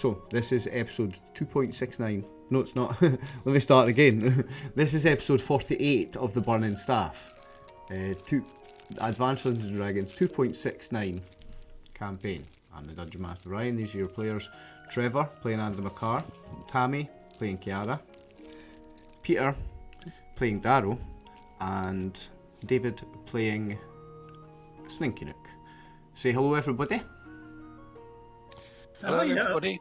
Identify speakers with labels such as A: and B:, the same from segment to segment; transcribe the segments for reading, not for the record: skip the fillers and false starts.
A: So, this is episode 2.69. No, it's not. Let me start again. This is episode 48 of the Burning Staff. Advanced Dungeons and Dragons 2.69 campaign. I'm the Dungeon Master Ryan. These are your players. Trevor, playing Andy McCarr. Tammy, playing Kiara. Peter, playing Darrow. And David, playing Sninky Nook. Say hello, everybody.
B: Hello, everybody.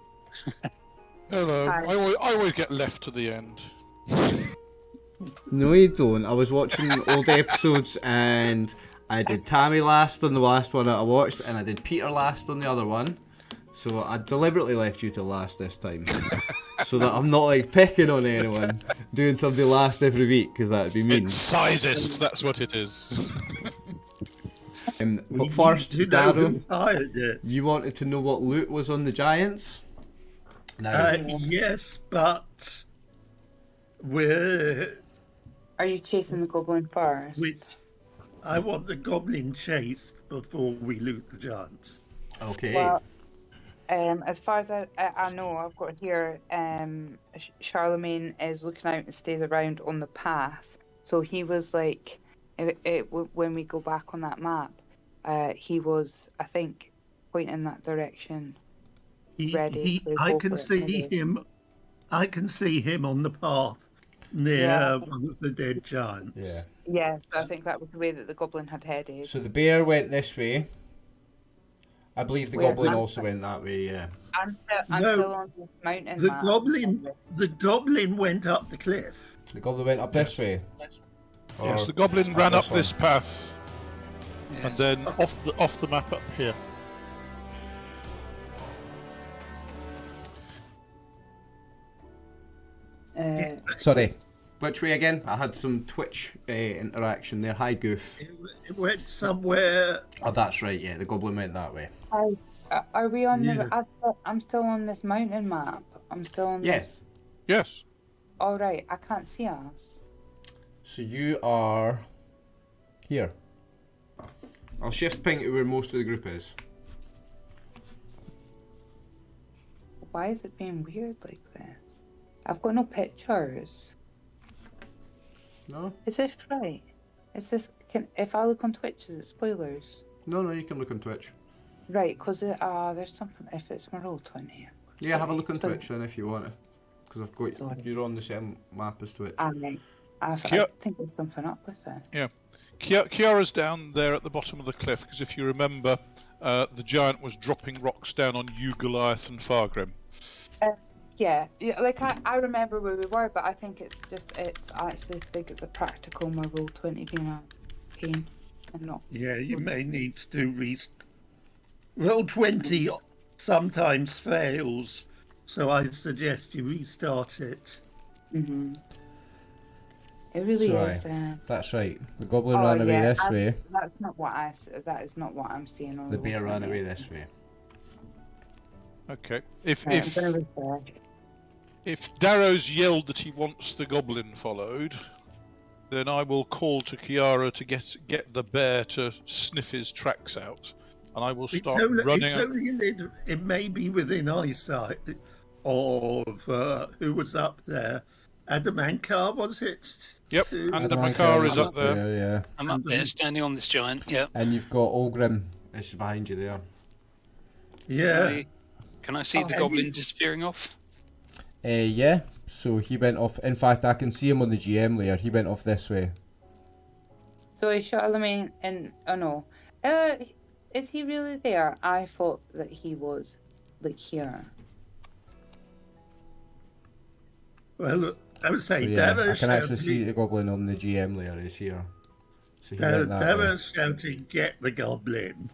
C: Hello.
B: Hi.
C: I always get left to the end.
A: No, you don't. I was watching old episodes and I did Tammy last on the last one that I watched, and I did Peter last on the other one. So I deliberately left you to last this time, so that I'm not like picking on anyone, doing something last every week, because that'd be mean.
C: It's sizist, that's what it is.
A: But first, Darrow,
D: hired it.
A: you wanted to know what loot was on the Giants? Now,
D: Yes, but
B: Are you chasing the goblin first?
D: I want the goblin chased before we loot the giants.
A: okay.
B: Well, as far as I know, I've got here, Charlemagne is looking out and stays around on the path. So he was like, when we go back on that map, he was, I think, pointing in that direction.
D: I can see him on the path near one of the dead giants.
B: Yeah, so I think that was the way that the goblin had headed.
A: So the bear went this way. I believe the goblin also went that way, yeah.
B: I'm still on this mountain
D: The
B: map.
D: goblin went up the cliff.
A: The goblin went up this way.
C: Yes, the goblin ran up
A: one.
C: this path, and then off the map up here.
A: Sorry. Which way again? I had some Twitch interaction there. Hi, Goof.
D: It went somewhere.
A: Oh, that's right, yeah. The goblin went that way.
B: Are we on the... I'm still on this mountain map. I'm still on this...
C: Yes.
B: All right, I can't see us.
A: So you are here. I'll shift ping to where most of the group is.
B: Why is it being weird like this? I've got no pictures.
A: No?
B: Is this right? Is this... if I look on Twitch, is it spoilers?
A: No, you can look on Twitch.
B: Right, because there's something... If it's my Roll20.
A: Yeah, have a look on Twitch then if you want to. Because I've got... You're on the same map as Twitch.
B: I think there's something up with it.
C: Yeah. Kiara's down there at the bottom of the cliff, because if you remember, the giant was dropping rocks down on you, Goliath, and Fargrim.
B: Yeah, like I remember where we were, but I think it's actually think it's a practical my Roll20 being a pain and not.
D: Yeah, you may need to do Roll20 sometimes fails, so I suggest you restart it.
B: Mhm. It really is.
A: That's right. The goblin ran away this way.
B: That's not what that is not what I'm seeing on
A: the bear ran away this way.
C: Okay. If Darrow's yelled that he wants the goblin followed, then I will call to Kiara to get the bear to sniff his tracks out, and I will start running.
D: It may be within eyesight of who was up there. Adamankar, was it?
C: Yep, Adamankar is up there.
A: Yeah.
E: I'm up there, standing on this giant. Yeah.
A: And you've got Olgrim. It's behind you there.
D: Yeah.
E: Can I see the goblin disappearing off?
A: Yeah. So he went off. In fact, I can see him on the GM layer. He went off this way.
B: So is Charlemagne in? Oh no. Is he really there? I thought that he was like here.
D: Well, look, I would say
A: I can actually see the goblin on the GM layer is here. So
D: Darrow's shouting, "Get the goblin!"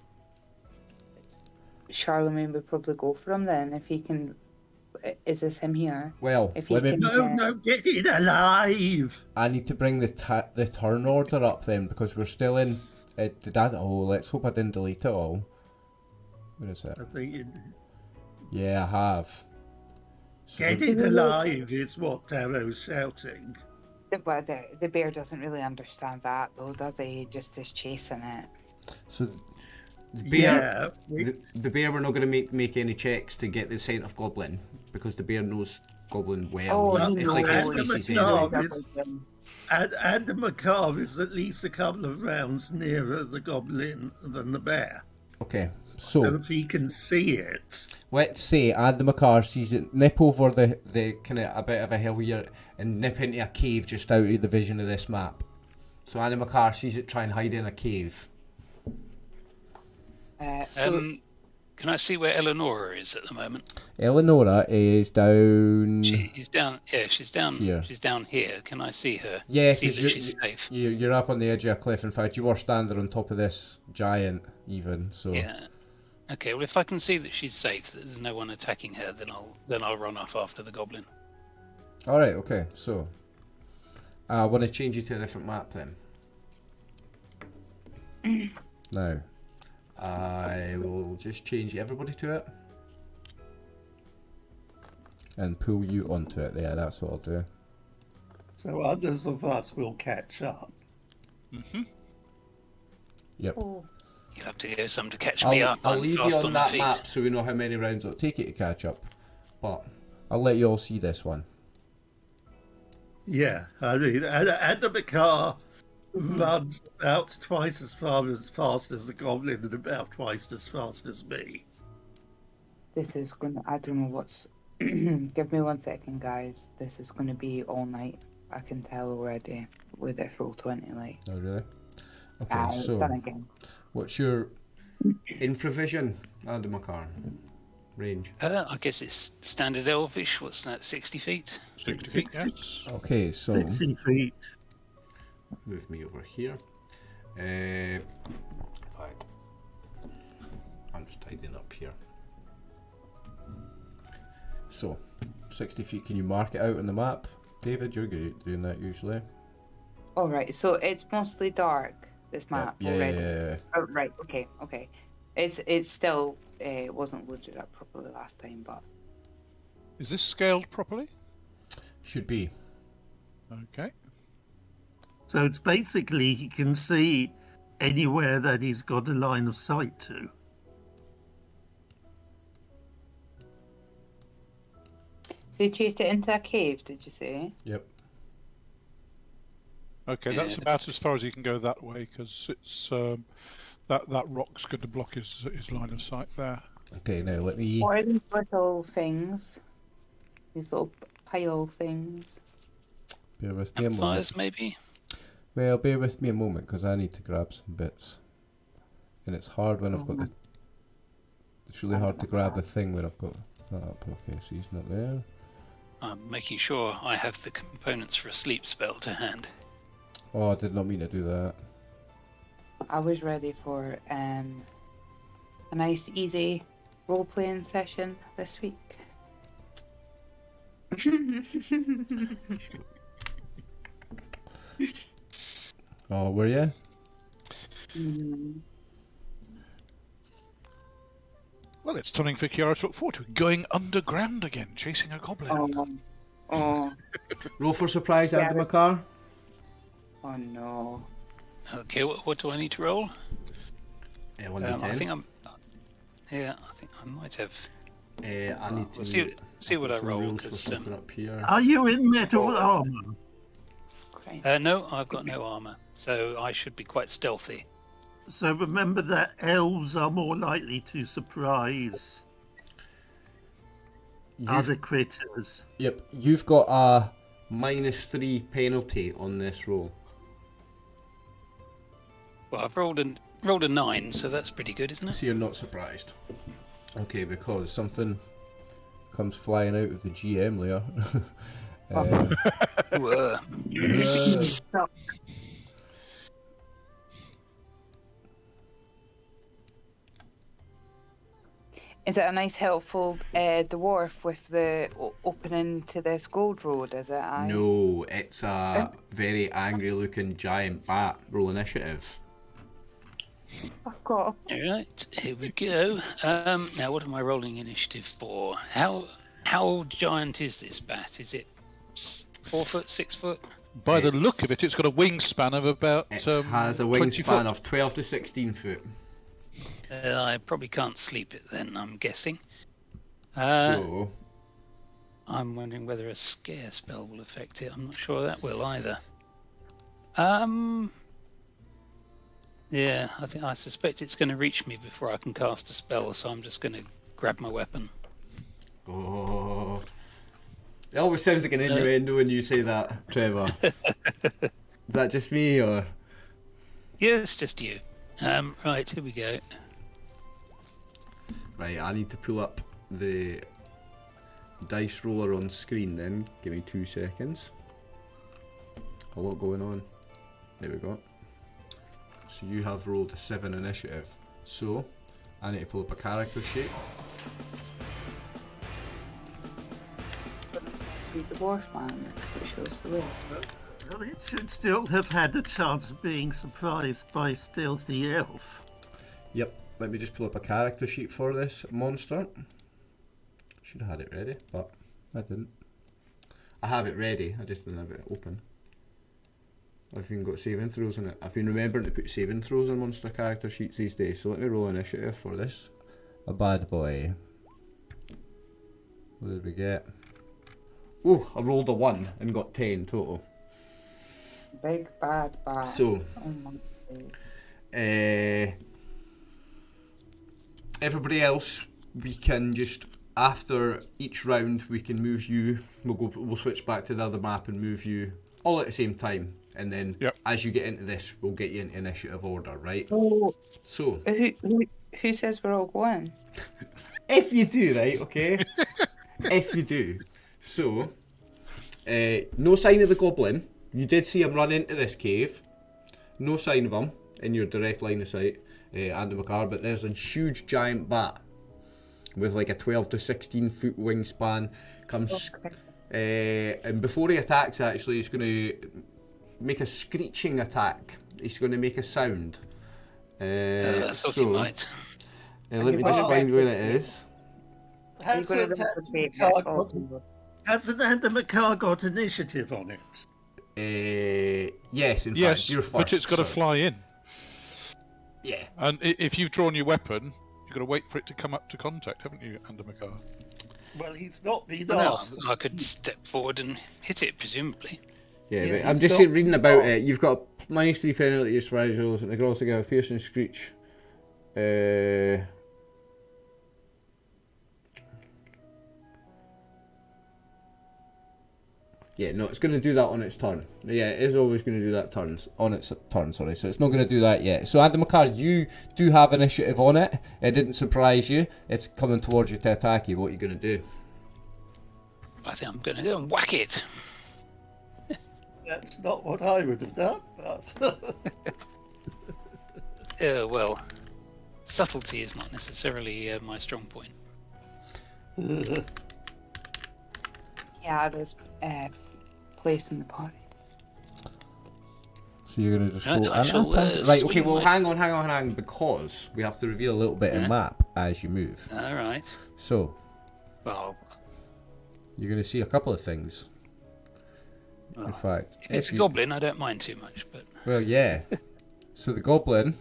B: Charlemagne would probably go for him then if he can. Is this him here?
A: Well,
B: if
D: no, get it alive!
A: I need to bring the turn order up then because we're still in. Let's hope I didn't delete it all. Where is it?
D: I think
A: Yeah, I have. So
D: get it alive is what Darrow's shouting.
B: But the bear doesn't really understand that though, does he? He just is chasing it.
A: So Bear,
D: Yeah,
A: the bear, we're not going to make any checks to get the scent of goblin because the bear knows goblin well.
B: Oh,
A: It's like his
D: no,
A: species
D: no,
A: anyway.
D: and the macabre is at least a couple of rounds nearer the goblin than the bear.
F: Okay,
D: So
F: so
D: if he can see it,
F: let's say Adamacar sees it nip over the kind of a bit of a hill here and nip into a cave just out of the vision of this map. So Adamacar sees it try and hide in a cave.
E: Can I see where Eleonora is at the moment?
F: Eleonora is down.
E: She's down. Yeah, she's down
F: Here.
E: She's down here. Can I see her?
F: Yeah,
E: see
F: because
E: that she's safe.
F: you're up on the edge of a cliff. In fact, you were standing on top of this giant, even. So
E: Yeah. Okay. Well, if I can see that she's safe, that there's no one attacking her, then I'll run off after the goblin.
F: All right. Okay. So I want to change you to a different map then. Now. I will just change everybody to it and pull you onto it. Yeah, that's what I'll do.
D: so others of us will catch up.
C: Mm-hmm.
F: Yep.
B: Oh,
E: You'll have to get some to catch me up.
A: I'll
E: I'm
A: leave you
E: fast
A: on
E: my
A: that
E: feet.
A: map so we know how many rounds
F: It'll take it to catch up,
A: but
F: I'll let you all see this one.
D: Yeah, I mean, and the macabre runs about twice as fast as the goblin and about twice as fast as me.
B: this is gonna. I don't know what's. Give me 1 second, guys. This is gonna be all night. I can tell already with this roll 20. Like,
F: Oh, really? Okay,
B: it's
F: so
B: done again.
F: what's your
A: infravision, Adamacar, range.
E: I guess it's standard elvish. What's that? 60 feet.
C: 60 feet, yes.
F: okay? So
D: 60 feet.
A: Move me over here. Right. I'm just tidying up here.
F: so 60 feet. Can you mark it out on the map, David? You're good at doing that usually.
B: All right, so it's mostly dark. This map
F: Yeah,
B: already.
F: yeah.
B: Oh, right. Okay. It's still wasn't loaded up properly last time, but
C: Is this scaled properly?
F: Should be.
C: Okay.
D: So it's basically he can see anywhere that he's got a line of sight to.
B: they chased it into a cave. Did you say?
F: Yep.
C: Okay, that's
E: Yeah.
C: about as far as he can go that way because it's that rock's going to block his line of sight there.
F: Okay, now let me.
B: What are these little things? These little pile things.
F: Bear with me a moment.
E: Campfires, maybe.
F: Well, bear with me a moment because I need to grab some bits, and it's hard when I've got the. It's really hard to grab the thing when I've got that up. Okay, so he's not there.
E: I'm making sure I have the components for a sleep spell to hand.
F: Oh, I did not mean to do that.
B: I was ready for a nice, easy role-playing session this week.
F: Oh, were you?
B: Mm.
C: Well, it's something for Kiara to look forward to. Going underground again, chasing a goblin.
B: Oh,
A: Roll for surprise,
B: Yeah.
A: Adamacar.
B: oh no.
E: Okay, what do I need to roll?
A: 1d10.
E: I think I'm. Yeah, I think I might have.
A: I need to
E: We'll see what I
A: some
E: roll
A: rules for
E: because
A: something up here.
D: Are you in metal armor?
B: Christ.
E: no, I've got no armor, so I should be quite stealthy.
D: So remember that elves are more likely to surprise other critters.
F: Yep. You've got a.
A: -3 penalty on this roll.
E: Well, I've rolled a 9, so that's pretty good, isn't it?
F: So you're not surprised. Okay, because something comes flying out of the GM layer.
E: Whoa.
B: Is it a nice, helpful dwarf with the opening to this gold road? Is it? Aye?
A: No, it's a very angry-looking giant bat. Roll initiative.
B: I've got.
E: Alright, here we go. Now what am I rolling initiative for? How giant is this bat? Is it 4 foot, 6 foot?
C: By the look of it, it's got a wingspan of about
A: It
C: 20
A: has a
C: foot.
A: wingspan of 12 to 16 foot.
E: I probably can't sleep it then, I'm guessing.
F: So,
E: I'm wondering whether a scare spell will affect it. I'm not sure that will either. Yeah, I suspect it's going to reach me before I can cast a spell, so I'm just going to grab my weapon.
F: oh, it always sounds like an innuendo when you say that, Trevor. Is that just me, or?
E: Yeah, it's just you. Right, here we go.
F: Right, I need to pull up the dice roller on screen then. Give me 2 seconds. A lot going on. There we go. So you have rolled a 7 initiative. So, I need to pull up a character sheet.
B: Sweet dwarf man next, which shows the way.
D: Well, it should still have had a chance of being surprised by stealthy elf.
F: Yep, let me just pull up a character sheet for this monster. Should have had it ready, but I didn't. I have it ready, I just didn't have it open. I've even got saving throws on it. I've been remembering to put saving throws on monster character sheets these days, so let me roll initiative for this. A bad boy. What did we get? Oh, I rolled a 1 and got 10 total.
B: Big bad bad.
F: So,
B: Oh my God.
F: everybody else, we can just, after each round, we can move you. We'll switch back to the other map and move you all at the same time. And then, as you get into this, we'll get you into initiative order, right?
B: Oh,
F: So,
B: who says we're all going?
F: if you do, right, okay? If you do. So, no sign of the goblin. You did see him run into this cave. No sign of him in your direct line of sight, Andy McCarr, but there's a huge giant bat with like a 12 to 16 foot wingspan. Comes, and before he attacks, actually, he's going to make a screeching attack. He's going to make a sound.
E: I thought he might.
F: Let me just find where it is.
D: Hasn't Andy McCarr got initiative on it?
F: Yes, in fact, you're first.
C: But it's got to fly in.
F: Yeah.
C: And if you've drawn your weapon, you've got to wait for it to come up to contact, haven't you, Andy McCarr?
D: Well, he's not been
E: No,
D: asked.
E: I could step forward and hit it, presumably.
F: Yeah,
D: Yeah,
F: but I'm just reading about it. You've got a -3 penalty to your surprise rolls, and they can also get a piercing screech. Yeah, no, it's going to do that on its turn. Yeah, it is always going to do that on its turn, sorry. So it's not going to do that yet. So, Andy McCarr, you do have initiative on it. It didn't surprise you. It's coming towards you to attack you. What are you going to do?
E: I think I'm going to go and whack it.
D: That's not what I would have done, but...
E: Well, subtlety is not necessarily my strong point.
B: Yeah, there's place in the party.
F: So you're going to just
E: Right,
F: go...
E: I shall,
F: right, okay,
E: swing
F: well,
E: my-
F: hang on, because we have to reveal a little bit of map as you move.
E: All right.
F: So,
E: Well,
F: you're going to see a couple of things. In fact,
E: if it's a goblin, I don't mind too much, but...
F: Well, yeah. So the goblin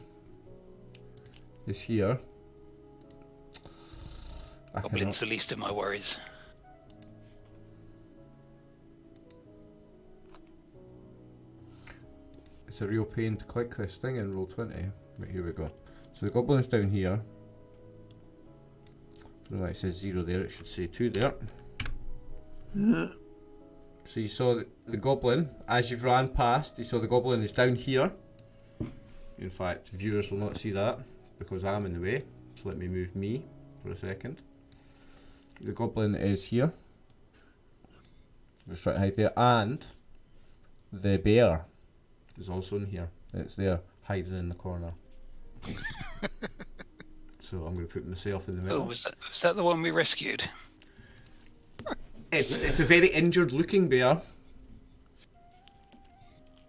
F: is here.
E: Goblin's the least of my worries.
F: It's a real pain to click this thing in Roll20. Right, here we go. So the goblin's down here. So it says 0 there, it should say 2 there. So you saw the goblin, as you've ran past, you saw the goblin is down here. In fact, viewers will not see that because I'm in the way. So let me move me for a second. The goblin is here. Just trying to hide there. And the bear is also in here. It's there, hiding in the corner. So I'm going to put myself in the middle.
E: Oh, was that the one we rescued?
F: It's a very injured looking bear.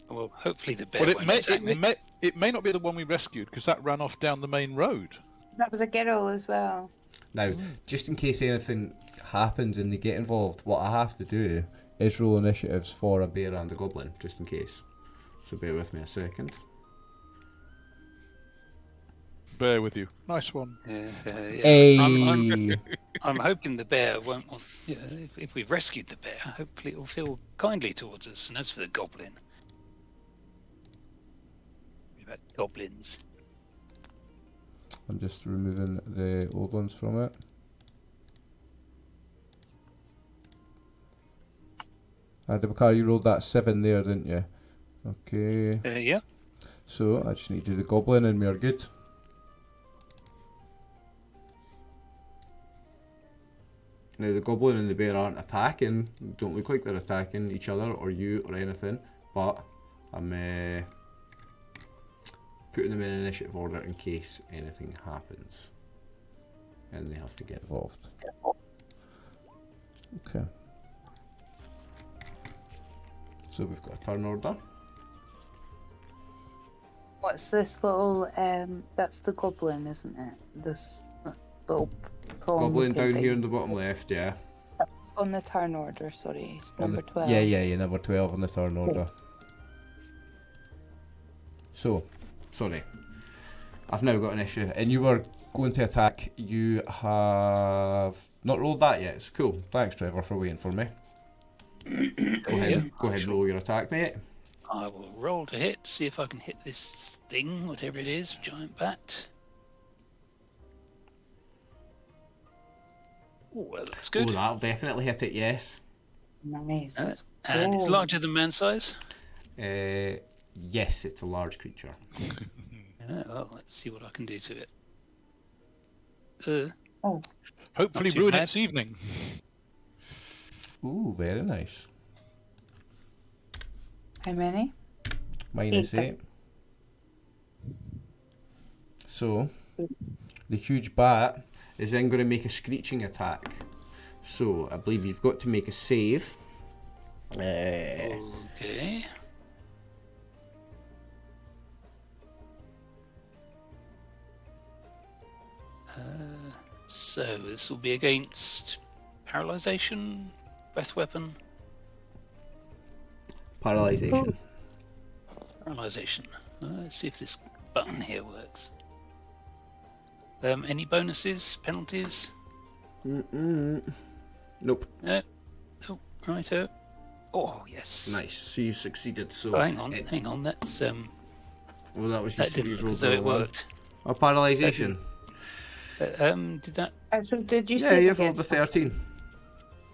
E: Well, hopefully the bear
C: Well,
E: won't attack me.
C: it may not be the one we rescued, because that ran off down the main road.
B: That was a girl as well.
F: Now, just in case anything happens and they get involved, what I have to do is roll initiatives for a bear and a goblin, just in case. So bear with me a second.
C: bear with you. Nice one.
E: Yeah.
F: Hey.
E: I'm hoping the bear won't want. Yeah, if we've rescued the bear, hopefully it will feel kindly towards us. And as for the goblin, what about goblins?
F: I'm just removing the old ones from it. Adabakar, you rolled that 7 there, didn't you? Okay.
E: Yeah.
F: So I just need to do the goblin and we are good. Now the goblin and the bear aren't attacking, don't look like they're attacking each other or you or anything, but I'm putting them in initiative order in case anything happens and they have to get involved. Okay. So we've got a turn order.
B: What's this little? That's the goblin, isn't it? This little
F: Goblin down
B: thing.
F: here in the bottom left, yeah.
B: On the turn order, sorry, it's number 12.
F: Yeah, number 12 on the turn order. So, sorry. I've now got an issue. And you were going to attack. You have not rolled that yet. It's cool. Thanks, Trevor, for waiting for me. Go ahead and roll your attack, mate.
E: I will roll to hit, see if I can hit this thing, whatever it is, giant bat. Oh, well, that's good.
F: Oh, that'll definitely hit it, yes.
B: Nice.
E: And it's
B: Oh.
E: larger than man size.
F: Yes, it's a large creature.
E: Well, let's see what I can do to it.
B: Oh,
C: Hopefully
E: Not too
C: ruin
E: bad.
C: its evening.
F: Ooh, very nice.
B: how many?
F: Minus
B: 8.
F: 8. So, the huge bat is then going to make a screeching attack. So, I believe you've got to make a save.
E: Okay. So this will be against paralyzation, breath weapon,
F: Paralyzation.
E: paralyzation. Let's see if this button here works. Any bonuses, penalties?
F: Nope.
E: Oh, righto. Oh, yes.
F: Nice. So you succeeded. So
E: Oh, hang on. That's
F: well, that was
E: that
F: just
E: didn't look as though it worked.
F: Oh, paralyzation.
E: Did that?
B: So did you
F: Yeah,
B: say
F: you've rolled a 13.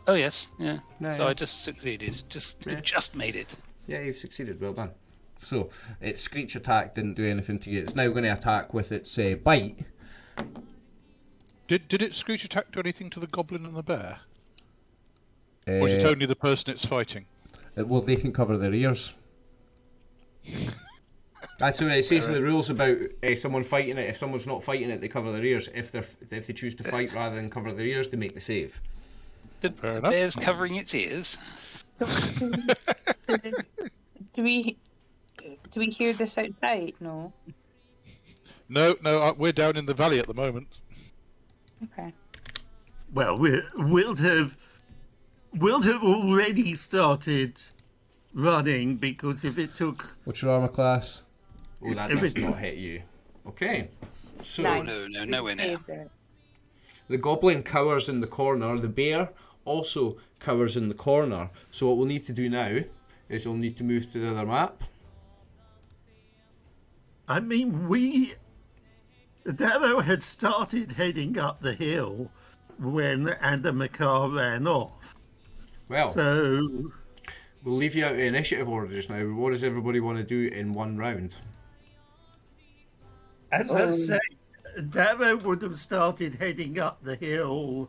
E: Oh yes, yeah.
F: No,
E: So
F: yeah.
E: I just succeeded. Just made it.
F: Yeah, you've succeeded. Well done. So its screech attack didn't do anything to you. It's now going to attack with its bite.
C: Did its screech attack do anything to the goblin and the bear? Or is it only the person it's fighting?
F: Well, they can cover their ears. That's what it says in the rules about someone fighting it. If someone's not fighting it, they cover their ears. If they choose to fight rather than cover their ears, they make the save.
E: The
C: enough.
E: bear's covering its ears.
B: Do we hear this outside? No.
C: No, we're down in the valley at the moment.
B: Okay.
D: Well, we'll have already started running because if it took
F: What's your armor class? Oh, that does
D: Everything.
F: not hit you. Okay. So
B: Nice.
E: No, nowhere now.
B: Saved it.
F: the goblin cowers in the corner. The bear also cowers in the corner. So what we'll need to do now is we'll need to move to the other map.
D: I mean, Darrow had started heading up the hill when Andamakar ran off.
F: Well,
D: So,
F: we'll leave you out of initiative order just now. What does everybody want to do in one round?
D: as I say, Darrow would have started heading up the hill.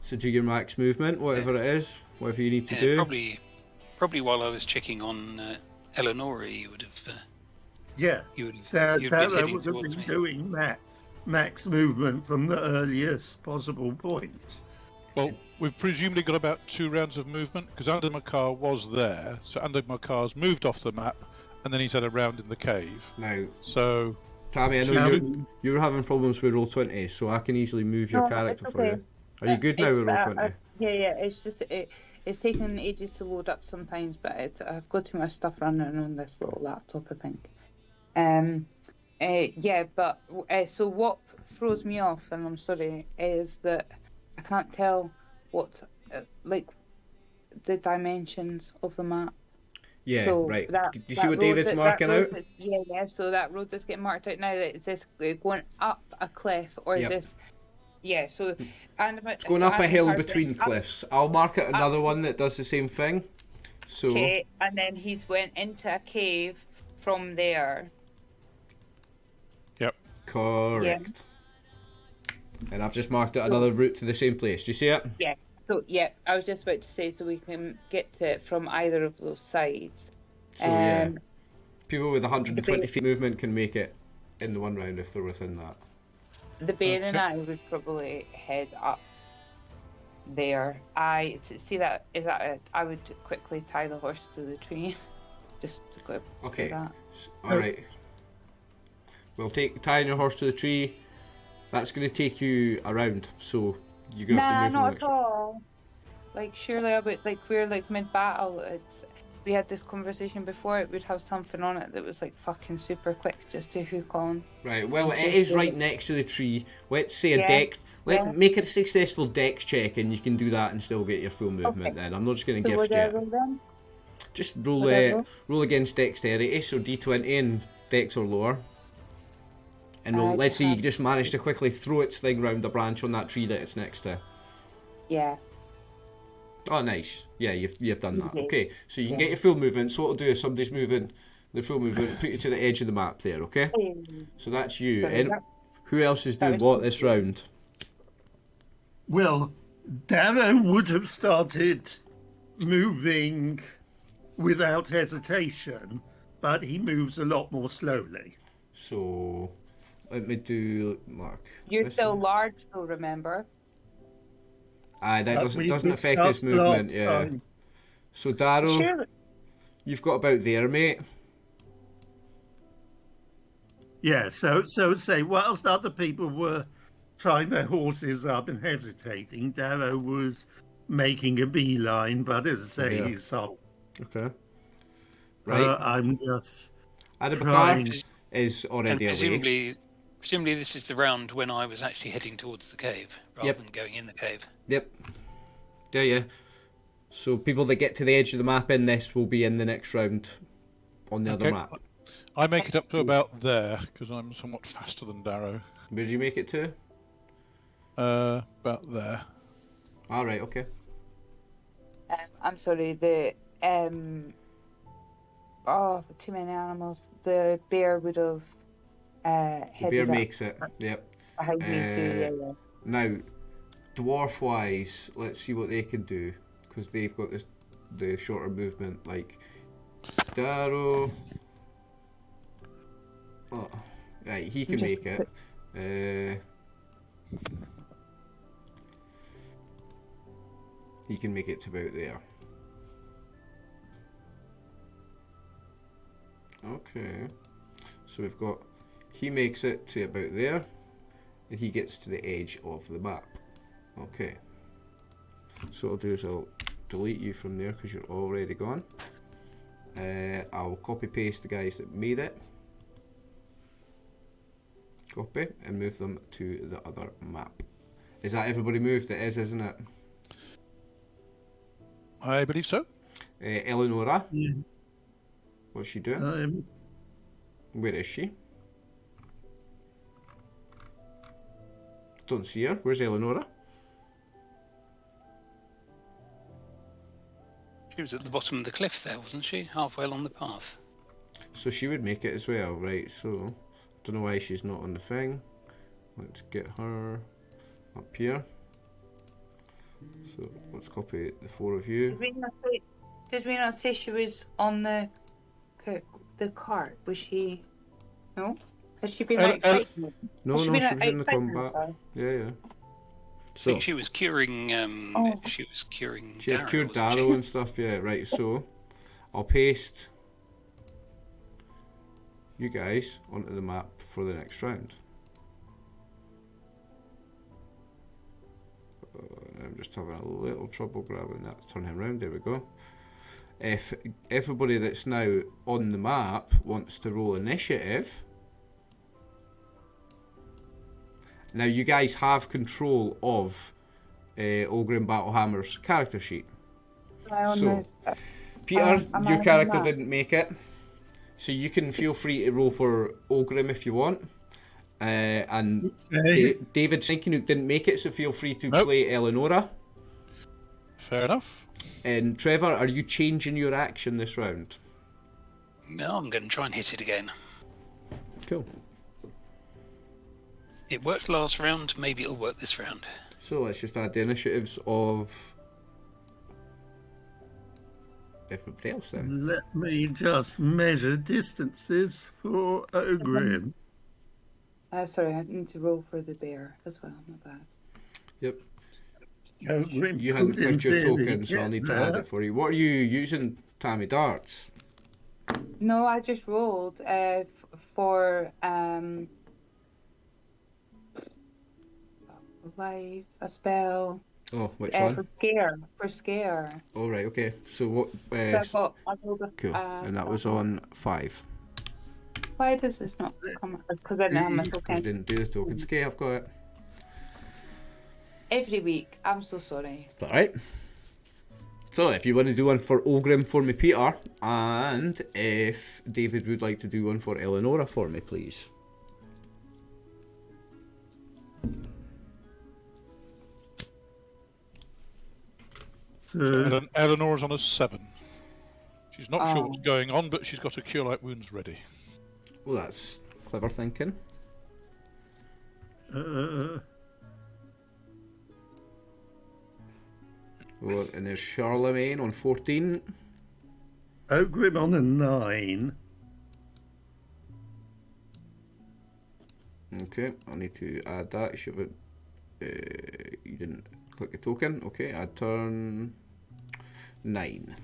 F: So do your max movement, whatever it is, whatever you need to
E: Yeah,
F: do.
E: probably while I was checking on Eleonora, you would have
D: Yeah,
E: you'd been
D: Darrow
E: heading
D: would have
E: towards
D: been
E: me.
D: doing max movement from the earliest possible point.
C: Well, we've presumably got about 2 rounds of movement because Andamakar was there. So Andamakar's moved off the map and then he's had a round in the cave.
F: Now,
C: So
F: Tammy, I know
D: Now-
F: you're having problems with Roll20, so I can easily move your
B: No,
F: character
B: it's
F: for
B: okay.
F: you. Are you good now with Roll20?
B: Yeah. It's just it's taking ages to load up sometimes, but I've got too much stuff running on this little laptop, I think. Yeah, but so what throws me off, and I'm sorry, is that I can't tell what like the dimensions of the map.
F: Yeah,
B: So
F: right.
B: that,
F: Do you see
B: that
F: what
B: road
F: David's
B: that
F: marking
B: road
F: out?
B: that- yeah. So that road that's getting marked out now, that is this going up a cliff, or is
F: Yep.
B: this? Yeah. So
F: It's going up a hill between cliffs. I'll mark out another one that does the same thing. So,
B: Okay, and then he's went into a cave from there.
C: Yep.
F: correct. And I've just marked out another route to the same place. Do you see it?
B: Yeah. So yeah, I was just about to say, so we can get to it from either of those sides.
F: So yeah,
B: Um,
F: people with 120 feet movement can make it in the one round if they're within that.
B: The bear and I would probably head up there. I would quickly tie the horse to the tree, just to go
F: Okay.
B: that.
F: All right. We'll take tying your horse to the tree. That's going to take you around, so you're going to have to move.
B: Not at all. Like surely, like we're like mid battle. We had this conversation before. It would have something on it that was like fucking super quick, just to hook on.
F: Right. Well, it is right next to the tree. Let's say a
B: Yeah.
F: deck. Make it a successful dex check, and you can do that and still get your full movement.
B: Okay.
F: Then I'm not just going to
B: So
F: gift
B: what do I
F: you.
B: roll then?
F: Just roll
B: What do I roll?
F: roll against dexterity, so D20 and dex or lower. And let's say you just manage to quickly throw its thing round the branch on that tree that it's next to.
B: Yeah.
F: Oh, nice. Yeah, you've done that.
B: Okay.
F: Okay, so you can get your full movement. So what I'll do is somebody's moving the full movement, put you to the edge of the map there, okay? So that's you.
B: So
F: And
B: that-
F: who else is doing what this round?
D: Well, Darrow would have started moving without hesitation, but he moves a lot more slowly.
F: So let me do mark.
B: You're
F: this
B: still
F: one.
B: large, though. Remember.
F: Aye, that
D: We
F: doesn't affect his
D: discussed
F: movement.
D: last
F: Yeah.
D: time.
F: So Darrow,
B: Sure.
F: you've got about there, mate.
D: Yeah, so say, whilst other people were trying their horses up and hesitating, Darrow was making a beeline, but as I say,
F: Yeah.
D: he's up.
F: Okay. Right.
D: I'm just
F: Adam
D: trying.
F: Picard is
E: And
F: already away.
E: presumably this is the round when I was actually heading towards the cave rather than going in the cave.
F: Yep. Yeah. So people that get to the edge of the map in this will be in the next round on the other
C: Okay.
F: map.
C: I make it up to about there because I'm somewhat faster than Darrow.
F: Where did you make it to?
C: About there.
F: All right. Okay.
B: I'm sorry. The too many animals. The bear would have
F: The
B: headed
F: bear
B: up
F: makes it. Yep.
B: behind me too. Yeah.
F: Now, dwarf wise, let's see what they can do because they've got the shorter movement. Like Darrow. Oh, right. He can
B: Just
F: make it. He can make it to about there. Okay. So we've got, he makes it to about there, and he gets to the edge of the map. Okay. So what I'll do is I'll delete you from there because you're already gone. I'll copy paste the guys that made it. Copy and move them to the other map. Is that everybody moved? It is, isn't it?
C: I believe so.
F: Eleonora,
D: Yeah.
F: what's she doing? Where is she? Don't see her. Where's Eleonora?
E: She was at the bottom of the cliff there, wasn't she? Halfway along the path.
F: So she would make it as well, right? So, don't know why she's not on the thing. Let's get her up here. So, let's copy the four of you.
B: Did we not say she was on the cart? Was she? No. Has she been like fighting?
F: No,
B: Has
F: she
B: been,
F: was in the
B: fighting
F: combat.
B: us?
F: Yeah.
E: I
F: So,
E: think she was curing.
B: Oh.
E: She was curing.
F: she had
E: Darrow,
F: cured
E: wasn't she?
F: Darrow and stuff, yeah, right. So, I'll paste you guys onto the map for the next round. I'm just having a little trouble grabbing that. Turn him around, there we go. If everybody that's now on the map wants to roll initiative, Now, you guys have control of Ogrim Battlehammer's character sheet. So, Peter, your character didn't make it. So you can feel free to roll for Ogrim if you want. And David Sneakynook didn't make it, so feel free to play Eleonora.
C: Fair enough.
F: And Trevor, are you changing your action this round?
E: No, I'm going to try and hit it again.
F: Cool.
E: It worked last round, maybe it'll work this round.
F: So let's just add the initiatives of everybody else then.
D: Let me just measure distances for Ogrim.
B: Sorry, I need to roll for the bear as well. Not bad.
F: Yep.
D: Ogrim
F: You hadn't
D: could in
F: picked your
D: theory
F: token, so I'll
D: get
F: need to add
D: that.
F: it for you. What are you using, Tammy? Darts?
B: No, I just rolled for life, a spell.
F: Oh, which one?
B: For scare.
F: Oh, right, okay. So what?
B: So I rolled a,
F: Cool. And that was on 5.
B: Why does this not come up? Because I didn't have my
F: Because you
B: token.
F: didn't do the tokens. Okay, I've got it.
B: Every week. I'm so sorry.
F: It's alright. So, if you want to do one for Ogrim for me, Peter, and if David would like to do one for Eleonora for me, please.
C: Eleanor's on a 7. She's not sure what's going on, but she's got her Cure Light Wounds ready.
F: Well, that's clever thinking. Well, and there's Charlemagne on 14.
D: Ogrim on a 9.
F: Okay, I need to add that. You should have you didn't click a token. Okay, I'd turn 9.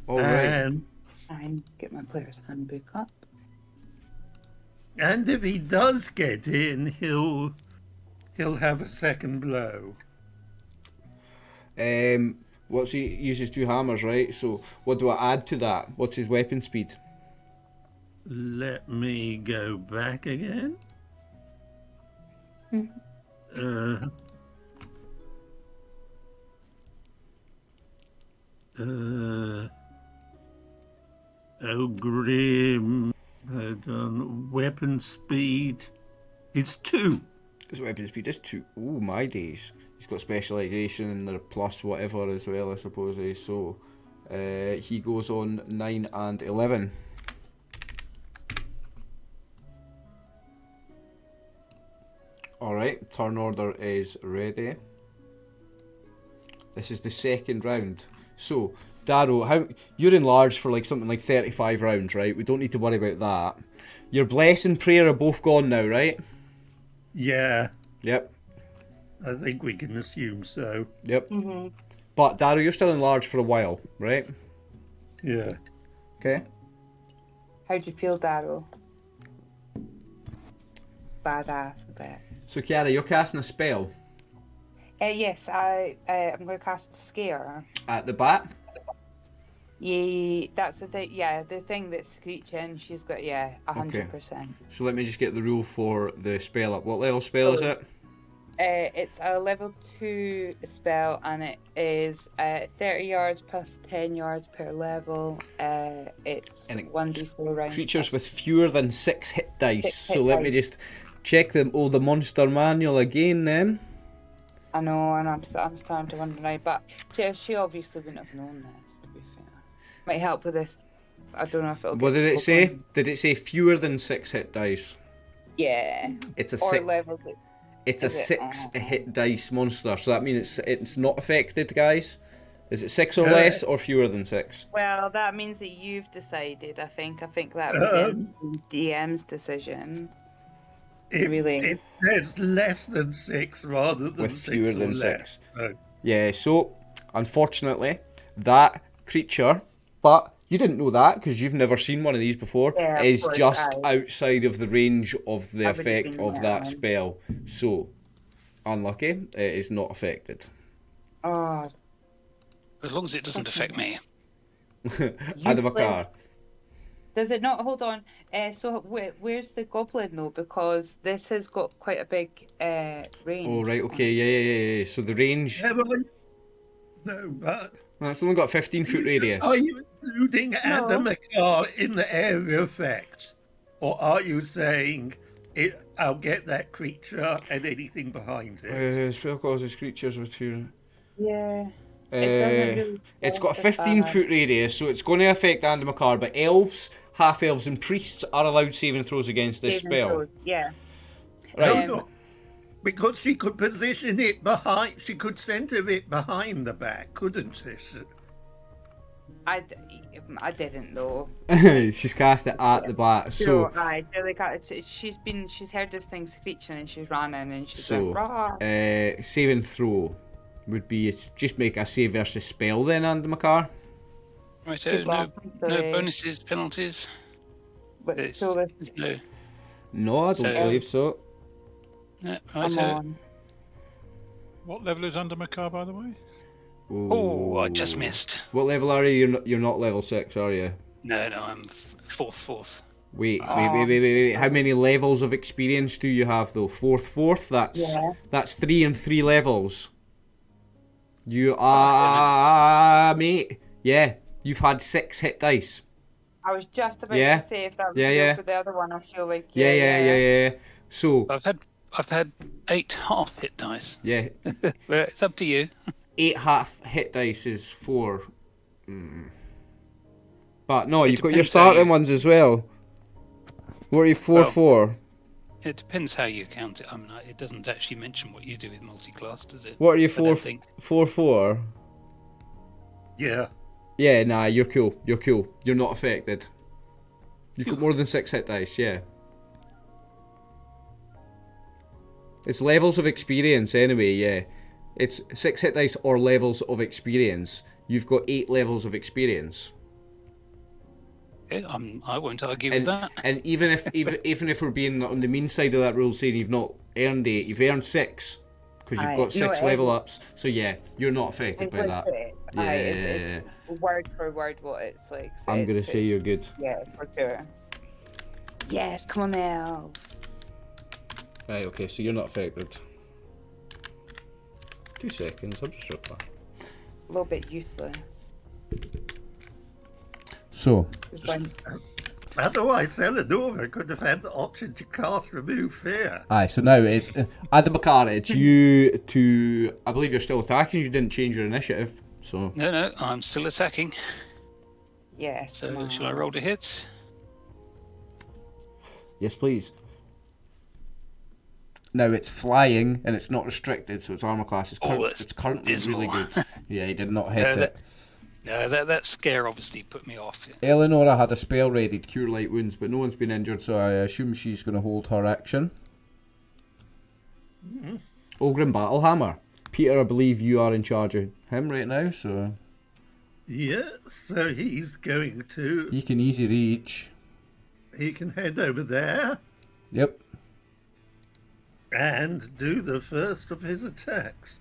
F: Alright.
D: And
B: I need to get my player's handbook up.
D: if he does get in, he'll have a second blow.
F: What's he uses 2 hammers, right? So what do I add to that? What's his weapon speed?
D: Let me go back again. Ogrim, weapon speed. It's 2.
F: His weapon speed is 2. Ooh, my days. He's got specialisation and a plus whatever as well, I suppose. So he goes on 9 and 11. Alright, turn order is ready. This is the second round. So, Darrow, you're enlarged for like something like 35 rounds, right? We don't need to worry about that. Your bless and prayer are both gone now, right?
D: Yeah,
F: Yep.
D: I think we can assume so.
F: Yep. But Darrow, you're still enlarged for a while, right?
D: Yeah.
F: Okay.
B: How'd you feel, Darrow? Badass, I bet.
F: So, Kiara, you're casting a spell
B: Yes, I'm going to cast Scare.
F: at the bat.
B: Yeah, that's the thing. Yeah, the thing that's screeching. She's got 100%.
F: So let me just get the rule for the spell up. What level spell is it?
B: It's a level 2 spell, and it is 30 yards plus 10 yards per level. It's
F: And it
B: 1d4 rounds.
F: Creatures with fewer than 6 hit dice.
B: 6
F: So
B: hit
F: let me
B: dice.
F: just check the monster manual again then.
B: I know, and I'm starting to wonder now, but she obviously wouldn't have known this, to be fair. Might help with this. I don't know if it'll.
F: What
B: get
F: did it
B: people
F: say?
B: going.
F: Did it say fewer than 6 hit dice?
B: Yeah.
F: It's a
B: Or
F: 6.
B: level.
F: It's a
B: is it?
F: 6 hit dice monster. So that means it's not affected, guys. Is it 6 or less or fewer than 6?
B: Well, that means that you've decided. I think that was the DM's decision. Really?
D: It says less than 6 rather than
F: With
D: 6
F: fewer
D: or
F: than
D: less.
F: 6.
D: So,
F: Yeah, so unfortunately, that creature, but you didn't know that because you've never seen one of these before,
B: Yeah, of
F: is
B: course,
F: just
B: aye.
F: outside of the range of the
B: I would've
F: effect
B: been
F: of
B: there,
F: that
B: aye.
F: spell. So, unlucky, it is not affected.
B: Oh,
E: As long as it doesn't affect me.
F: Adabakar.
B: Does it not? Hold on. So where's the goblin though? Because this has got quite a big range.
F: Oh, right, okay, yeah. So the range...
D: Yeah, but no, but
F: Well, it's only got 15-foot radius.
D: are you including Adam McCarr in the area effect? Or are you saying I'll get that creature and anything behind it?
F: Spell causes creatures with two...
B: Yeah. It doesn't really
F: It's got a
B: specify.
F: 15-foot radius, so it's going to affect Andy McCarr, but elves, half-elves and priests are allowed saving throws against this
B: Saving
F: spell.
B: throws, yeah.
F: Right.
D: No, because she could position it behind, she could center it behind the back, couldn't she?
B: I didn't though.
F: She's cast it at the back, so...
B: She's heard this thing screeching and she's running and she's
F: So,
B: like, rah.
F: saving throw would be just make a save versus spell then, Andy McCarr.
E: Right,
B: Good
E: no
B: luck, Mr.
E: bonuses, penalties. It's,
B: So this
E: there's no.
F: No, I don't
E: So-
F: believe so.
E: No,
B: I'm
E: right,
B: on.
C: What level is under McCarr, by the way?
E: Oh, I just missed.
F: What level are you? You're not level 6, are you?
E: No, I'm fourth.
F: Wait. How many levels of experience do you have though? Fourth? That's 3 and 3 levels. You are, mate. Yeah, you've had 6 hit dice.
B: I was just about
F: Yeah.
B: to say if that was
F: Yeah.
B: for the other one. I feel like
F: Yeah. So,
E: I've had 8 half hit dice.
F: yeah,
E: Well, it's up to you.
F: 8 half hit dice is 4. But no, you've got your
E: depends how
F: starting
E: you-
F: ones as well. What are you 4-4?
E: It depends how you count it. I mean, it doesn't actually mention what you do with multi-class, does it?
F: What are you
E: I don't think.
F: 4-4?
D: Yeah.
F: Yeah, nah, you're cool. You're not affected. You've got more than 6 hit dice, yeah. It's levels of experience anyway, yeah. It's 6 hit dice or levels of experience. You've got 8 levels of experience.
E: Yeah, I won't argue with that.
F: And even if we're being on the mean side of that rule, saying you've not earned 8, you've earned 6 because you've got 6 level ups. So yeah, you're not affected by that. Yeah.
B: It's word for word what it's like. So
F: I'm
B: it's
F: gonna say
B: pretty-
F: you're good.
B: Yeah, for sure. Yes, come on, the elves.
F: Right, okay, so you're not affected. 2 seconds, I'll just reply.
B: A little bit useless.
F: So,
B: Just when-
D: Otherwise, Eleanor could have had the option to cast Remove Fear.
F: aye, so now it's Adam McCarr, it's you to. I believe you're still attacking. You didn't change your initiative, so
E: No, I'm still attacking.
B: Yes.
E: So
B: come on.
E: shall I roll to hit?
F: yes, please. Now it's flying and it's not restricted, so its armor class is
E: that's
F: it's currently
E: dismal.
F: really good. Yeah, he did not hit it.
E: That scare obviously put me off.
F: Eleonora had a spell ready to cure light wounds, but no one's been injured, so I assume she's going to hold her action. Ogrim Battlehammer. Peter, I believe you are in charge of him right now, so
D: Yeah, so he's going to.
F: you can easy reach.
D: He can head over there
F: Yep.
D: and do the first of his attacks.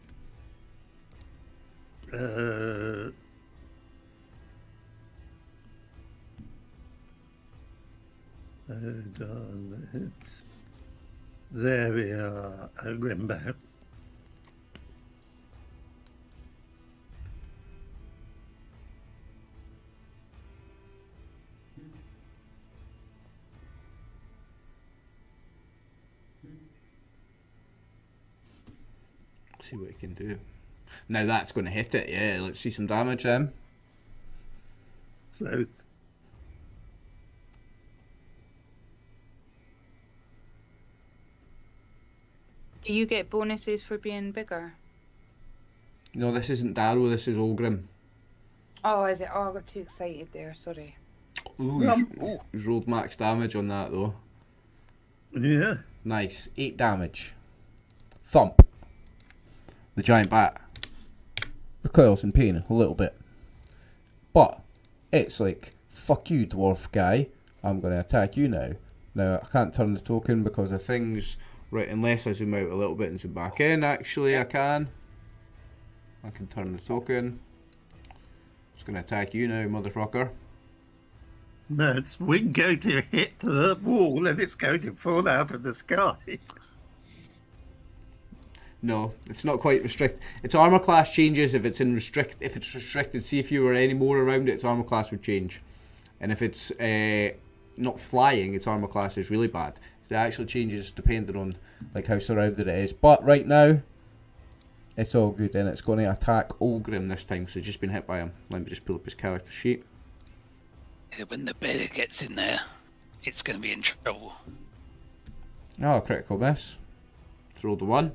D: Hold on. There we are, a Grimback.
F: See what he can do. Now that's going to hit it, yeah. Let's see some damage then.
D: So
B: Do you get bonuses for being bigger?
F: No, this isn't Darrow, this is Ogrim.
B: Oh, is it? Oh, I got too excited there. Sorry.
F: Ooh, he's rolled max damage on that though.
D: yeah,
F: Nice. 8 damage. Thump. The giant bat recoils in pain a little bit. But it's like, fuck you, dwarf guy. I'm going to attack you now. Now, I can't turn the token because of things. Right, unless I zoom out a little bit and zoom back in, actually, I can. I can turn the token. Just going to attack you now, motherfucker.
D: No, it's we're going to hit the wall and it's going to fall out of the sky.
F: No, it's not quite restricted. Its armor class changes if it's restricted. See, if you were any more around it, its armor class would change. And if it's not flying, its armor class is really bad. It actually changes depending on like how surrounded it is. But right now, it's all good, and it's going to attack Olgrim this time. So it's just been hit by him. Let me just pull up his character sheet.
E: Yeah, when the bear gets in there, it's going to be in trouble.
F: Oh, critical miss. It's rolled a 1.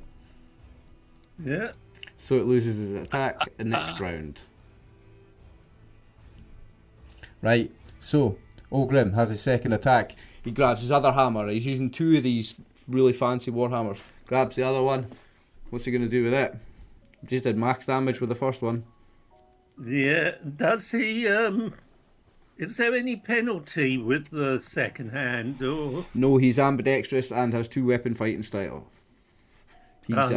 D: Yeah.
F: So it loses his attack the next round. Right, so Olgrim has his second attack. He grabs his other hammer. He's using 2 of these really fancy warhammers. Grabs the other one. What's he going to do with it? He just did max damage with the first one.
D: Yeah. Does he? Is there any penalty with the second hand, or?
F: No, he's ambidextrous and has 2 weapon fighting style. He's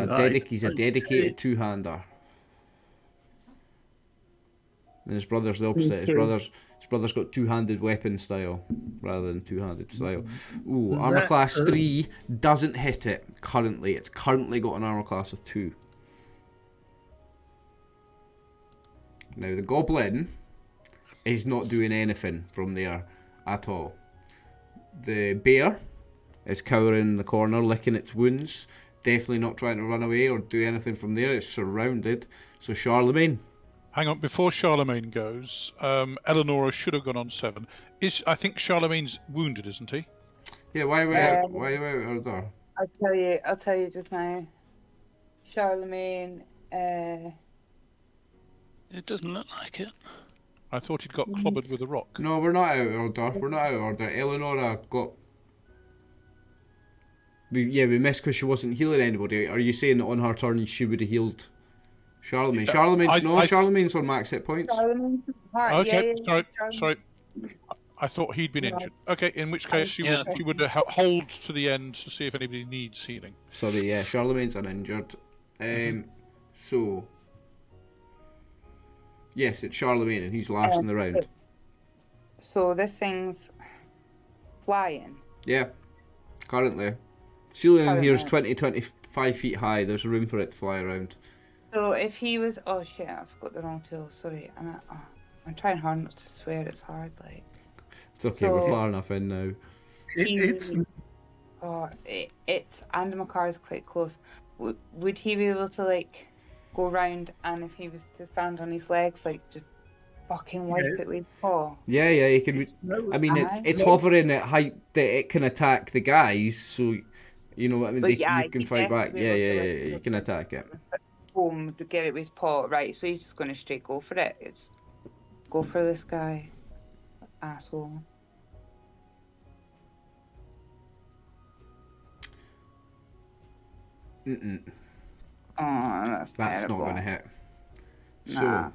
F: he's a dedicated 2-hander. And his brother's the opposite. His brother's got 2-handed weapon style rather than 2-handed style. Ooh, armor class 3 doesn't hit it currently. It's currently got an armor class of 2. Now the goblin is not doing anything from there at all. The bear is cowering in the corner, licking its wounds. Definitely not trying to run away or do anything from there. It's surrounded. So Charlemagne.
C: Hang on, before Charlemagne goes, Eleonora should have gone on 7. I think Charlemagne's wounded, isn't he?
F: Yeah, why are we out there?
B: I'll tell you just now. Charlemagne,
E: It doesn't look like it.
C: I thought he'd got clobbered with a rock.
F: No, we're not out of order. Eleonora got... we missed because she wasn't healing anybody. Are you saying that on her turn she would have healed Charlemagne? Charlemagne's on max hit points.
C: Okay, sorry. I thought he'd been injured. Okay, in which case she would hold to the end to see if anybody needs healing.
F: Sorry, yeah, Charlemagne's uninjured. So... Yes, it's Charlemagne and he's last in the round.
B: So this thing's flying.
F: Yeah, currently. Ceiling in here is 25 feet high. There's room for it to fly around.
B: So if he was... Oh shit, I've got the wrong tool. Sorry. I'm trying hard not to swear. It's hard, like...
F: It's okay, we're far enough in now.
B: It's Andamakar's quite close. Would he be able to, like... go round, and if he was to stand on his legs, like just fucking wipe it with his paw?
F: Yeah, he can. I mean, it's hovering at height that it can attack the guys, so you know what I mean. You can fight back. Yeah, you can attack it.
B: Home to get it with his paw, right? So he's just going to straight go for it. It's go for this guy, asshole. Oh,
F: that's not going to hit.
B: Nah.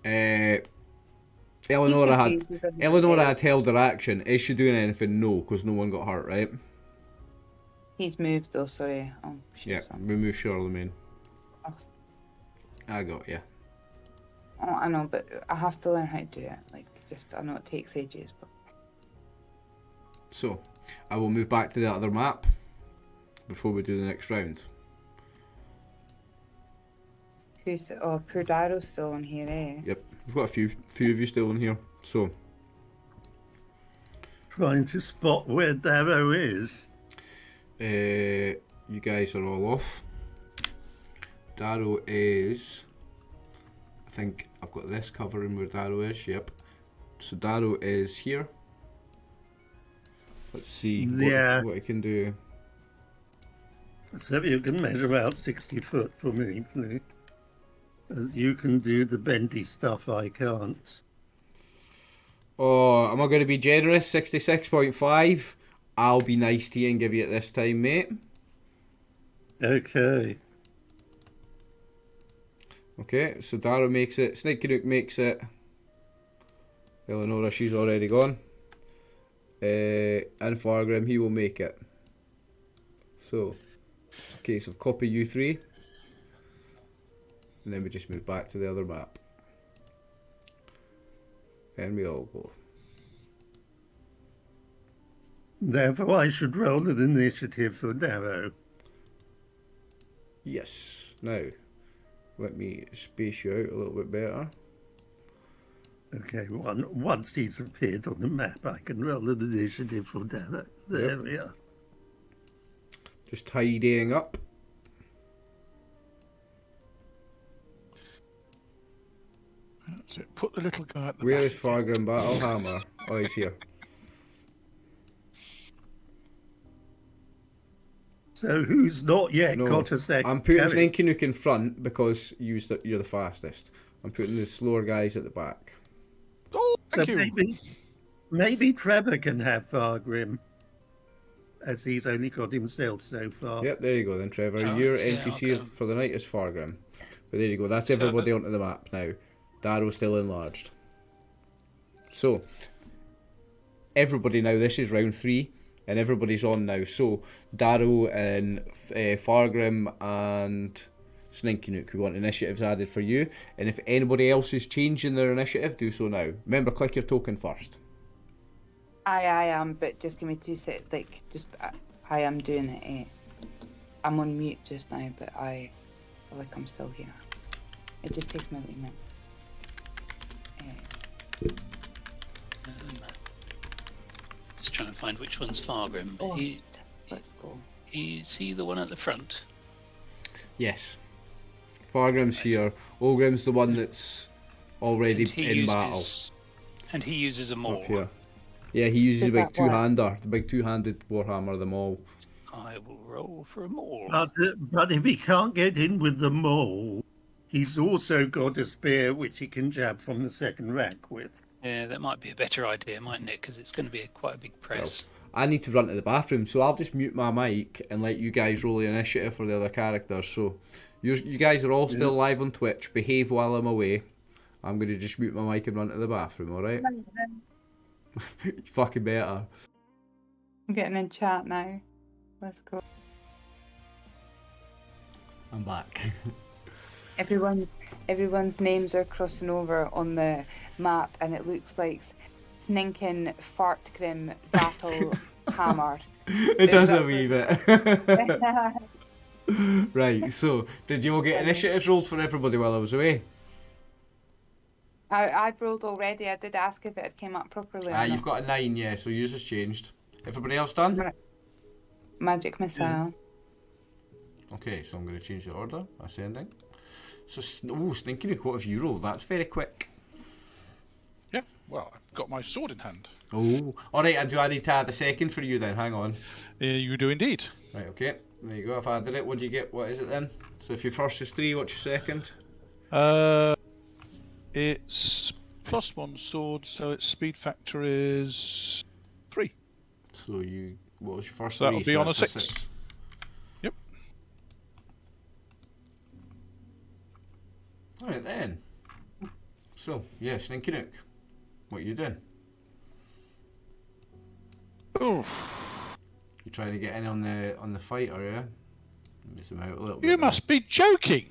F: So, Eleonora had held her action. Is she doing anything? No, because no one got hurt, right?
B: He's moved though, sorry.
F: Yeah, remove Charlemagne. Oh. I got you.
B: Oh, I know, but I have to learn how to do it. I know it takes ages, but...
F: So, I will move back to the other map before we do the next round.
B: Poor Daro's still on here, eh?
F: Yep, we've got a few of you still in here. So,
D: trying to spot where Daro is.
F: You guys are all off. Daro is... I think I've got this covering where Daro is, yep. So Daro is here. Let's see what I can do.
D: So you can measure out 60 foot for me, please. As you can do the bendy stuff I can't.
F: Oh, am I going to be generous? 66.5? I'll be nice to you and give you it this time, mate.
D: Okay.
F: Okay, so Dara makes it. Snake Canuck makes it. Eleonora, she's already gone. And Fargrim, he will make it. So, it's a case of copy you 3. And then we just move back to the other map. And we all go.
D: Therefore, I should roll an initiative for Darrow.
F: Yes. Now, let me space you out a little bit better.
D: Okay, once he's appeared on the map, I can roll an initiative for Darrow. There we are.
F: Just tidying up.
C: That's it. Put the little guy at the
F: Where
C: back.
F: is Fargrim Battlehammer? Oh, he's here.
D: So who's not yet
F: No,
D: got a second?
F: I'm putting
D: Gary?
F: Slinky Nook in front because you're the fastest. I'm putting the slower guys at the back.
C: Oh,
D: So
C: thank you.
D: maybe Trevor can have Fargrim, as he's only got himself so far.
F: Yep, there you go then, Trevor.
E: Oh,
F: Your
E: yeah,
F: NPC
E: okay.
F: for the night is Fargrim. But there you go, that's everybody onto the map now. Darrow's still enlarged. So, everybody now, this is round 3, and everybody's on now. So, Darrow and Fargrim and Slinky Nook, we want initiatives added for you. And if anybody else is changing their initiative, do so now. Remember, click your token first.
B: I am, but just give me 2 seconds. Like, just I am doing it. I'm on mute just now, but I feel like I'm still here. It just takes me a wee minute.
E: Just trying to find which one's Fargrim.
B: Oh, let's go.
E: Is he the one at the front?
F: Yes. Fargrim's here. Ogrim's the one that's already
E: And he
F: in battle.
E: And he uses a maul.
F: Up here. Yeah, he uses a
B: Is
F: big
B: that what?
F: two-hander, the big two-handed warhammer, them all.
E: I will roll for a maul.
D: But if he can't get in with the mole, he's also got a spear which he can jab from the second rank with.
E: Yeah, that might be a better idea, mightn't it? Because it's going to be quite a big press.
F: I need to run to the bathroom, so I'll just mute my mic and let you guys roll the initiative for the other characters. So, you guys are all still live on Twitch. Behave while I'm away. I'm going to just mute my mic and run to the bathroom, alright? You fucking better.
B: I'm getting in chat now. Let's go.
F: I'm back.
B: Everyone's names are crossing over on the map, and it looks like Sninkin Fartgrim Battle Hammer.
F: It does a wee bit. Right, so, did you all get initiatives rolled for everybody while I was away?
B: I've rolled already. I did ask if it had came up properly. or
F: You've
B: not.
F: got a 9, yeah, so yours has changed. Everybody else done?
B: Magic missile.
F: Okay, so I'm going to change the order, ascending. So, Slinky Nook, what have you rolled? That's very quick.
C: Yeah, well, I've got my sword in hand.
F: Oh, alright, do I need to add a second for you then? Hang on.
C: You do indeed.
F: Right, okay. There you go, I've added it. What do you get? What is it then? So if your first is 3, what's your second?
C: It's +1 sword, so its speed factor is 3.
F: So what was your first
C: So
F: 3?
C: that'll be on a
F: that's
C: 6. Yep.
F: Alright then. So, yeah, Slinky Nook. What are you doing?
C: Oh,
F: You trying to get in on the fight, are you? Miss him out a little bit.
C: you must be joking.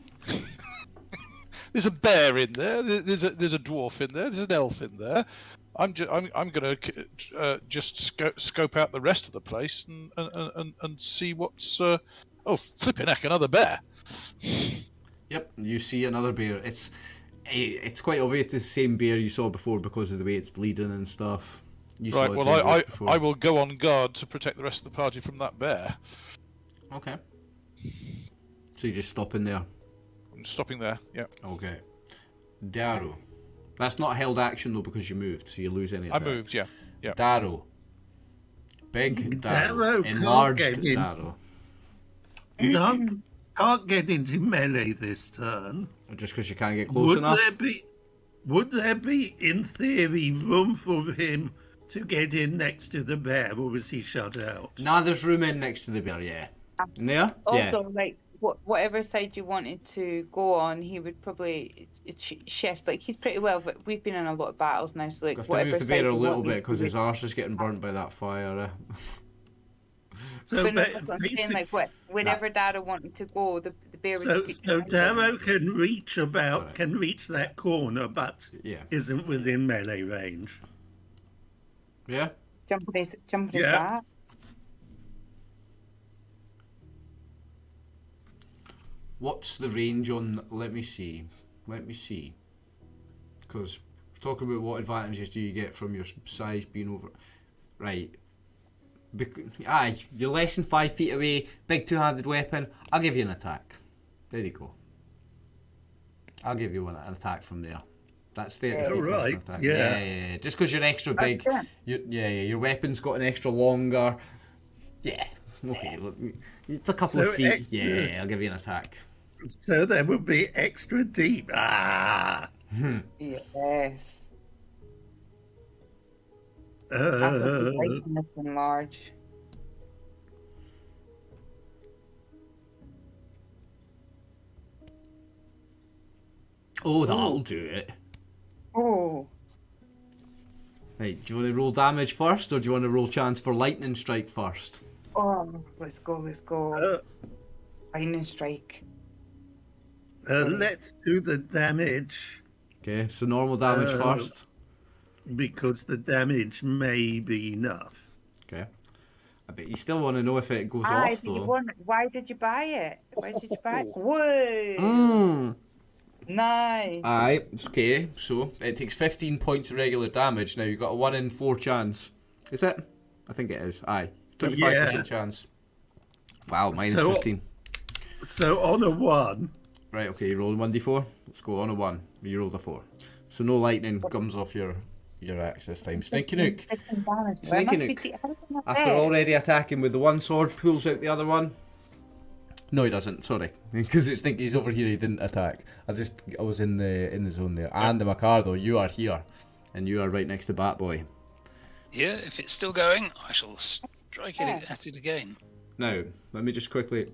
C: There's a bear in there. There's a dwarf in there. There's an elf in there. I'm gonna just scope out the rest of the place and see what's. Oh, flipping heck! Another bear.
F: Yep, you see another bear. It's quite obvious it's the same bear you saw before because of the way it's bleeding and stuff. You
C: Right.
F: saw it
C: Well,
F: change before.
C: I will go on guard to protect the rest of the party from that bear.
F: Okay. So you just stop in there.
C: I'm stopping there. Yeah.
F: Okay. Darrow. That's not held action though because you moved, so you lose any
C: I
F: attacks.
C: moved. Yeah. Yeah.
F: Darrow. Big Darrow.
D: Darrow can't
F: Enlarged
D: get in.
F: Darrow.
D: Can't get into melee this turn.
F: Just because you can't get close enough.
D: Would there be, in theory, room for him to get in next to the bear, or was he shut out?
F: Nah, there's room in next to the bear, yeah. In there? Yeah.
B: Also, like whatever side you wanted to go on, he would probably shift. Like he's pretty well, but we've been in a lot of battles now, so like
F: Have to
B: whatever
F: move the
B: side
F: bear a
B: you
F: little
B: want me
F: bit because
B: to
F: his
B: do.
F: arse is getting burnt by that fire.
D: So,
B: But no, that's what I'm saying,
D: basic-
B: like whenever Darrow wanted to go, the bear would just
D: so
B: keep
D: Darrow can reach
F: Sorry.
D: can reach that corner, but
F: Yeah.
D: isn't within melee range.
F: Yeah?
B: jumping his
D: Yeah.
B: back.
F: What's the range on? Let me see. Because we're talking about what advantages do you get from your size being over. Right. Aye, you're less than 5 feet away, big two-handed weapon, I'll give you an attack. There you go. I'll give you an attack from there. That's 30 feet plus an attack. Yeah. Just because you're extra big, your weapon's got an extra longer. Yeah, okay, look, it's a couple of feet. Yeah, I'll give you an attack.
D: So that would be extra deep.
B: Yes. Nice and large.
F: Oh, that'll do it.
B: Oh.
F: Right, do you want to roll damage first, or do you want to roll chance for lightning strike first?
B: Oh, let's go. Lightning strike.
D: Let's do the damage.
F: Okay, so normal damage first.
D: Because the damage may be enough.
F: Okay. I bet you still want to know if it goes off, though.
B: Why did you buy it? Whoa! Nice.
F: Aye, okay, so it takes 15 points of regular damage. Now you've got a 1 in 4 chance. Is it? I think it is. Aye. 25% chance. Wow, minus 15.
D: So on a 1.
F: Right, okay, you roll 1d4. Let's go on a 1. You rolled a 4. So no lightning comes off your axe this time. Sneaky Nook. After already attacking with the one sword, pulls out the other one. No, he doesn't. Sorry, because it's he's over here. He didn't attack. I was in the zone there. And the Macardo, you are here, and you are right next to Batboy.
E: Yeah, if it's still going, I shall strike it at it again.
F: Now, let me just quickly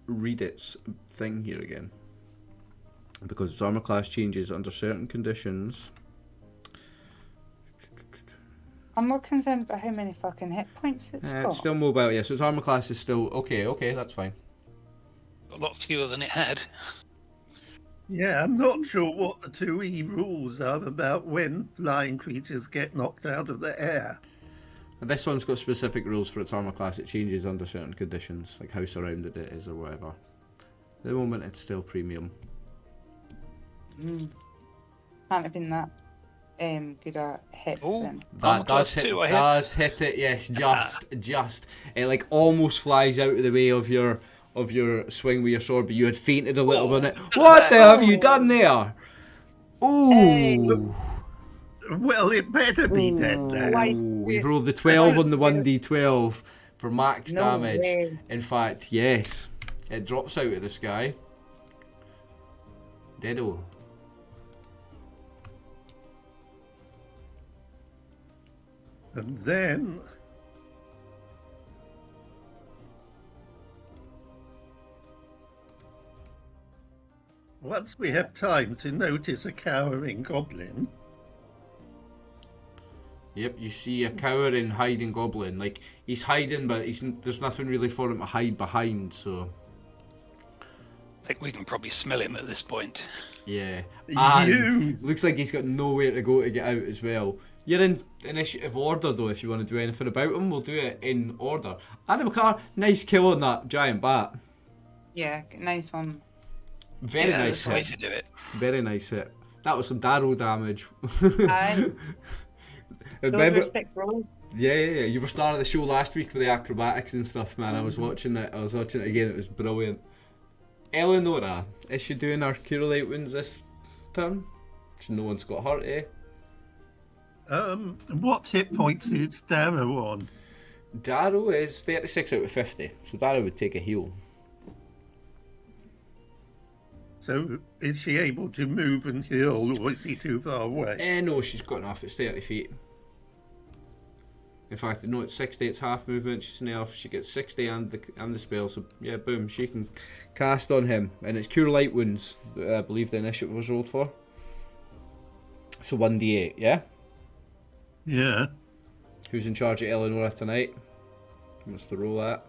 F: read its thing here again, because its armor class changes under certain conditions.
B: I'm more concerned about how many fucking hit points it's got.
F: It's still mobile, yeah. So its armor class is still okay. That's fine.
E: A lot fewer than it had.
D: Yeah, I'm not sure what the 2E rules are about when flying creatures get knocked out of the air.
F: And this one's got specific rules for its armor class. It changes under certain conditions, like how surrounded it is or whatever. At the moment, it's still premium.
B: Can't have been that good at hit.
F: That does hit it. Yes, just. It like almost flies out of the way of your swing with your sword, but you had fainted a little bit. What the have you done there? Ooh.
D: Well, it better be dead now.
F: We've rolled the 12 on the 1d12 for max damage.
B: Way.
F: In fact, yes. It drops out of the sky. Deado.
D: And then... once we have time to notice a cowering goblin...
F: Yep, you see a cowering, hiding goblin. Like, he's hiding, but there's nothing really for him to hide behind, so...
E: I think we can probably smell him at this point.
F: Yeah. And looks like he's got nowhere to go to get out as well. You're in initiative order, though, if you want to do anything about him. We'll do it in order. Adam Car, nice kill on that giant bat.
B: Yeah, nice one.
F: Very nice
E: that's the way
F: hit.
E: to do it.
F: Very nice hit. That was some Darrow damage.
B: Remember, 6 rolls.
F: Yeah. You were starting the show last week with the acrobatics and stuff, man. I was watching it again. It was brilliant. Eleonora, is she doing her Cure Light Wounds this turn? No one's got hurt, eh?
D: What hit points is Darrow on?
F: Darrow is 36 out of 50, so Darrow would take a heal.
D: So, is she able to move and heal, or is he too far away?
F: No, she's got enough. It's 30 feet. In fact, no, it's 60. It's half movement. She's an elf. She gets 60 and the spell. So yeah, boom, she can cast on him, and it's Cure Light Wounds that I believe the initiative was rolled for. So 1d8, yeah.
D: Yeah.
F: Who's in charge of Eleonora tonight? Who wants to roll that?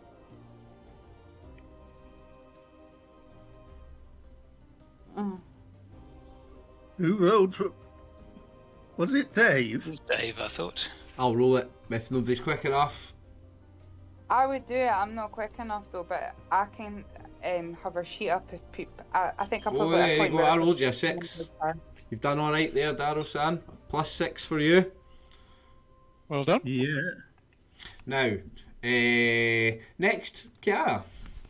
D: Who rolled? Was it Dave?
E: It was Dave, I thought.
F: I'll roll it if nobody's quick enough.
B: I would do it. I'm not quick enough though, but I can. have her sheet up if I think I'll
F: Oh,
B: probably.
F: there you go. I rolled you a 6. You've done all right there, Daro-san. +6 for you.
C: Well done.
D: Yeah.
F: Now, next, Kiara.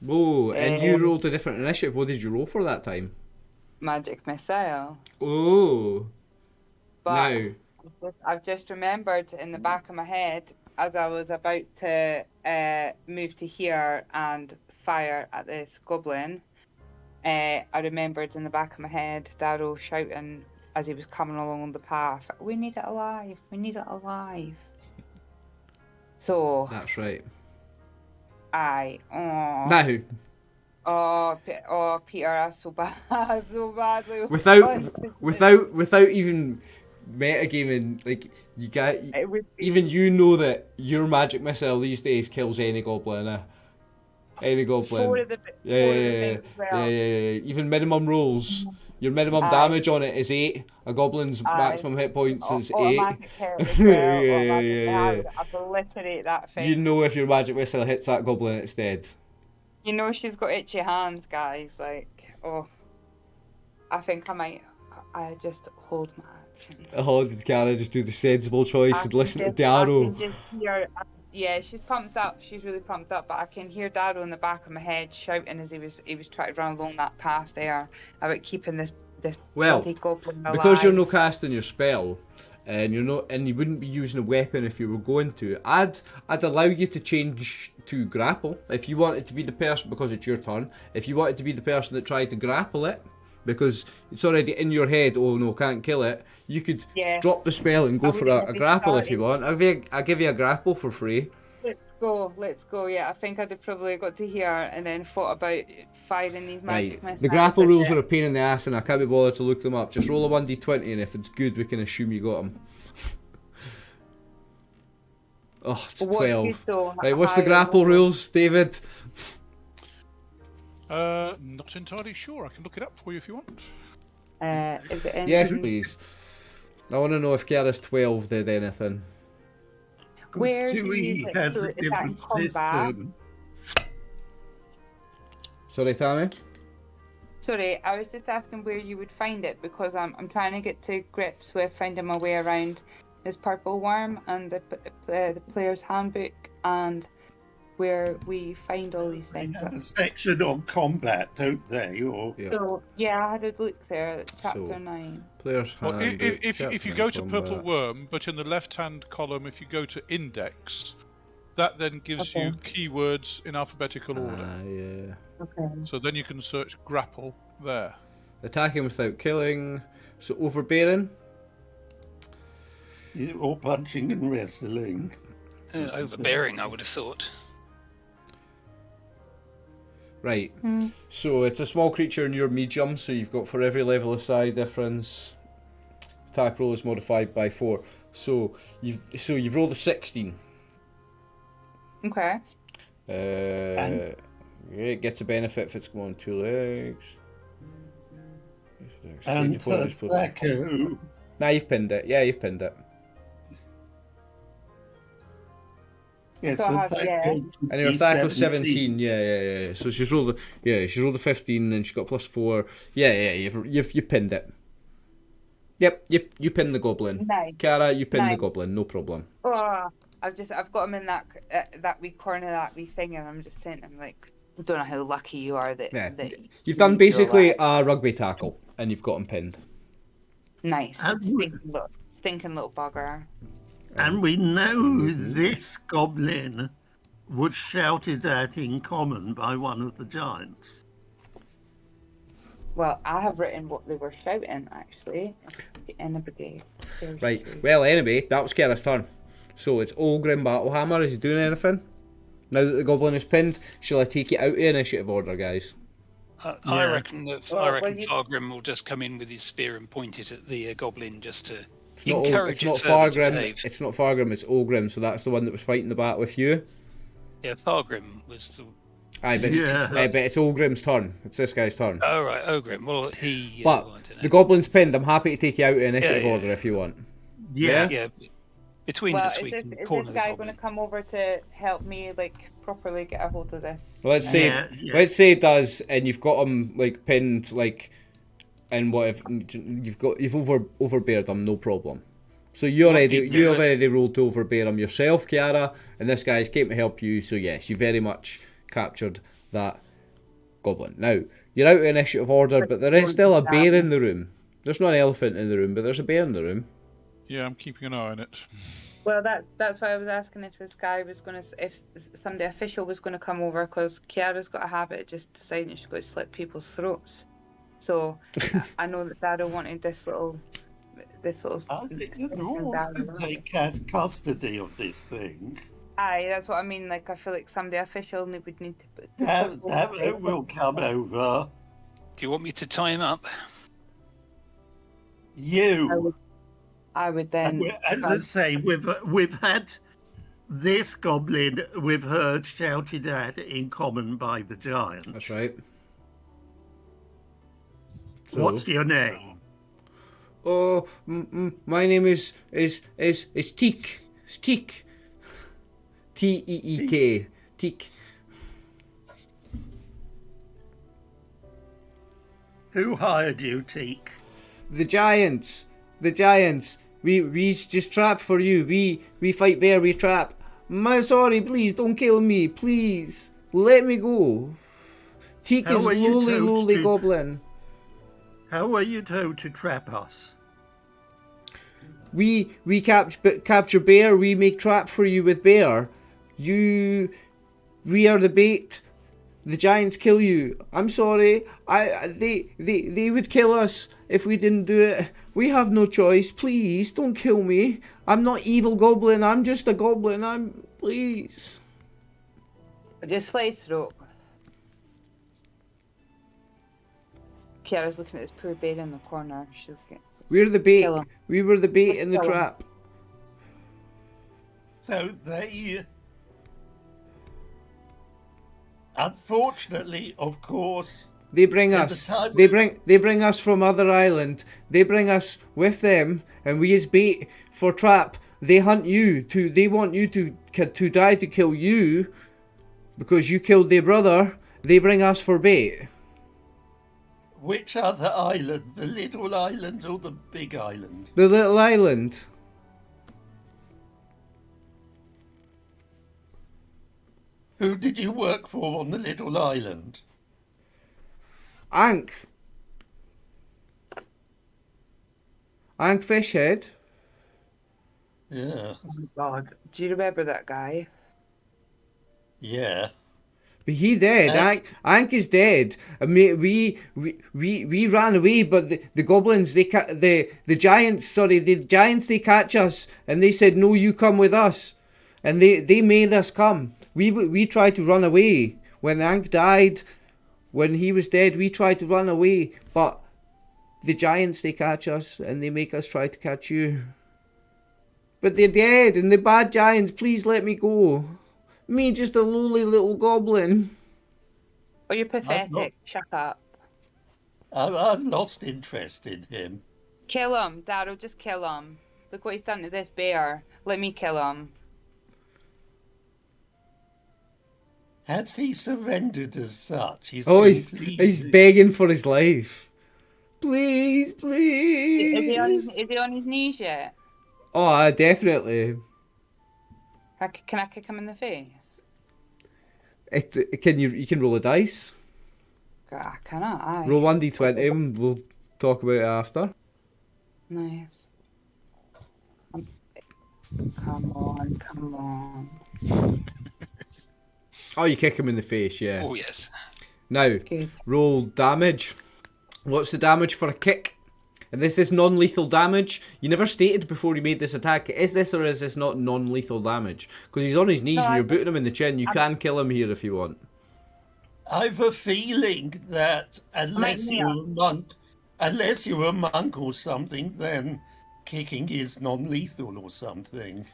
F: Oh, and you rolled a different initiative. What did you roll for that time?
B: Magic missile.
F: Oh.
B: But
F: Now.
B: I've just remembered in the back of my head as I was about to move to here and fire at this goblin. I remembered in the back of my head Darrow shouting as he was coming along the path, "We need it alive! We need it alive!" So
F: That's right.
B: Now. Oh, Peter, that's so bad, so badly.
F: Without even metagaming, like even you know that your magic missile these days kills any goblin. Any goblin.
B: Four of the things as well.
F: Yeah. Even minimum rolls. Your minimum damage on it is 8. A goblin's maximum hit points is 8.
B: Automatic hit as well. Yeah. I'd obliterate that thing.
F: You know if your magic missile hits that goblin, it's dead.
B: You know she's got itchy hands, guys. Like, I think I just hold my action.
F: Did Cara just do the sensible choice and listen to Darrow?
B: Yeah, she's pumped up. She's really pumped up. But I can hear Darrow in the back of my head shouting as he was trying to run along that path there about keeping this bloody goblin alive.
F: Because you're not casting your spell, and you wouldn't be using a weapon if you were going to. I'd allow you to change to grapple if you wanted to be the person, because it's your turn. If you wanted to be the person that tried to grapple it, because it's already in your head, oh no, can't kill it, you could drop the spell and go for a grapple if you want. I'll give you a grapple for free.
B: Let's go. Yeah, I think I'd have probably got to here and then thought about firing these magic missiles.
F: The grapple rules are a pain in the ass and I can't be bothered to look them up. Just roll a 1d20 and if it's good, we can assume you got them. Oh, it's 12. Right, what's the grapple rules, David?
C: Not entirely sure. I can look it up for you if you want.
B: Is it in...
F: Yes, please. I want to know if Kiara's 12 did anything.
B: Where do you
D: has a different system.
F: Sorry, Tammy?
B: Sorry, I was just asking where you would find it because I'm trying to get to grips with finding my way around this purple worm and the player's handbook and where we find all these things.
D: They have a section on combat, don't they?
B: So yeah, I had a look there at chapter 9.
F: Player's handbook.
C: Well, if you go to purple worm, but in the left-hand column, if you go to index, that then gives you keywords in alphabetical order.
F: Yeah.
B: Okay.
C: So then you can search grapple there.
F: Attacking without killing. So overbearing.
D: Or punching and wrestling.
E: Overbearing, I would have thought.
F: Right. So it's a small creature and you're medium, so you've got for every level of size difference. Attack roll is modified by 4. So you've rolled a 16.
B: Okay.
F: It gets a benefit if it's going on 2 legs.
D: And Thaco.
F: Nah, you've pinned it. Yeah, you've pinned it.
D: Yes,
F: and your attack was 17. Yeah. So she's rolled a 15 and she got +4. Yeah. You've pinned it. Yep, you pinned the goblin.
B: Nice.
F: Cara, you pinned the goblin. No problem.
B: Oh, I've got him in that wee corner, that wee thing, and I'm just saying, I'm like, I don't know how lucky you are that
F: you've done basically a rugby tackle and you've got him pinned.
B: Nice. Stinking little bugger.
D: And we know this goblin was shouted at in common by one of the giants.
B: Well, I have written what they were shouting, actually. In the brigade.
F: Right. Well, anyway, that was Kara's turn. So it's Ogrim Battlehammer. Is he doing anything? Now that the goblin is pinned, shall I take it out of initiative order, guys?
E: I reckon Fargrim will just come in with his spear and point it at the goblin just to encourage it further to behave.
F: It's not Fargrim, it's Ogrim, so that's the one that was fighting the battle with you.
E: Yeah, Fargrim was the...
F: But it's Ogrim's turn. It's this guy's turn.
E: Oh, right, Ogrim. Well, he...
F: But the goblin's pinned. I'm happy to take you out of initiative order if you want.
D: Yeah.
E: Between
B: Well,
E: us,
B: is
E: we
B: this,
E: can
B: is
E: corner
B: this
E: the
B: guy
E: goblin.
B: going to come over to help me, like, properly get a hold of this?
F: Let's say,
D: Yeah.
F: let's say it does, and you've got him like pinned, like, and whatever. You've overbeared him, no problem. So you already rolled to overbear him yourself, Kiara, and this guy's came to help you. So yes, you very much captured that goblin. Now you're out of initiative order, but there is still a bear in the room. There's not an elephant in the room, but there's a bear in the room.
C: Yeah, I'm keeping an eye on it.
B: Well, that's why I was asking if this guy was going to, if somebody official was going to come over, because Kiara's got a habit of just deciding she's going to slit people's throats. So I know that Dado wanted this little.
D: I think the rules can take custody of this thing.
B: Aye, that's what I mean. Like, I feel like somebody official would need to put.
D: That will come over.
E: Do you want me to tie him up?
D: You.
B: I would then.
D: As I say, we've had this goblin we've heard shouted at in common by the giant.
F: That's right. So,
D: What's your name?
F: Oh, my name is Teek. It's Teek. Teek. Teek.
D: Who hired you, Teek?
F: The giants. We just trap for you. We fight bear. We trap. Sorry, please don't kill me. Please let me go. Teek is lowly goblin.
D: How were you told to trap us?
F: We capture bear. We make trap for you with bear. We are the bait. The giants kill you. I'm sorry. They would kill us if we didn't do it. We have no choice. Please don't kill me. I'm not evil goblin. I'm just a goblin. Please.
B: Just slit his throat. Kiara's looking at this poor bear in the corner. She's looking.
F: We're the bait.
B: Kill him.
F: We were the bait
B: Let's
F: in the
B: kill him.
F: trap.
D: So they... Unfortunately, of course...
F: They bring
D: At the
F: us.
D: time
F: They bring us from other island. They bring us with them, and we as bait for trap. They hunt you to. They want you to die to kill you, because you killed their brother. They bring us for bait.
D: Which other island? The little island or the big island?
F: The little island.
D: Who did you work for on the little island?
F: Ankh Fishhead.
D: Yeah.
B: Oh my God, do you remember that guy?
D: Yeah.
F: But he dead. Ankh is dead. I mean, we ran away, but the goblins, the giants. Sorry, the giants. They catch us, and they said, "No, you come with us," and they made us come. We tried to run away when Ankh died. When he was dead, we tried to run away, but the giants, they catch us, and they make us try to catch you. But they're dead, and the bad giants. Please let me go. Me, just a lowly little goblin.
B: Oh, you're pathetic. Shut up.
D: I've lost interest in him.
B: Kill him, Daryl. Just kill him. Look what he's done to this bear. Let me kill him.
D: Has he surrendered as such? He's
F: begging for his life. Please, please.
B: Is he on his knees yet?
F: Oh, definitely.
B: Can I kick him in the face?
F: You can roll a dice.
B: Can I? Aye.
F: Roll 1d20 and we'll talk about it after.
B: Nice. Come on.
F: Oh, you kick him in the face, yeah.
E: Oh, yes.
F: Now,
B: Good.
F: roll damage. What's the damage for a kick? And this is non-lethal damage. You never stated before you made this attack. Is this or is this not non-lethal damage? Because he's on his knees and you're booting him in the chin. You can kill him here if you want.
D: I've a feeling that unless you're a monk or something, then kicking is non-lethal or something.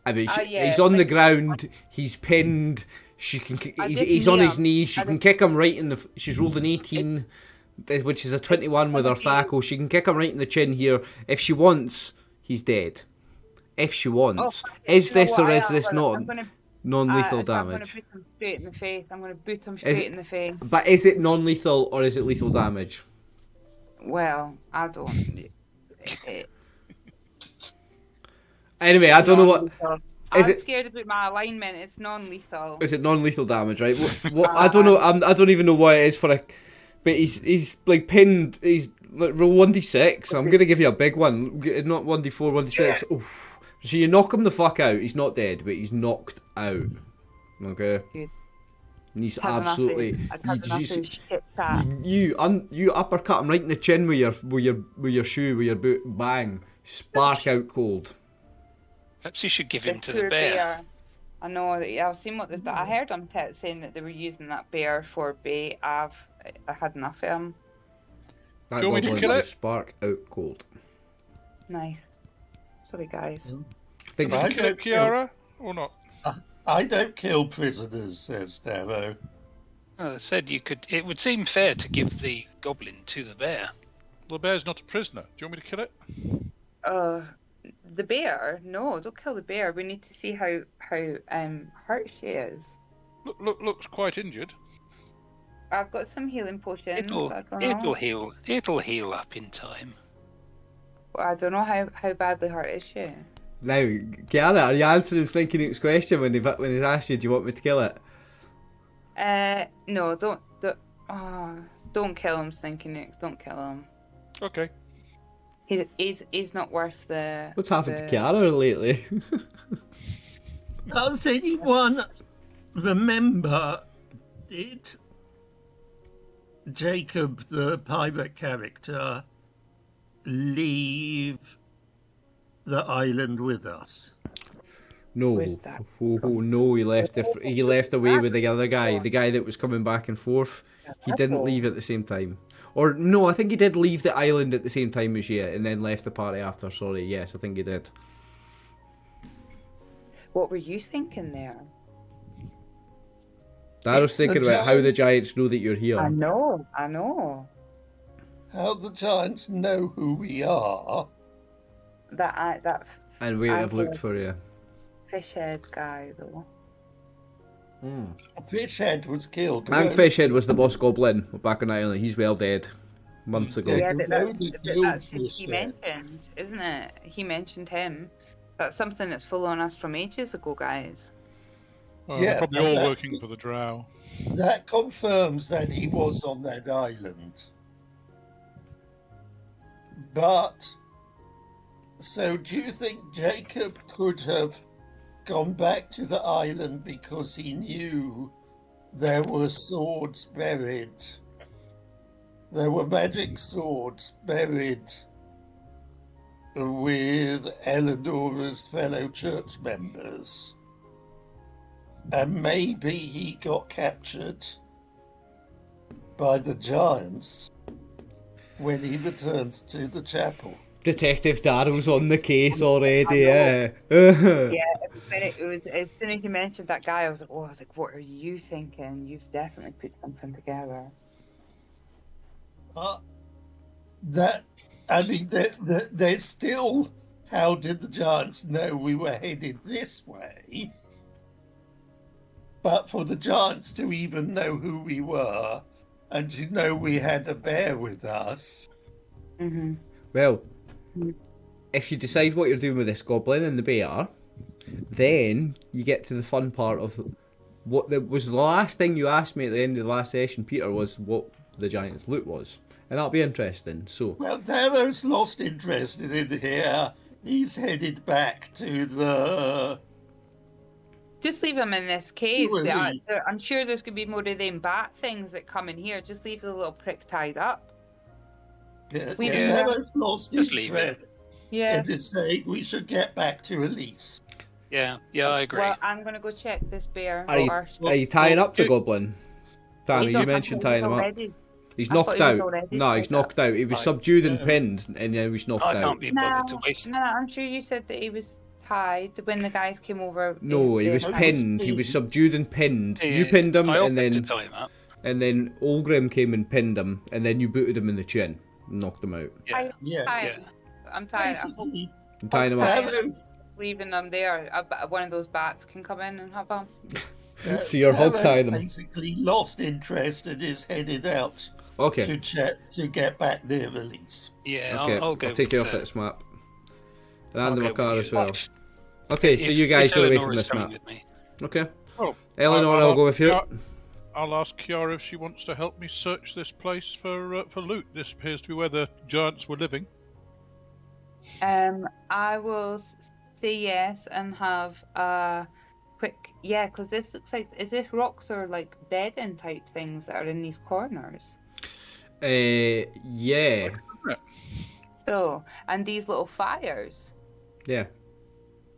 F: I mean, he's on the ground. He's pinned. He's on his knees. She can kick him right in the. She's rolled an 18, which is a 21 with her thackle. She can kick him right in the chin here if she wants. He's dead. if she wants.
B: Oh,
F: Is
B: you know
F: this
B: what
F: or
B: I
F: is
B: am?
F: this
B: Well,
F: not
B: I'm gonna,
F: non-lethal
B: I'm gonna
F: damage?
B: boot him straight in the face. I'm gonna boot him
F: Is
B: straight
F: it-
B: in the face.
F: But is it non-lethal or is it lethal damage?
B: Well, I don't.
F: Anyway, I don't know what.
B: non-lethal.
F: Is
B: I'm
F: it-
B: scared about my alignment. It's non-lethal.
F: Is it non-lethal damage, right? What I don't know. I don't even know what it is for a. But he's like pinned. He's like, roll 1d6. I'm gonna give you a big one. Not 1d4, 1d6. Oof. So you knock him the fuck out. He's not dead, but he's knocked out. Okay.
B: Good.
F: And he's
B: Had enough
F: absolutely.
B: of- I've had enough of shit chat.
F: You uppercut him right in the chin with your shoe, with your boot. Bang. Spark out cold.
E: Perhaps you should give him to
B: This
E: the
B: poor
E: bear.
B: I know. I've seen what this. I heard him saying that they were using that bear for bait. I had enough of him.
F: That
C: Do you want me to
F: goblin
C: kill
F: was
C: it?
F: spark out cold.
B: Nice. Sorry, guys.
F: Think
D: I
C: Kill
D: don't kill-
C: Kiara or not?
D: I don't kill prisoners, says Darrow.
E: Well, I said you could. It would seem fair to give the goblin to the bear.
C: The bear's not a prisoner. Do you want me to kill it?
B: The bear? No, don't kill the bear. We need to see how hurt she is.
C: Looks quite injured.
B: I've got some healing potions.
E: It'll
B: I don't know.
E: heal. It'll heal up in time.
B: I don't know how badly hurt is she.
F: Now, Kiara, are you answering Slinky Nook's question when he's asked you, do you want me to kill it?
B: No, don't kill him, Stinky Nook. Don't kill him.
C: Okay.
B: He's not worth the.
F: What's happened to Kiara lately?
D: Does anyone remember, did Jacob, the pirate character, leave the island with us?
F: No.
B: Where's that
F: No, he left away with the other guy, the guy that was coming back and forth. He didn't leave at the same time. Or no, I think he did leave the island at the same time as you and then left the party after, sorry. Yes, I think he did.
B: What were you thinking there?
F: I was
D: It's the
F: thinking about how the
D: giants.
F: giants know that you're here.
B: I know.
D: How the giants know who we are?
B: That
F: And we have
B: I
F: looked
B: did.
F: for you.
B: fishhead guy though.
D: Fishhead was killed.
F: Hank Fishhead was the boss goblin back on the island. He's well dead. Months ago.
B: Yeah,
D: you
B: but
D: know
B: that's,
D: the
B: but
D: guild
B: that's who he
D: Fishhead.
B: mentioned, isn't it? He mentioned him. That's something that's following us from ages ago, guys.
C: Well,
D: Yeah,
C: they're probably
D: but
C: all
D: that-
C: working for the drow.
D: That confirms that he was on that island. But, so do you think Jacob could have gone back to the island because he knew there were swords buried? There were magic swords buried with Eleanor's fellow church members. And maybe he got captured by the giants when he returned to the chapel.
F: Detective Darrow's on the case already, yeah.
B: Yeah, it was as soon as you mentioned that guy, I was like, what are you thinking? You've definitely put something together.
D: There's still, how did the giants know we were headed this way? But for the giants to even know who we were and to know we had a bear with us.
B: Mm-hmm.
F: Well, if you decide what you're doing with this goblin and the bear, then you get to the fun part of what was the last thing you asked me at the end of the last session, Peter, was what the giant's loot was. And that'll be interesting. So,
D: Well, Darrow's lost interest in here. He's headed back to the...
B: Just leave him in this cave.
D: Really?
B: I'm sure there's going to be more of them bat things that come in here. Just leave the little prick tied up. We do.
D: Darrow's lost
E: Just leave it.
D: interest.
B: Yeah.
D: And is saying we should get back to Elise.
E: Yeah, I agree.
B: Well, I'm going to go check this bear.
F: are you tying up the goblin? Tammy,
B: He's
F: you
B: not-
F: mentioned
B: I thought he
F: tying him
B: was
F: up.
B: already-
F: He's
B: I thought
F: knocked
B: he was
F: out.
B: already
F: No, he's
B: tied up.
F: knocked out. He was subdued and pinned, and then he was knocked
E: I
F: out.
E: can't be bothered to waste.
B: No, I'm sure you said that he was tied when the guys came over.
F: No, he was
D: I was
F: pinned. He was
D: pinned.
F: subdued and pinned.
E: Yeah,
F: You pinned him,
E: I offered
F: and then
E: to tie him up.
F: Olgrim came and pinned him, and then you booted him in the chin, and knocked him out.
E: Yeah.
D: Yeah.
B: I'm tired. I'm tired.
D: Basically,
F: I'm tying him up.
B: leaving them there, one of those bats can come in and have them.
F: So you're hog tying them.
D: Basically lost interest and is headed out
F: Okay.
D: to get back near release.
E: Yeah,
F: Okay.
E: I'll go
F: take
E: with,
F: you off this map. And
E: I'll
F: the
E: go with
F: Makar
E: you.
F: as well. Okay, so you guys
E: If
F: are away
E: Eleanor
F: from
E: is
F: this
E: coming
F: map.
E: with me.
F: Okay.
C: Oh,
F: Eleanor, I'll go with you.
C: I'll ask Kiara if she wants to help me search this place for loot. This appears to be where the giants were living.
B: I will say yes and have a quick because this looks like, is this rocks or like bedding type things that are in these corners?
F: Yeah.
B: So, and these little fires.
F: Yeah.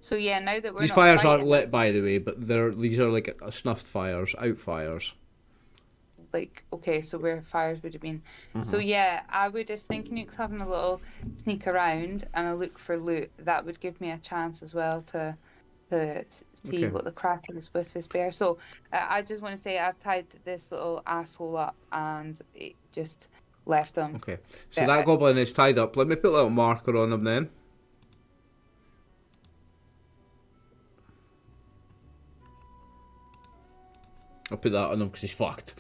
B: So yeah, now that
F: These
B: not
F: fires aren't
B: fighting,
F: lit, by the way, but these are like snuffed fires, out fires.
B: like, okay, so where fires would have been. So yeah, I would just think Nuke's having a little sneak around and a look for loot. That would give me a chance as well to see
F: Okay.
B: what the crack is with this bear. So I just want to say I've tied this little asshole up and it just left him.
F: Okay. So that goblin is tied up. Let me put a little marker on him then. I'll put that on him because he's fucked.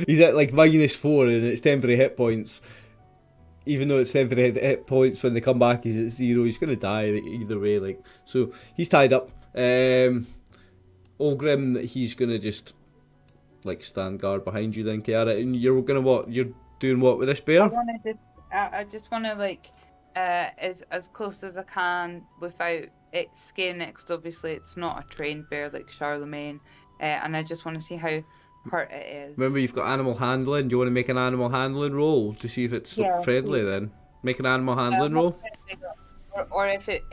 F: He's at like -4 and it's temporary hit points. Even though it's temporary hit points, when they come back he's at 0. He's gonna die either way. Like, so he's tied up. Olgrim, he's gonna just like stand guard behind you then, Kiara, and you're gonna what? You're doing what with this bear?
B: I just want to like as close as I can without it scaring it, because obviously it's not a trained bear like Charlemagne, and I just want to see how hurt it is.
F: Remember, you've got animal handling. Do you want to make an animal handling roll to see if it's friendly? Then make an animal handling roll.
B: Or if it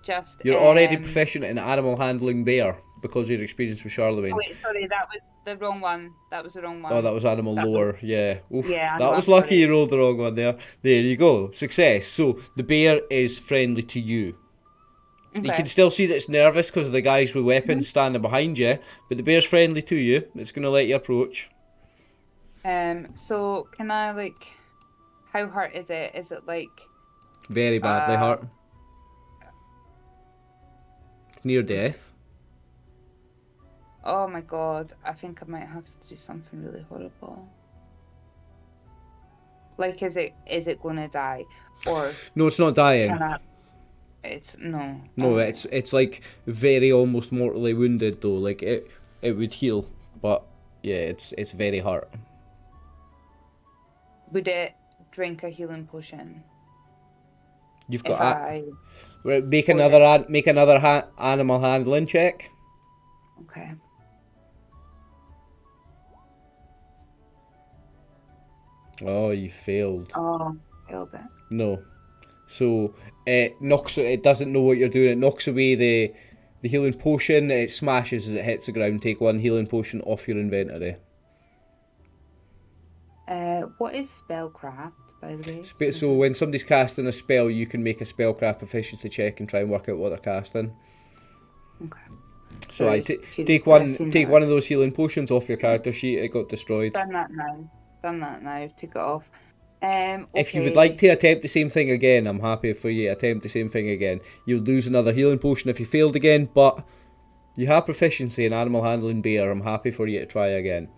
B: just
F: You're already proficient in animal handling bear because of your experience with Charlemagne.
B: Oh wait, sorry, that was the wrong one. That was the wrong one.
F: Oh, that was animal lore. Yeah. Oof.
B: Yeah,
F: that was lucky you rolled the wrong one there. There you go. Success. So the bear is friendly to you.
B: Okay.
F: You can still see that it's nervous because of the guys with weapons standing behind you, but the bear's friendly to you. It's going to let you approach.
B: So can I like, how hurt is it? Is it like
F: very badly hurt? Near death.
B: Oh my god, I think I might have to do something really horrible. Like, is it gonna die, or
F: no? It's not dying.
B: It's no.
F: No, it's like very almost mortally wounded though. Like it would heal, but yeah, it's very hurt.
B: Would it drink a healing potion?
F: You've got make another animal handling check.
B: Okay.
F: Oh, you failed.
B: Oh, failed it.
F: No. So it doesn't know what you're doing. It knocks away the healing potion. It smashes as it hits the ground. Take 1 healing potion off your inventory.
B: What is spellcraft, by the way?
F: So when somebody's casting a spell, you can make a spellcraft proficiency check and try and work out what they're casting.
B: Okay.
F: So take one of those healing potions off your character sheet. It got destroyed.
B: Done that now. Take it off. Okay.
F: If you would like to attempt the same thing again, I'm happy for you to attempt the same thing again. You'll lose another healing potion if you failed again, but you have proficiency in animal handling bear. I'm happy for you to try again.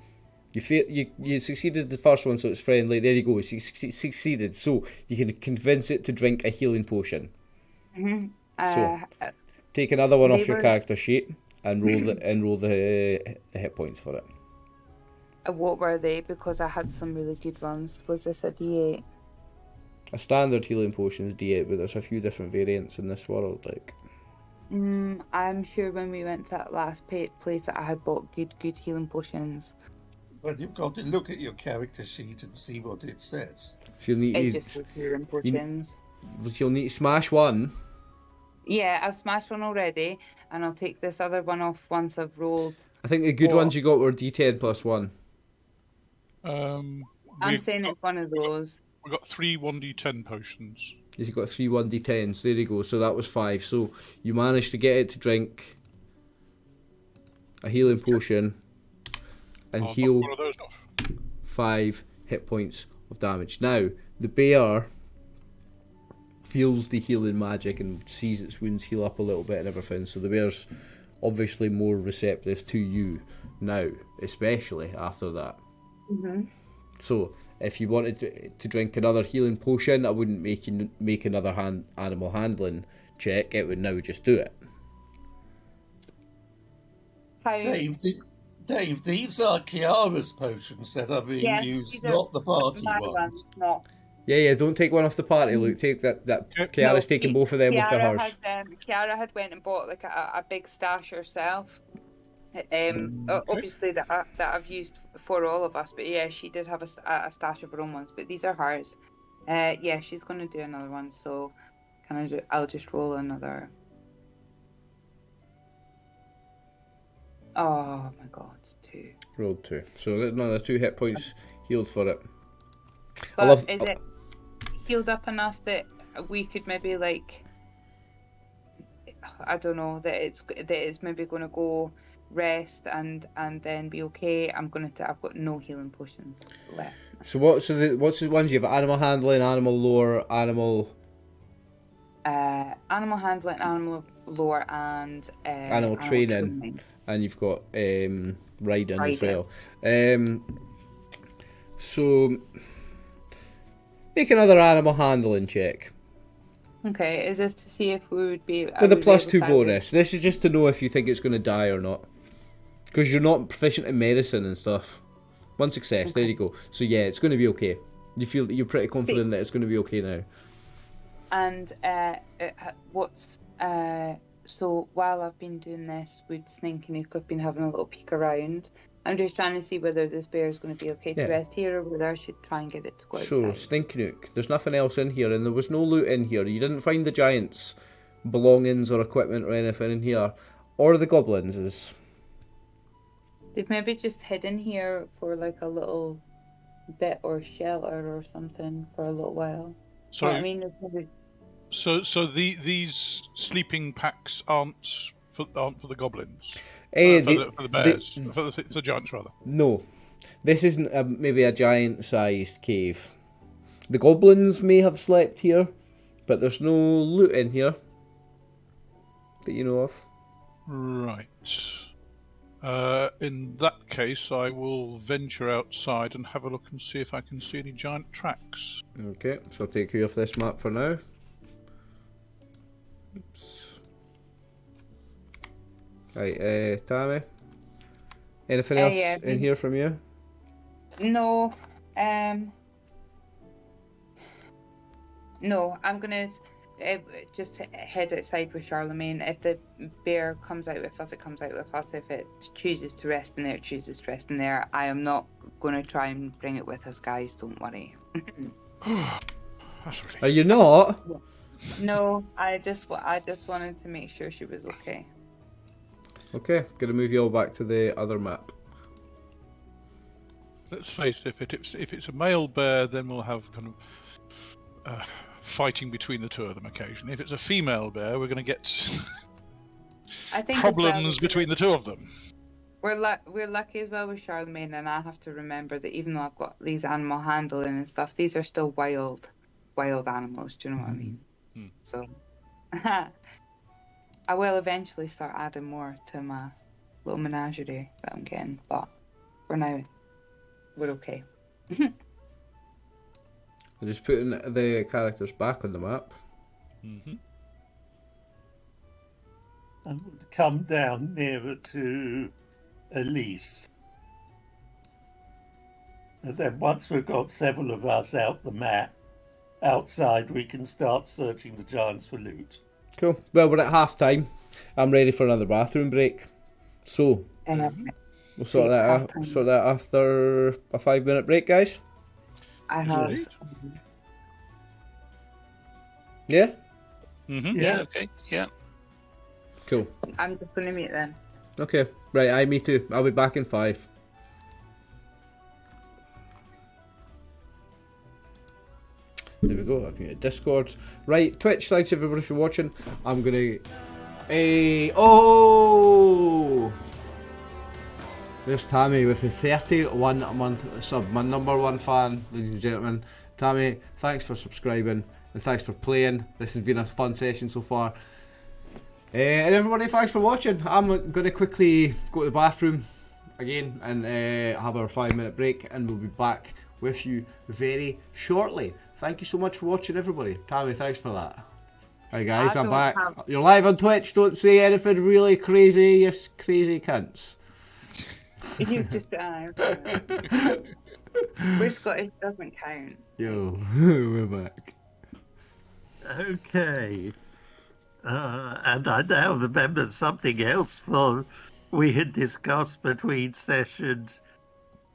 F: You succeeded the first one, so it's friendly. There you go. You succeeded, so you can convince it to drink a healing potion. So take another one off your character sheet and roll the hit points for it.
B: What were they? Because I had some really good ones. Was this a D8?
F: A standard healing potion is D8, but there's a few different variants in this world. Like,
B: I'm sure when we went to that last place that I had bought good healing potions.
D: But you've got to look at your character sheet and see what it says.
F: So you'll need
B: It just says healing potions.
F: You'll need to smash one.
B: Yeah, I've smashed one already, and I'll take this other one off once I've rolled.
F: I think the good ones you got were D10 plus 1.
B: I'm saying it's one of those.
C: We got 3 1d10 potions.
F: You've got 3 1d10s. There you go. So that was 5. So you managed to get it to drink a healing potion and heal 5 hit points of damage. Now the bear feels the healing magic and sees its wounds heal up a little bit and everything. So the bear's obviously more receptive to you now, especially after that.
B: Mhm.
F: So if you wanted to drink another healing potion, I wouldn't make another animal handling check. It would now just do it.
B: How?
D: Dave, these are Kiara's potions that are being
B: Yes,
D: used,
B: these are
D: not the party
B: my
D: ones.
B: ones, not.
F: Yeah, don't take one off the party, Luke. Take that. Kiara's taking both of them off of hers.
B: Kiara had went and bought like a big stash herself. Obviously that I've used for all of us, but yeah, she did have a stash of her own ones, but these are hers. Yeah, she's going to do another one, so I'll just roll another. Oh my god, 2.
F: Rolled 2. So another 2 hit points healed for it.
B: But is it healed up enough that we could maybe like, I don't know, that it's maybe going to go rest and then be okay? I've got no healing potions left.
F: So what's the ones you have? Animal handling, animal lore, animal
B: handling, animal lore, and
F: animal training. And you've got riding as well. So make another animal handling check.
B: Okay, is this to see if we would be
F: with a +2 bonus? This is just to know if you think it's going to die or not, because you're not proficient in medicine and stuff. 1 success. Okay. There you go. So yeah, it's going to be okay. You feel that you're pretty confident that it's going to be okay now.
B: And so while I've been doing this, would Snink and Nook have been having a little peek around? I'm just trying to see whether this bear is going to be okay to rest here, or whether I should try and get it to go outside.
F: So, Sninknook, there's nothing else in here, and there was no loot in here. You didn't find the giants' belongings or equipment or anything in here, or the goblins'.
B: They've maybe just hidden here for like a little bit or shelter or something for a little while.
C: So
B: I mean, maybe...
C: these sleeping packs aren't for the goblins. For the bears, for the giants rather.
F: No, this isn't maybe a giant-sized cave. The goblins may have slept here, but there's no loot in here that you know of.
C: Right. In that case, I will venture outside and have a look and see if I can see any giant tracks.
F: Okay, so I'll take you off this map for now. Oops. Right, Tammy? Anything else in here from you?
B: No. No, I'm going to just head outside with Charlemagne. If the bear comes out with us, it comes out with us. If it chooses to rest in there, it chooses to rest in there. I am not going to try and bring it with us, guys. Don't worry.
F: Are you not?
B: No, I just wanted to make sure she was okay.
F: Okay, gonna move you all back to the other map.
C: Let's face it, if it's a male bear, then we'll have kind of fighting between the two of them occasionally. If it's a female bear, we're going to get problems between the two of them.
B: We're lucky as well with Charlemagne, and I have to remember that even though I've got these animal handling and stuff, these are still wild animals. Do you know what I mean? So I will eventually start adding more to my little menagerie that I'm getting, but for now, we're okay.
F: I'm just putting the characters back on the map.
D: I would come down nearer to Elise. And then once we've got several of us outside, we can start searching the giants for loot.
F: Cool. Well, we're at half time. I'm ready for another bathroom break. So, we'll sort that after a 5-minute break, guys.
B: I have.
C: Right.
F: Yeah?
E: Yeah, okay. Yeah.
F: Cool.
B: I'm just going to meet them.
F: Okay. Right, me too. I'll be back in 5. There we go. I've got Discord. Right, Twitch, thanks everybody for watching. I'm gonna... There's Tammy with the 31-month sub. My #1 fan, ladies and gentlemen. Tammy, thanks for subscribing. and thanks for playing. This has been a fun session so far. And everybody, thanks for watching. I'm going to quickly go to the bathroom again and have our 5-minute break, and we'll be back with you very shortly. Thank you so much for watching, everybody. Tammy, thanks for that. Right, guys, I'm back. You're live on Twitch. Don't say anything really crazy, you crazy cunts.
B: You just we're Scottish, doesn't count.
F: Yo, we're back.
D: Okay. And I now remember something else we had discussed between sessions,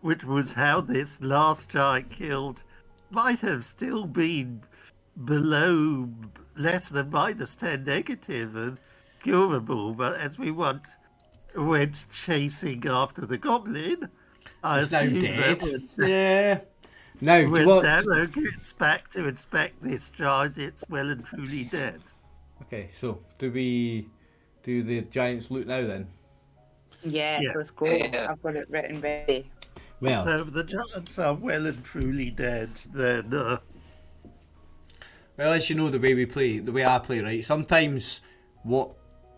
D: which was how this last giant killed might have still been below less than -10 negative and curable, but as we went chasing after the goblin, I
F: It's now
D: assume
F: dead.
D: that
F: Yeah. Now, do
D: when
F: you want...
D: Damo gets back to inspect this giant, it's well and truly dead.
F: Okay, so do we do the giant's loot now then?
B: Yes,
D: Yeah.
B: let's go.
E: Yeah.
B: I've got it written ready.
F: Well,
D: So if the giants are well and truly dead, then
F: well, as you know, the way I play, right? Sometimes what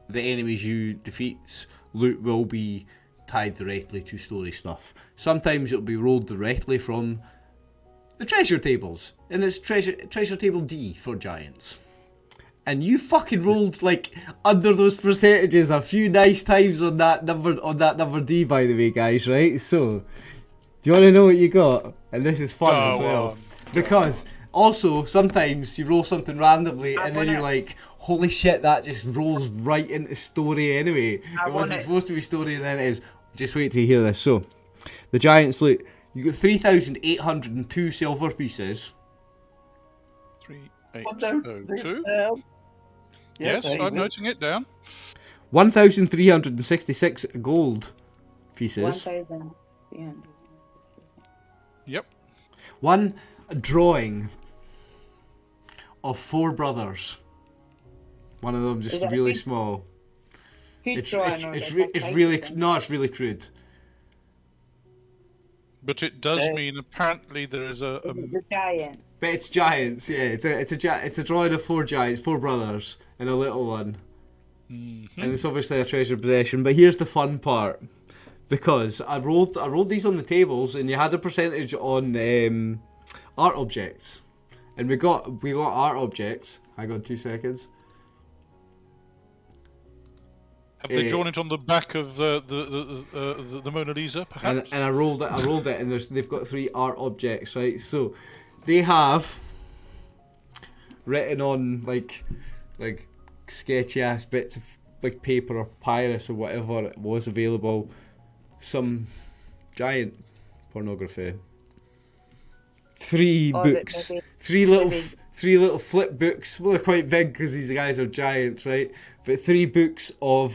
F: the enemies you defeat's loot will be tied directly to story stuff. Sometimes it'll be rolled directly from the treasure tables, and it's treasure table D for giants. And you fucking rolled like under those percentages a few nice times on that number D, by the way, guys. Right? So, do you want to know what you got? And this is fun as well, because also sometimes you roll something randomly and then you're like, holy shit, that just rolls right into story anyway. It wasn't supposed to be story, and then it is. Just wait till you hear this. So, the giants loot. You got 3,802 silver pieces.
C: 3802.
D: down.
C: Yes,
D: David.
C: I'm noting it down.
F: 1,366 gold pieces.
B: 1,000. Yeah.
C: Yep.
F: One drawing of 4 brothers. One of them just
B: Is that
F: really
B: big?
F: small.
B: Good
F: It's
B: drawing.
F: it's really no, it's really crude.
C: But it does mean apparently there is a
B: The giants.
F: But it's giants, yeah. It's a drawing of 4 giants, 4 brothers, and a little one. And it's obviously a treasured possession. But here's the fun part, because I rolled these on the tables, and you had a percentage on art objects, and we got art objects. Hang on 2 seconds.
C: Have they drawn it on the back of the Mona Lisa, perhaps?
F: And I rolled it, and they've got 3 art objects, right? So they have written on like sketchy ass bits of like paper or papyrus or whatever it was available, some giant pornography. 3 books, 3 little flip books. Well, they're quite big because these guys are giants, right? But 3 books of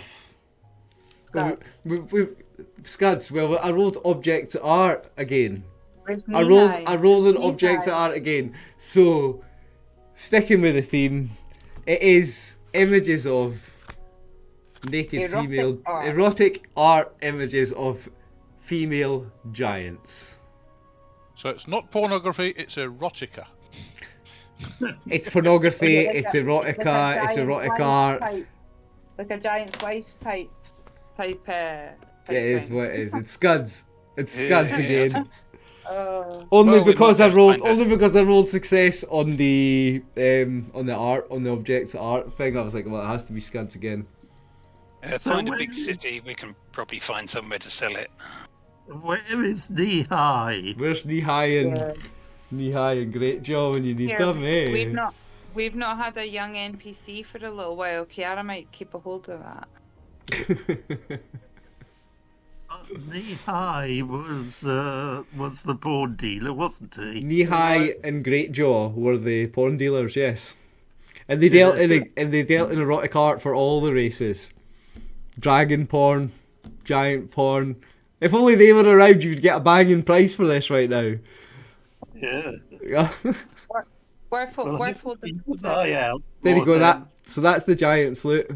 F: scuds. Well, I rolled object art again. I rolled an object art again. So, sticking with the theme, it is images of naked erotic art images of female giants.
C: So it's not pornography, it's erotica.
F: It's pornography, it's erotica, it's erotic art.
B: Like a giant's wife type.
F: It is what it is. It's scuds. It's scuds again. Only because I rolled success on the objects art thing. I was like, well, it has to be scuds again.
E: Find a big city, we can probably find somewhere to sell it.
D: where is Knee High?
F: Where's Knee High and Great Jaw when you need them, eh?
B: We've not had a young NPC for a little while. Kiara might keep a hold of that.
D: Knee High was the porn dealer, wasn't he?
F: Knee High and Great Jaw were the porn dealers, yes, and they dealt in erotic art for all the races, dragon porn, giant porn. If only they were around, you'd get a banging price for this right now.
D: Yeah.
B: Worth holding.
F: There you go. That's the giant's loot.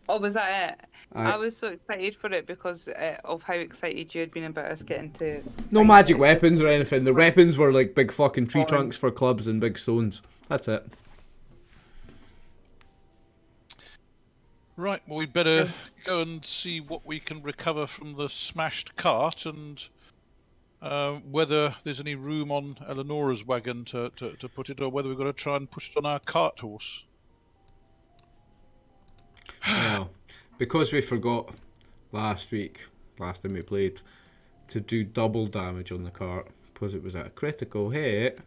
B: Oh, was that it? I was so excited for it because of how excited you had been about us getting to.
F: No
B: find
F: magic
B: it.
F: weapons or anything. The weapons were like big fucking tree trunks for clubs and big stones. That's it.
C: Right, well, we'd better go and see what we can recover from the smashed cart and whether there's any room on Eleonora's wagon to put it, or whether we've got to try and put it on our cart horse.
F: Well, because we forgot last time we played, to do double damage on the cart because it was at a critical hit.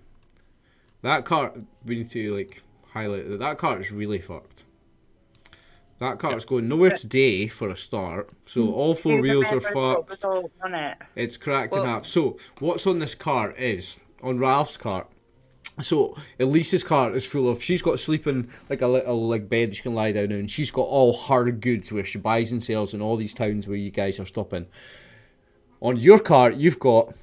F: That cart, we need to like highlight that cart is really fucked. That cart's going nowhere today for a start, so all four wheels are fucked. It's cracked in half. So what's on this cart is, on Ralph's cart, so Elise's cart is full of, she's got sleeping, like a little like bed she can lie down in, and she's got all her goods where she buys and sells in all these towns where you guys are stopping. On your cart, you've got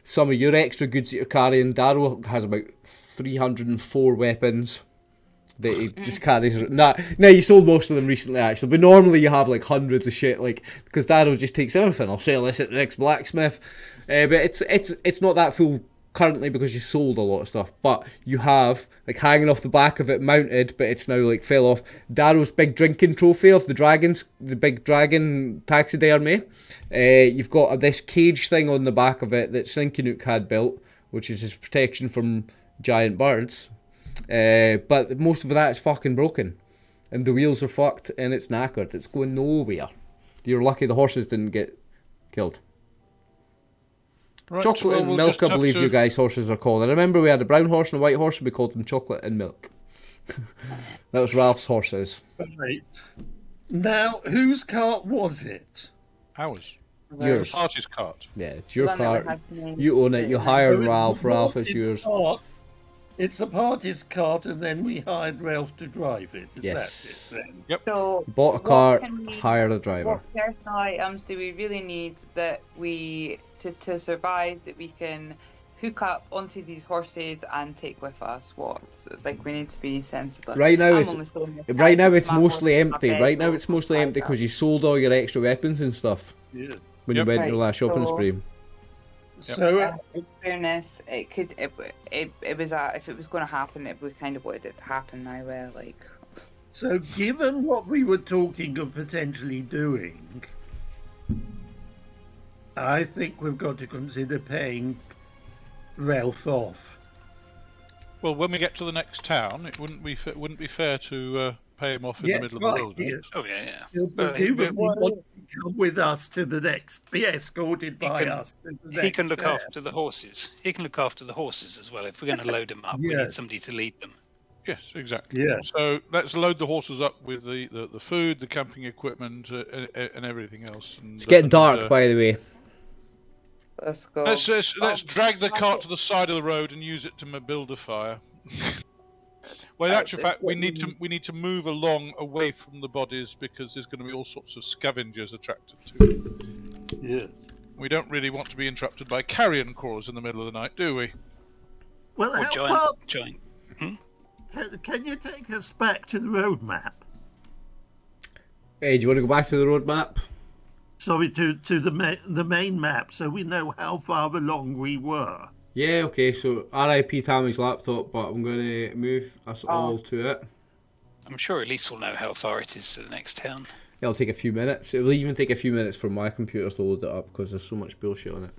F: some of your extra goods that you're carrying. Darrow has about 304 weapons that he just carries. Nah, you sold most of them recently, actually. But normally you have like hundreds of shit, like, because Darrow just takes everything. I'll sell this at the next blacksmith. But it's not that full currently because you sold a lot of stuff. But you have like hanging off the back of it, mounted, but it's now like fell off. Darrow's big drinking trophy of the dragons, the big dragon taxidermy. You've got this cage thing on the back of it that Slinky had built, which is his protection from giant birds. But most of that is fucking broken, and the wheels are fucked, and it's knackered. It's going nowhere. You're lucky the horses didn't get killed.
C: Right,
F: Chocolate and milk, I believe you guys' horses are called. I remember we had a brown horse and a white horse, and we called them Chocolate and Milk. That was Ralph's horses.
D: Right. Now, whose cart was it?
C: Ours.
F: Yours.
C: Party's cart.
F: Yeah, it's your cart. You own it. You hired Ralph. Ralph is yours.
D: It's a party's cart, and then we hired Ralph to drive it. Is
F: Yes.
D: that it then?
C: Yep.
B: So
F: You bought a cart, hired a driver.
B: what personal items do we really need that we to survive that we can hook up onto these horses and take with us? What, like, we need to be sensible.
F: Right now,
B: I'm only saying this because
F: it's
B: my
F: mostly
B: horse is
F: empty.
B: my
F: Right
B: bed,
F: now, it's mostly empty because you sold all your extra weapons and stuff
D: Yeah.
F: when you went on your
B: Right,
F: last shopping
B: so-
F: spree.
D: So,
B: In fairness, it was if it was going to happen, it was kind of what it happen now. Where like,
D: so given what we were talking of potentially doing, I think we've got to consider paying Ralph off.
C: Well, when we get to the next town, it wouldn't be fair to pay him off in the middle of the wilderness.
E: Oh yeah.
D: He'll presumably wants to come with us to the next, be escorted by us to the next.
E: He can look
D: town.
E: after the horses. He can look after the horses as well. If we're going to load them up, we
D: Yeah.
E: need somebody to lead them.
C: Yes, exactly.
D: Yeah.
C: So let's load the horses up with the food, the camping equipment, and everything else. And,
F: It's getting dark, by the way.
B: let's go.
C: Let's drag the cart to the side of the road and use it to build a fire. Well, in actual fact, we need to move along away from the bodies because there's going to be all sorts of scavengers attracted to it.
D: Yeah.
C: We don't really want to be interrupted by carrion crawlers in the middle of the night, do we?
D: Well,
E: Or
D: how far
E: giant.
D: can you take us back to the road map?
F: Hey, do you want to go back to the road map?
D: Sorry, to the main map, so we know how far along we were.
F: Yeah, okay, so RIP Tammy's laptop, but I'm going to move us all to it.
E: I'm sure Elise will know how far it is to the next town.
F: It'll take a few minutes. It'll even take a few minutes for my computer to load it up because there's so much bullshit on it.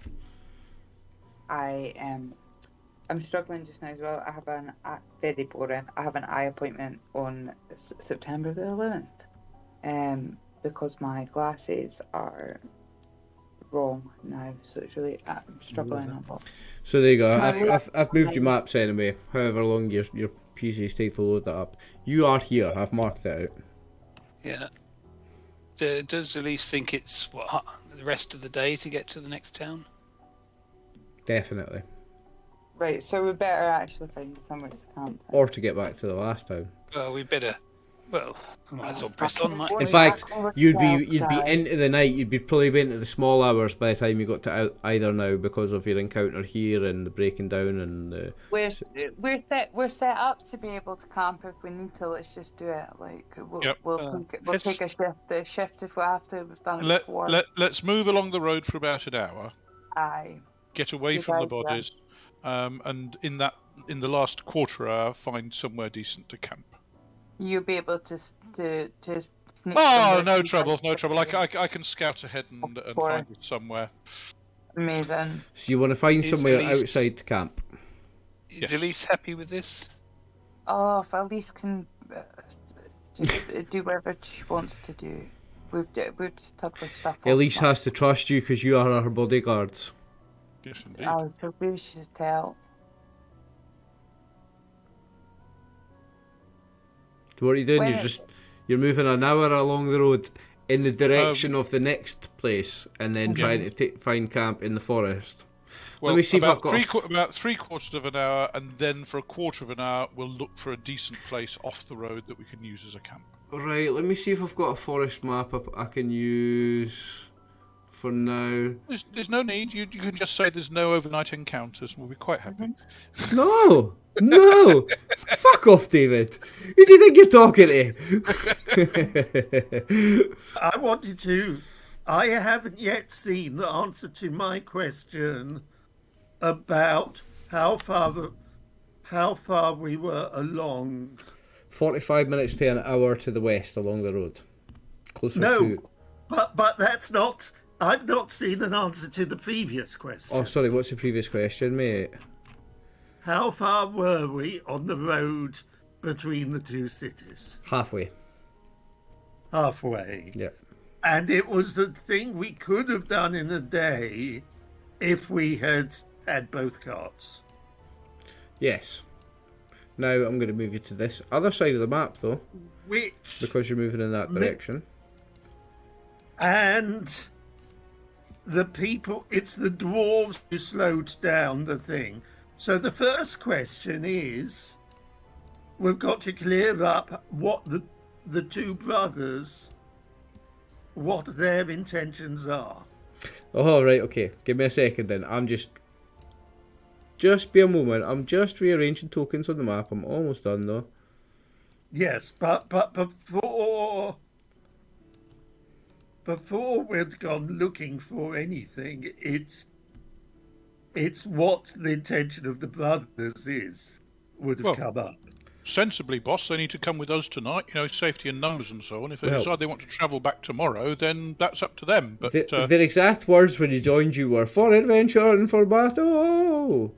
B: I'm struggling just now as well. I have very boring. I have an eye appointment on September the 11th, because my glasses are wrong now. So it's really I'm struggling a lot.
F: So there you go. I've moved your maps anyway. However long your PC's take to load that up. You are here. I've marked that out.
E: Yeah. Does Elise think it's the rest of the day to get to the next town?
F: Definitely.
B: Right, so we better actually find somewhere to camp.
F: Or to get back to the last town.
E: Well, we better Well, I might as well press on.
F: In fact, you'd be into the night. You'd be probably be into the small hours by the time you got to either now because of your encounter here and the breaking down and.
B: We're set up to be able to camp if we need to. Let's just do it. Like we'll take a shift if we have to. We've done it before.
C: Let's move along the road for about an hour.
B: Aye.
C: Get away from the bodies, and in the last quarter hour, find somewhere decent to camp.
B: You'll be able to sneak.
C: Oh, no trouble. I can scout ahead and find it somewhere.
B: Amazing.
F: So you want to find somewhere outside to camp?
E: Is Elise happy with this?
B: Oh, if Elise can just do whatever she wants to do. We've just took her stuff.
F: Elise has to trust you because you are her bodyguards.
C: Yes, indeed.
B: I was Proficiency to help.
F: So what are you doing? You're moving an hour along the road in the direction of the next place, and then trying to find camp in the forest.
C: Well,
F: let me see if I've got
C: about 3/4 of an hour, and then for 1/4 of an hour, we'll look for a decent place off the road that we can use as a camp.
F: Right, let me see if I've got a forest map I can use for now.
C: There's no need. You can just say there's no overnight encounters, and we'll be quite happy.
F: No! Fuck off, David. Who do you think you're talking to?
D: I haven't yet seen the answer to my question about how far we were along.
F: 45 minutes to an hour to the west along the road. Closer to...
D: but that's not... I've not seen an answer to the previous question.
F: Oh, sorry, what's the previous question, mate?
D: How far were we on the road between the two cities?
F: Halfway.
D: Yeah.
F: And
D: it was a thing we could have done in a day if we had both carts.
F: Yes. Now I'm going to move you to this other side of the map, though. Because you're moving in that direction.
D: And the people, it's the dwarves who slowed down the thing. So the first question is, we've got to clear up what the two brothers, what their intentions are.
F: Oh, right, okay. Give me a second then. Just be a moment. I'm just rearranging tokens on the map. I'm almost done, though.
D: Yes, but before we've gone looking for anything, it's what the intention of the brothers would have come up.
C: Sensibly, boss, they need to come with us tonight, safety in numbers and so on. If they decide they want to travel back tomorrow, then that's up to them. But
F: their exact words when you joined you were, for adventure and for battle.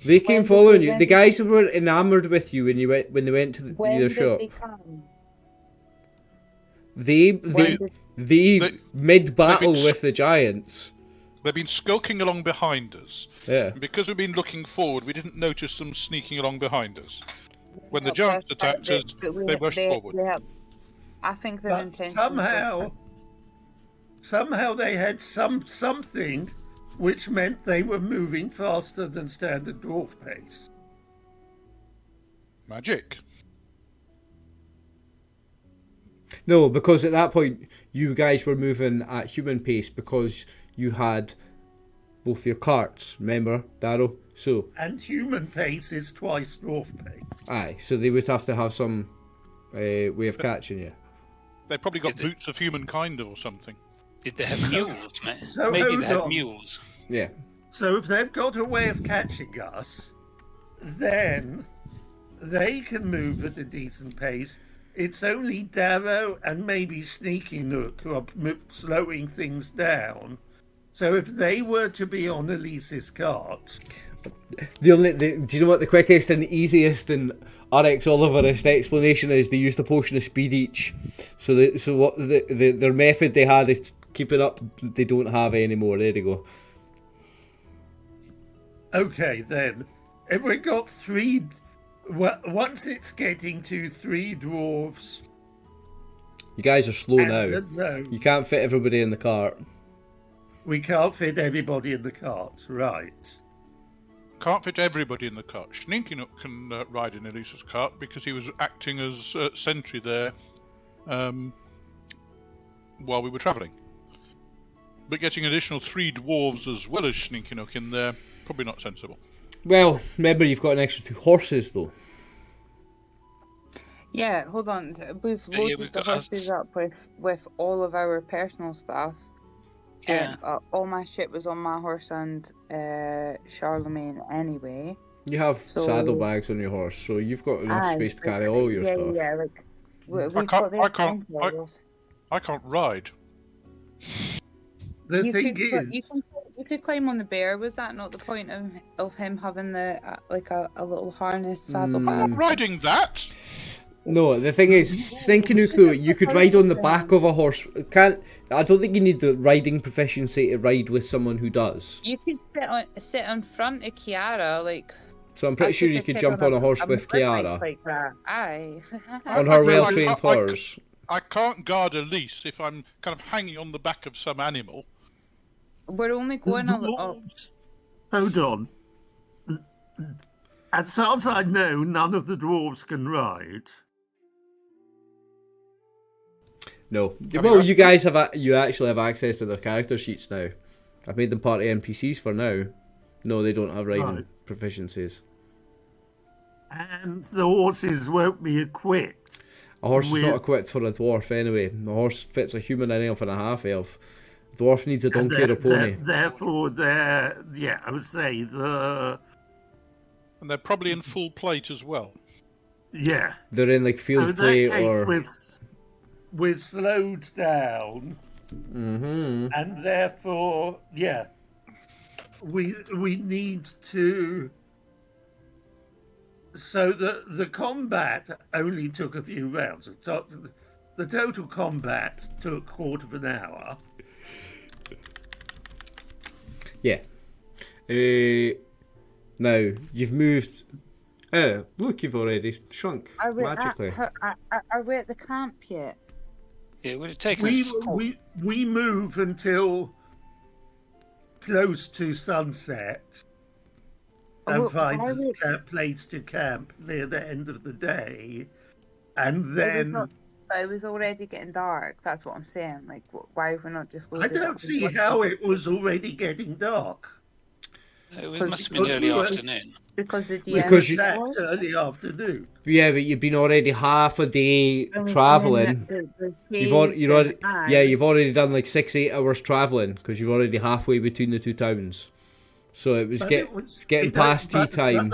F: They came following you. The guys who were enamoured with you when they went to the shop. They mid-battle with the giants.
C: They've been skulking along behind us.
F: Yeah.
C: And because we've been looking forward, we didn't notice them sneaking along behind us. When the giants attacked us, they rushed forward.
B: I think their intention.
D: Somehow they had something which meant they were moving faster than standard dwarf pace.
C: Magic.
F: No, because at that point you guys were moving at human pace because you had both your carts, remember, Darrow? So
D: and human pace is twice dwarf pace.
F: Aye, so they would have to have some way of catching you.
C: They probably got boots of humankind or something.
E: Did they have mules, mate?
D: So
E: maybe they had mules.
F: Yeah.
D: So if they've got a way of catching us, then they can move at a decent pace. It's only Darrow and maybe Sneaky Nook who are slowing things down. So if they were to be on Elise's cart...
F: do you know what the quickest and easiest and RxOliverist explanation is? They used a potion of speed each. So what their method they had is keeping up, they don't have anymore. There you go.
D: Okay, then. If we got three... Once it's getting to 3 dwarves...
F: You guys are slow now.
D: No.
F: You can't fit everybody in the cart.
D: We can't fit everybody in the cart, right.
C: Can't fit everybody in the cart. Sneaking Up can ride in Elisa's cart because he was acting as sentry there while we were travelling. But getting an additional 3 dwarves as well as Sneaking Up in there, probably not sensible.
F: Well, remember you've got an extra 2 horses though.
B: Yeah, hold on. We've loaded
E: we've
B: the
E: got
B: horses up with all of our personal stuff.
E: Yeah.
B: All my shit was on my horse and Charlemagne anyway.
F: You have
B: So-
F: saddlebags on your horse, so you've got enough
B: Aye,
F: space to carry all your
B: yeah,
F: stuff.
B: Yeah, like we've
C: I
B: got the
C: can't I can't ride.
D: The
B: You
D: thing
B: could,
D: is,
B: you could climb on the bear. Was that not the point of him having the like a little harness saddle?
C: I'm not riding that.
F: No, the thing is, Stinkinuklu, you could ride on the back of a horse. I don't think you need the riding proficiency to ride with someone who does.
B: You could sit in front of Kiara, like.
F: So I'm pretty
B: I
F: sure
B: could
F: you
B: have
F: could
B: said
F: jump on a horse with
B: motorbike
F: Kiara
B: like that. Aye.
F: on her
C: I-
F: well-trained
C: I- I-
F: horse.
C: I can't guard a lease if I'm kind of hanging on the back of some animal.
B: We're only
D: the
B: going on.
D: dwarves... Hold on. As far as I know, none of the dwarves can ride.
F: No.
C: mean,
F: Well,
C: I-
F: you guys you actually have access to their character sheets now. I've made them part of NPCs for now. No, they don't have riding
D: Right.
F: proficiencies.
D: And the horses won't be equipped.
F: A horse is not
D: With-
F: equipped for a dwarf anyway. A horse fits a human, an elf, and a half-elf. A dwarf needs a
D: And
F: donkey or a pony.
D: Therefore, I would say
C: And they're probably in full plate as well.
D: yeah.
F: They're in like
D: So
F: field
D: in
F: play
D: that case,
F: or...
D: we've slowed down,
F: Mm-hmm.
D: and therefore, yeah, we need to. So the combat only took a few rounds. The total combat took a quarter of an hour.
F: Yeah. Now, you've moved... Oh, look, you've already shrunk
B: Are we
F: magically.
B: are we at the camp yet?
E: It would have taken
D: We
E: us.
D: we move until close to sunset and
B: Well,
D: find
B: why
D: a
B: would-
D: place to camp near the end of the day, and
B: It was
D: then
B: not- but it was already getting dark. That's what I'm saying. Like, why have we not just?
D: I
B: loaded up
D: don't
B: with
D: see
B: one-
D: how it was already getting dark.
E: It must have been
D: Because
E: early
D: we were-
E: afternoon.
B: because the
D: We
B: DM
F: Because you-
D: attacked early afternoon.
F: Yeah, but you've been already half a day
B: And then
F: travelling. You've already,
B: caves
F: you've already done like 6-8 hours travelling because you're already halfway between the two towns. So it was
D: But
F: getting
D: it-
F: past tea
D: but
F: time.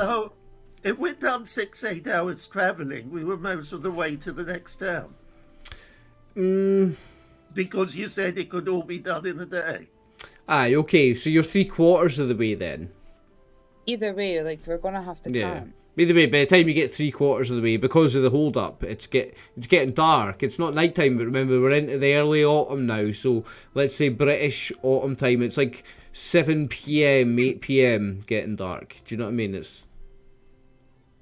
D: if we'd done 6-8 hours travelling, we were most of the way to the next town. Because you said it could all be done in a day.
F: Aye, okay, so you're 3/4 of the way then.
B: Either way, like we're gonna have to
F: Yeah.
B: camp.
F: Either way, by the time you get 3/4 of the way, because of the hold up, it's getting dark. It's not night time, but remember we're into the early autumn now. So let's say British autumn time. It's like 7 p.m, 8 p.m. getting dark. Do you know what I mean? It's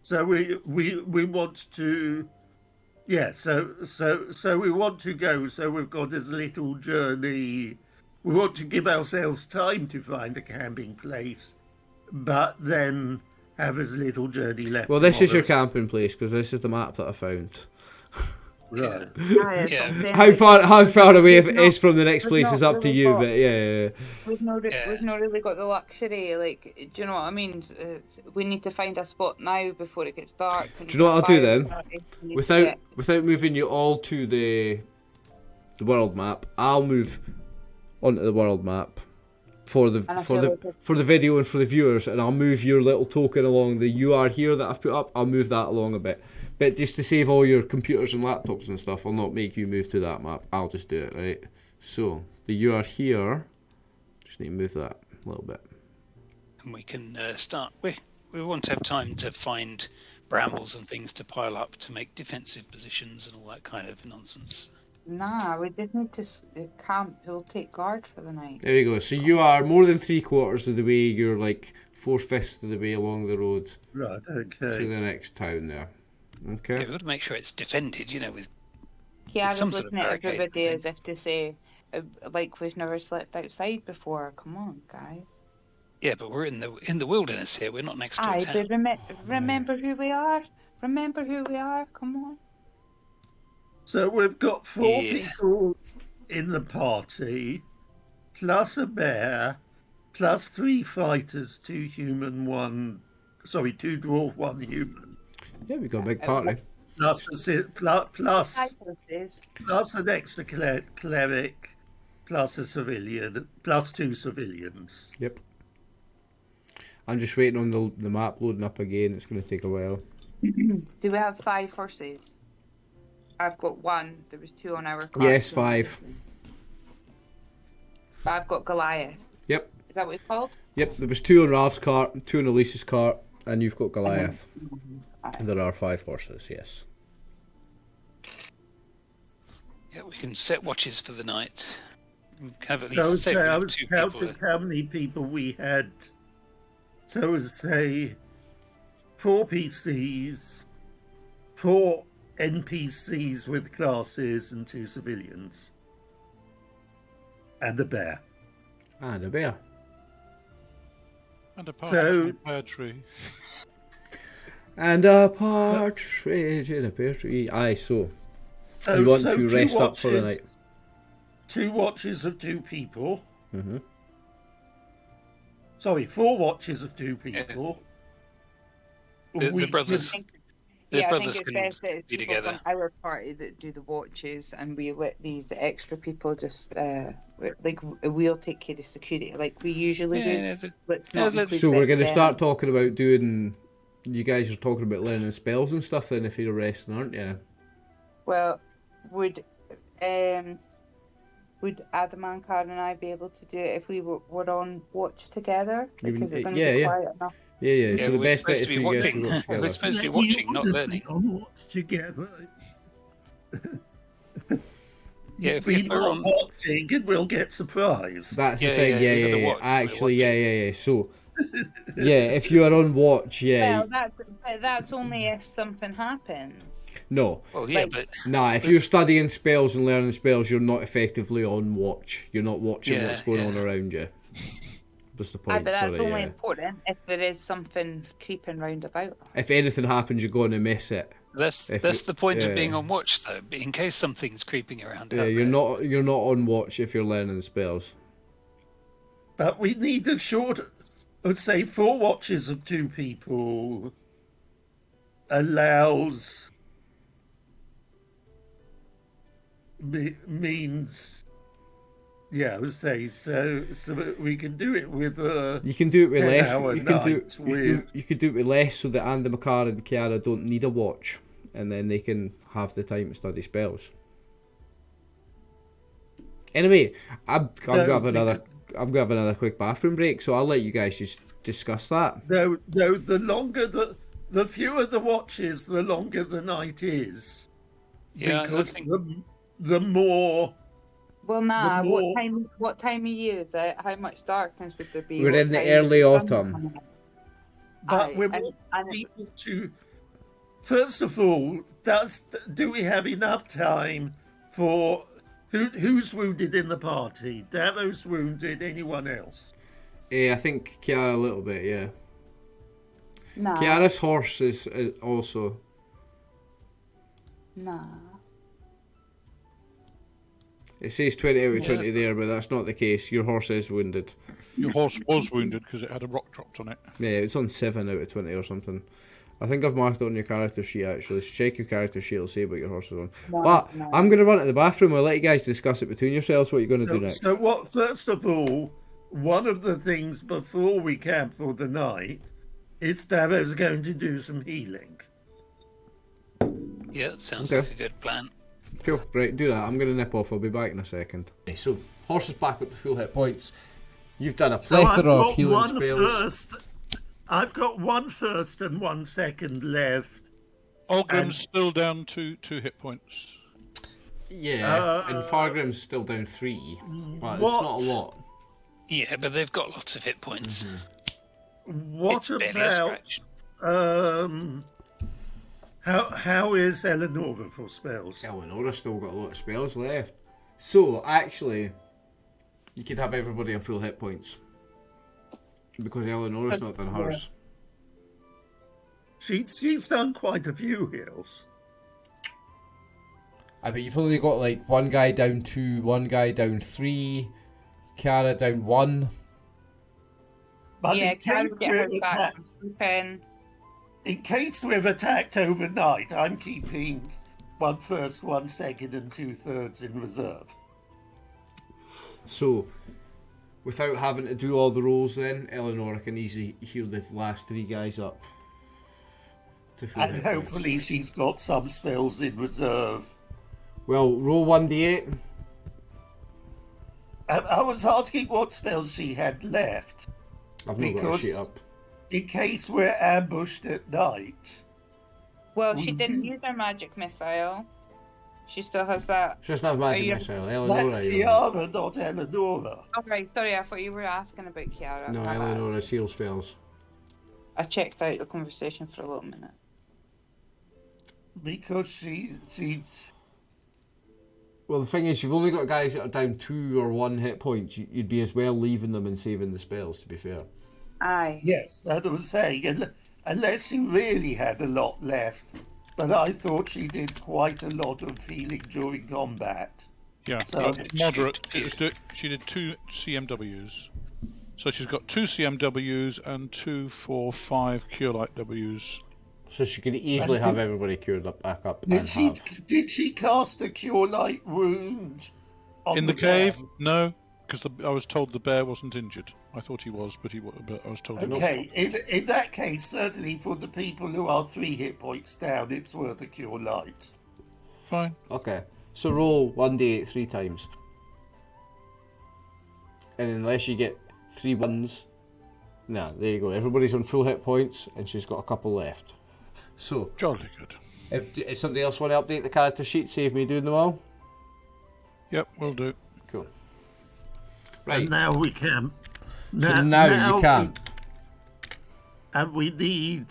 D: So we want to, yeah. So we want to go. So we've got this little journey. We want to give ourselves time to find a camping place, but then have as little journey left.
F: well, this is your
D: tomorrow.
F: camping place because this is the map that I found.
D: Right.
E: Yeah.
F: How far away it
B: We've
F: is from the next
B: we've
F: place is
B: not
F: up to
B: really
F: you,
B: got-
F: but yeah.
B: We've not
E: Yeah.
B: really got the luxury. Like, do you know what I mean? We need to find a spot now before it gets dark.
F: Do you know what I'll do then?
B: Without
F: Without moving you all to the world map, I'll move onto the world map for the
B: And I feel like it's-
F: for the video and for the viewers, and I'll move your little token along the "you are here" that I've put up. I'll move that along a bit, but just to save all your computers and laptops and stuff, I'll not make you move to that map. I'll just do it, right? So the "you are here," just need to move that a little bit.
E: And we can start. We want to have time to find brambles and things to pile up to make defensive positions and all that kind of nonsense.
B: Nah, we just need to camp. We'll take guard for the night.
F: There we go. So you are more than 3/4 of the way. You're like 4/5 of the way along the road
D: Right.
F: to
D: Okay.
F: the next town there.
E: Yeah,
F: Okay.
E: we've got to make sure it's defended, with
B: Kiara's
E: some sort of
B: looking at
E: barricade
B: everybody
E: thing.
B: as if to say, like we've never slept outside before. Come on, guys.
E: Yeah, but we're in the wilderness here. We're not next to a
B: Aye,
E: town.
B: but remember who we are. Remember who we are. Come on.
D: So we've got 4
E: Yeah.
D: people in the party, plus a bear, plus 3 fighters, 2 dwarf, 1 human.
F: Yeah, we got a big party.
D: Plus an extra cleric, plus a civilian, plus 2 civilians.
F: Yep. I'm just waiting on the map loading up again. It's going to take a while.
B: Do we have 5 horses? I've got 1. There was 2 on our cart.
F: Yes, 5.
B: But I've got Goliath.
F: Yep.
B: Is that what it's called?
F: Yep, there was 2 on Ralph's cart, 2 on Elise's cart, and you've got Goliath. And there are 5 horses, yes.
E: Yeah, we can set watches for the night. Have at
D: So I
E: least
D: was
E: 2
D: counting
E: people.
D: how many people we had. So say 4 PCs, 4 NPCs with classes, and 2 civilians. And a bear.
F: And a bear.
C: And a partridge in a pear tree.
F: And a partridge in a pear tree. Aye, so you want to rest up for the night.
D: 2 watches of 2 people.
F: Mm-hmm.
D: Sorry, 4 watches of 2 people.
E: The brothers. The
B: I think
E: brothers
B: it's
E: can
B: best that it's
E: be
B: people
E: together.
B: from our party that do the watches, and we let these extra people just we'll take care of security like we usually do. Let's not include
F: So we're going to
B: them.
F: start talking about doing. You guys are talking about learning spells and stuff then if you're resting, aren't you?
B: Well, would Adam and Karen and I be able to do it if we were on watch together? Because it's going to be quiet enough.
F: Yeah. So the
E: we're
F: best bet is
E: supposed
F: for
E: to be
F: you guys to
E: watching.
F: go
E: We're
F: together.
E: supposed to be watching, not learning.
D: On watch together.
E: Yeah, if
D: We're
E: we're
D: not
E: on.
D: watching and we'll get surprised.
F: That's the
E: Yeah,
F: thing,
E: you gotta
F: yeah.
E: watch,
F: Actually,
E: watch.
F: yeah. So, yeah, if you are on watch,
B: Well, that's only if something happens.
F: No.
E: Well, yeah,
B: Like-
E: but
F: Nah, if you're studying spells and learning spells, you're not effectively on watch. You're not watching
E: Yeah,
F: what's going on
E: yeah.
F: around you. What's the
B: Aye,
F: point?
B: but that's
F: Sorry,
B: only
F: yeah.
B: important if there is something creeping round about.
F: If anything happens, you're going to miss it.
E: that's
F: If
E: that's
F: it-
E: the point
F: yeah.
E: of being on watch, though. In case something's creeping around.
F: Yeah,
E: out
F: you're
E: there.
F: not on watch if you're learning spells.
D: But we need a short, let's say 4 watches of 2 people allows means I would say so we can do it with
F: You can do it with
D: 10
F: less.
D: hour
F: You can do
D: night with
F: you can do it with less, so that Andy McCarr and Kiara don't need a watch, and then they can have the time to study spells. Anyway, I'm gonna have another quick bathroom break, so I'll let you guys just discuss that.
D: though the longer the fewer the watches, the longer the night is.
E: Yeah,
D: Because
E: I think
D: the more
B: Well, nah.
D: The more-
B: What time of year is it? How much darkness would there be?
F: We're
B: What
F: in the
B: time
F: early
B: is the sun
F: autumn.
B: coming up?
D: but
B: Aye,
D: we're
B: and-
D: more
B: and-
D: people to. First of all, do we have enough time for who's wounded in the party? Davo's wounded. Anyone else?
F: I think Kiara a little bit, yeah.
B: Nah.
F: Kiara's horse is also.
B: Nah.
F: It says 20 out of
E: Yeah,
F: 20
E: that's
F: there, but that's not the case. Your horse is wounded.
C: Your horse was wounded because it had a rock dropped on it.
F: Yeah, it's on 7 out of 20 or something. I think I've marked it on your character sheet actually. So check your character sheet, it'll say what your horse is on.
B: No,
F: But
B: no.
F: I'm going to run to the bathroom. I'll let you guys discuss it between yourselves what you're going to do next.
D: So what? First of all, one of the things before we camp for the night is Davo's going to do some healing.
E: yeah, it sounds
F: Okay.
E: like a good plan.
F: Cool, right, do that. I'm going to nip off. I'll be back in a second. Okay, so, horse is back up to full hit points. You've done a
D: So I've
F: plethora of
D: got
F: healing
D: one
F: spells.
D: first. I've got 1 first and 1 second left.
C: Olgrim's still down to 2 hit points.
F: Yeah, and Fargrim's still down 3, but it's not a lot.
E: Yeah, but they've got lots of hit points.
D: What
E: It's barely a
D: about
E: scratch.
D: how is Eleanor for spells?
F: Eleonora's still got a lot of spells left. So, actually, you could have everybody on full hit points. Because Eleanor's not done hers.
D: She's done quite a few heals.
F: I bet you've only got like one guy down 2, one guy down 3, Kiara down 1.
D: But
B: Yeah,
D: in
B: Karen
D: case
B: would get
D: we're
B: hers back
D: attacked,
B: from sleeping.
D: in case we're attacked overnight, I'm keeping 1 first, 1 second, and 2/3 in reserve.
F: So, without having to do all the rolls then, Eleanor can easily heal the last 3 guys up. To full
D: And
F: hit points.
D: hopefully she's got some spells in reserve.
F: Well, roll 1d8.
D: I was asking what spells she had left,
F: I've not got her
D: because
F: sheet up.
D: in case we're ambushed at night.
B: Well, she
D: We
B: didn't
D: do-
B: use her magic missile. She still has that.
F: She doesn't have magic
B: you-
F: missile. Eleanor,
D: That's
F: are you?
D: Kiara, not Eleonora.
B: Oh, right, sorry, I thought you were asking about Kiara.
F: No,
B: My bad.
F: Eleanor has heal spells.
B: I checked out the conversation for a little minute.
D: Because she's...
F: Well, the thing is, you've only got guys that are down 2 or 1 hit points. You'd be as well leaving them and saving the spells, to be fair.
B: Aye.
D: Yes, that was saying, unless she really had a lot left. But I thought she did quite a lot of healing during combat.
C: Yeah,
D: So-
C: moderate. She did 2 CMWs. So she's got 2 CMWs and 2, 4, 5 Cure Light Ws.
F: So she could easily have everybody cured up, back up,
D: Did
F: and
D: she
F: have.
D: did she cast a cure light wound on
C: In the
D: bear?
C: cave? No, because I was told the bear wasn't injured. I thought he was, but I was told he wasn't.
D: Okay, in that case, certainly for the people who are 3 hit points down, it's worth a cure light.
C: Fine.
F: Okay, so roll 1d8 3 times. And unless you get 3 ones. Nah, there you go. Everybody's on full hit points, and she's got a couple left. So,
C: Jolly good.
F: if somebody else want to update the character sheet, save me doing them all.
C: Yep, will do.
F: Cool.
D: And
F: Right.
D: now we can.
F: So now you can.
D: And we need.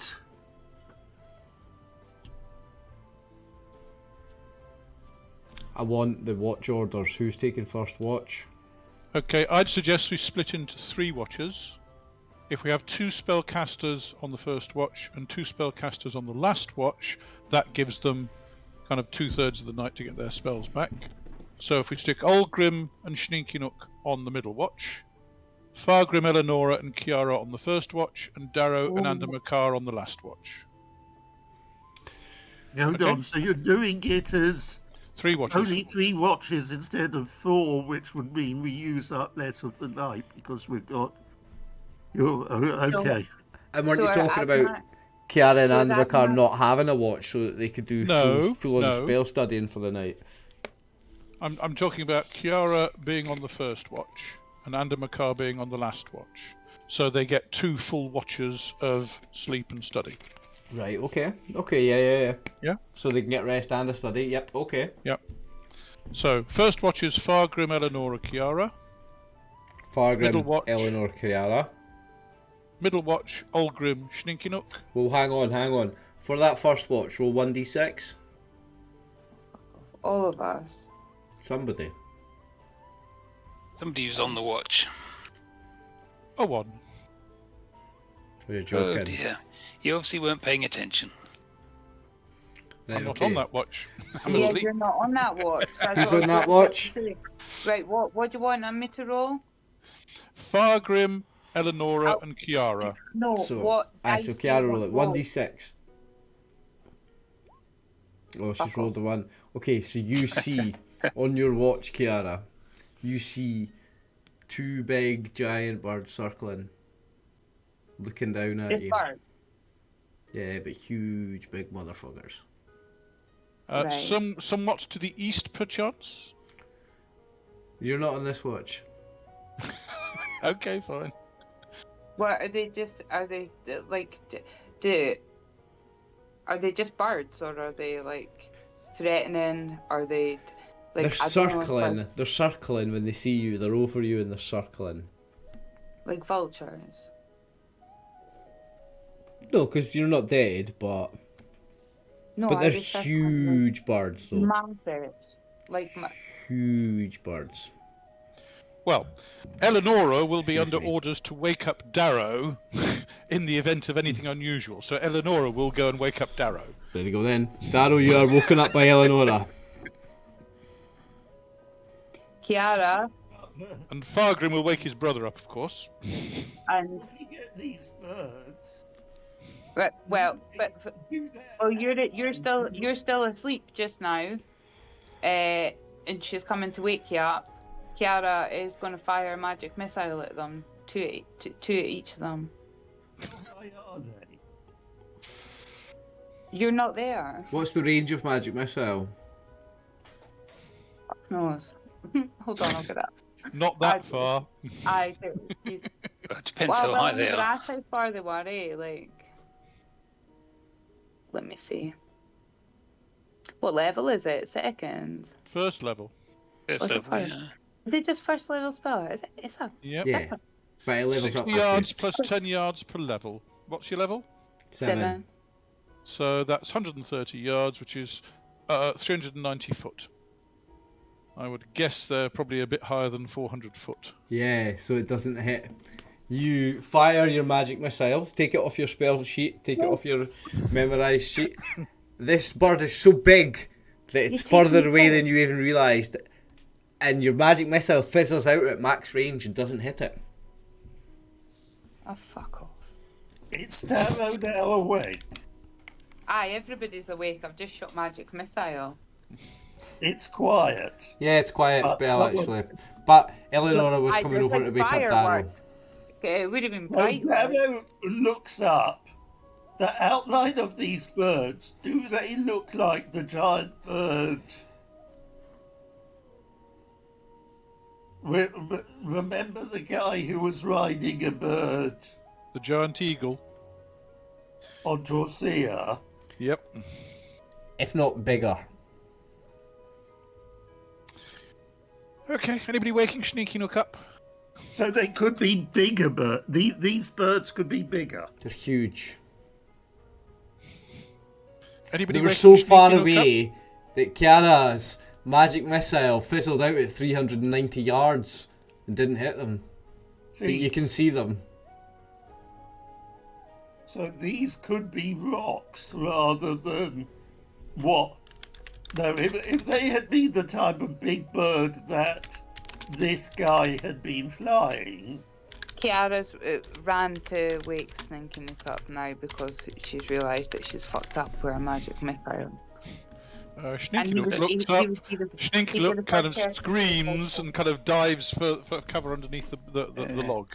F: I want the watch orders. Who's taking first watch?
C: Okay, I'd suggest we split into 3 watches. If we have 2 spellcasters on the first watch and 2 spellcasters on the last watch, that gives them kind of 2/3 of the night to get their spells back. So if we stick Olgrim and Schninkinuk on the middle watch, Fargrim, Eleonora and Kiara on the first watch, and Darrow and Andamakar on the last watch.
D: Hold
C: Okay.
D: on, so you're doing it as
C: 3 watches.
D: only 3 watches instead of 4, which would mean we use up less of the night because we've got. You're okay.
F: And weren't
B: So
F: you
B: are
F: talking
B: Adma-
F: about Kiara and
B: so is
F: Andmakar
B: Adma-
F: not having a watch so that they could do
C: No,
F: full on
C: no.
F: spell studying for the night?
C: I'm talking about Kiara being on the first watch and Andamakar being on the last watch. So they get 2 full watches of sleep and study.
F: Right, okay. Okay, yeah.
C: Yeah?
F: So they can get rest and a study. Yep, okay.
C: Yep. So, first watch is Fargrim, Eleonora, Kiara. Middle
F: Fargrim,
C: watch.
F: Eleanor, Kiara.
C: Middle watch, Olgrim, Schninkinuk.
F: Well, hang on. For that first watch, roll 1d6.
B: All of us.
F: Somebody.
E: Somebody who's on the watch.
C: A 1.
F: You're
E: Oh
F: joking.
E: dear. You obviously weren't paying attention.
F: Right,
C: I'm not
F: okay.
C: on that watch. I'm
B: Yeah,
C: asleep.
B: you're not on that watch. That's
F: Who's
B: what
F: on
B: I was
F: that
B: about
F: watch?
B: to say. Right, what do you want me to roll?
C: Fargrim, Eleonora, and Kiara.
B: No,
F: So,
B: what?
F: aye, so
B: dice do you
F: Kiara roll
B: want
F: it.
B: to roll?
F: 1d6. Oh, she's
B: Fuck
F: rolled a 1. Okay, so you see, on your watch, Kiara, you see 2 big giant birds circling, looking down at
B: Just
F: you.
B: bird.
F: Yeah, but huge, big motherfuckers.
B: Right.
C: Somewhat to the east, perchance.
F: You're not on this watch.
C: Okay, fine.
B: What are they? Are they like? Are they just birds, or are they like threatening? Are they like?
F: They're
B: I don't know if
F: circling. They're circling when they see you. They're over you and they're circling.
B: like vultures.
F: No, because you're not dead, but
B: No,
F: but
B: are
F: they're
B: they circling
F: huge birds, though.
B: Massive, like
F: Huge birds.
C: Well, Eleonora will be
F: Excuse
C: under
F: me.
C: orders to wake up Darrow in the event of anything unusual. So Eleonora will go and wake up Darrow.
F: There you go then. Darrow, you are woken up by Eleonora.
B: Kiara
C: And Fargrim will wake his brother up, of course.
B: and
D: We get these birds.
B: but
D: Do that.
B: oh, you're still asleep just now, and she's coming to wake you up. Kiara is going to fire a magic missile at them, two at each of them.
D: Why are they?
B: You're not there.
F: What's the range of magic missile?
B: Fuck knows. Hold on, I'll get that.
C: Not that far.
B: I do.
E: It depends how high they are.
B: That's how far they were, eh? Like, let me see. What level is it? Second.
C: First level.
E: First
B: What's it
E: level,
B: for?
E: yeah.
B: Is it just first level spell? Is it? It's a
C: Yep.
F: Yeah. But it levels
C: 60
F: up.
C: yards plus 10 yards per level. What's your level?
B: 7.
C: So that's 130 yards, which is 390 foot. I would guess they're probably a bit higher than 400 foot.
F: Yeah, so it doesn't hit. You fire your magic missile, take it off your spell sheet, take it off your memorized sheet. This bird is so big that it's further away than you even realised. And your magic missile fizzles out at max range and doesn't hit it.
B: Oh, fuck off.
D: It's Darrow now awake.
B: Aye, everybody's awake. I've just shot magic missile.
D: It's quiet.
F: Yeah, it's quiet
D: But-
F: spell
D: but-
F: actually. But Eleonora was
B: Aye,
F: coming
B: there's
F: over
B: like
F: to wake up Darrow.
B: fireworks. Okay, it would have been
D: So
B: bright.
D: Darrow looks up. The outline of these birds, do they look like the giant bird? Remember the guy who was riding a bird
C: The giant eagle.
D: on Dorsia?
C: Yep.
F: If not bigger.
C: Okay, anybody waking Sneaky Nook up?
D: So they could be bigger birds. These birds could be bigger.
F: They're huge.
C: Anybody
F: They were
C: waking
F: so
C: Sneaky
F: far
C: Nook
F: away that Kiara's magic missile fizzled out at 390 yards and didn't hit them. But you can see them.
D: So these could be rocks rather than what? No, if they had been the type of big bird that this guy had been flying,
B: Kiara's ran to wake Sneaky Nook up now because she's realised that she's fucked up with her magic missile.
C: Sneaky
B: he
C: Nook
B: was-
C: looks
B: he
C: up.
B: was- he was-
C: Sneaky
B: he was
C: Nook
B: the
C: kind of
B: first person.
C: screams and kind of dives for cover underneath the log.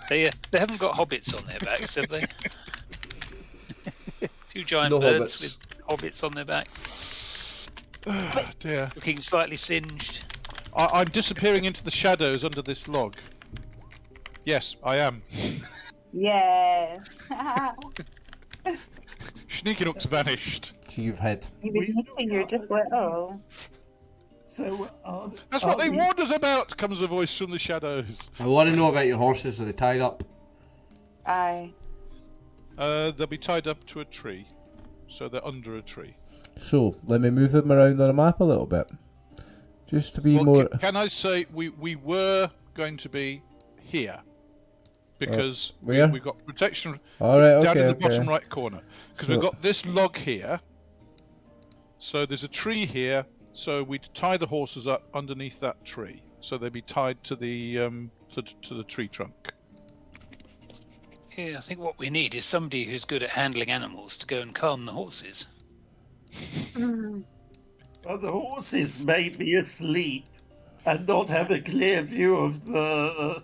E: They haven't got hobbits on their backs, have they? Two giant
F: No
E: birds
F: hobbits.
E: with hobbits on their backs,
C: Dear.
E: looking slightly singed.
C: I'm disappearing into the shadows under this log. Yes, I am.
B: Yeah.
C: Sneaky Nook's vanished.
F: So you've had.
B: You're just little.
D: so
C: That's what they warned us about, comes a voice from the shadows.
F: I want to know about your horses. Are they tied up?
B: Aye.
C: They'll be tied up to a tree. So they're under a tree.
F: So, let me move them around on the map a little bit. Just to be
C: Well,
F: more...
C: can I say we were going to be here. Because
F: where?
C: we've got protection
F: Alright,
C: down
F: okay,
C: in the
F: okay.
C: bottom right corner. Because
F: So-
C: we've got this log here. So there's a tree here. So we'd tie the horses up underneath that tree. So they'd be tied to the to the tree trunk.
E: Yeah, I think what we need is somebody who's good at handling animals to go and calm the horses.
D: well, the horses may be asleep and not have a clear view of the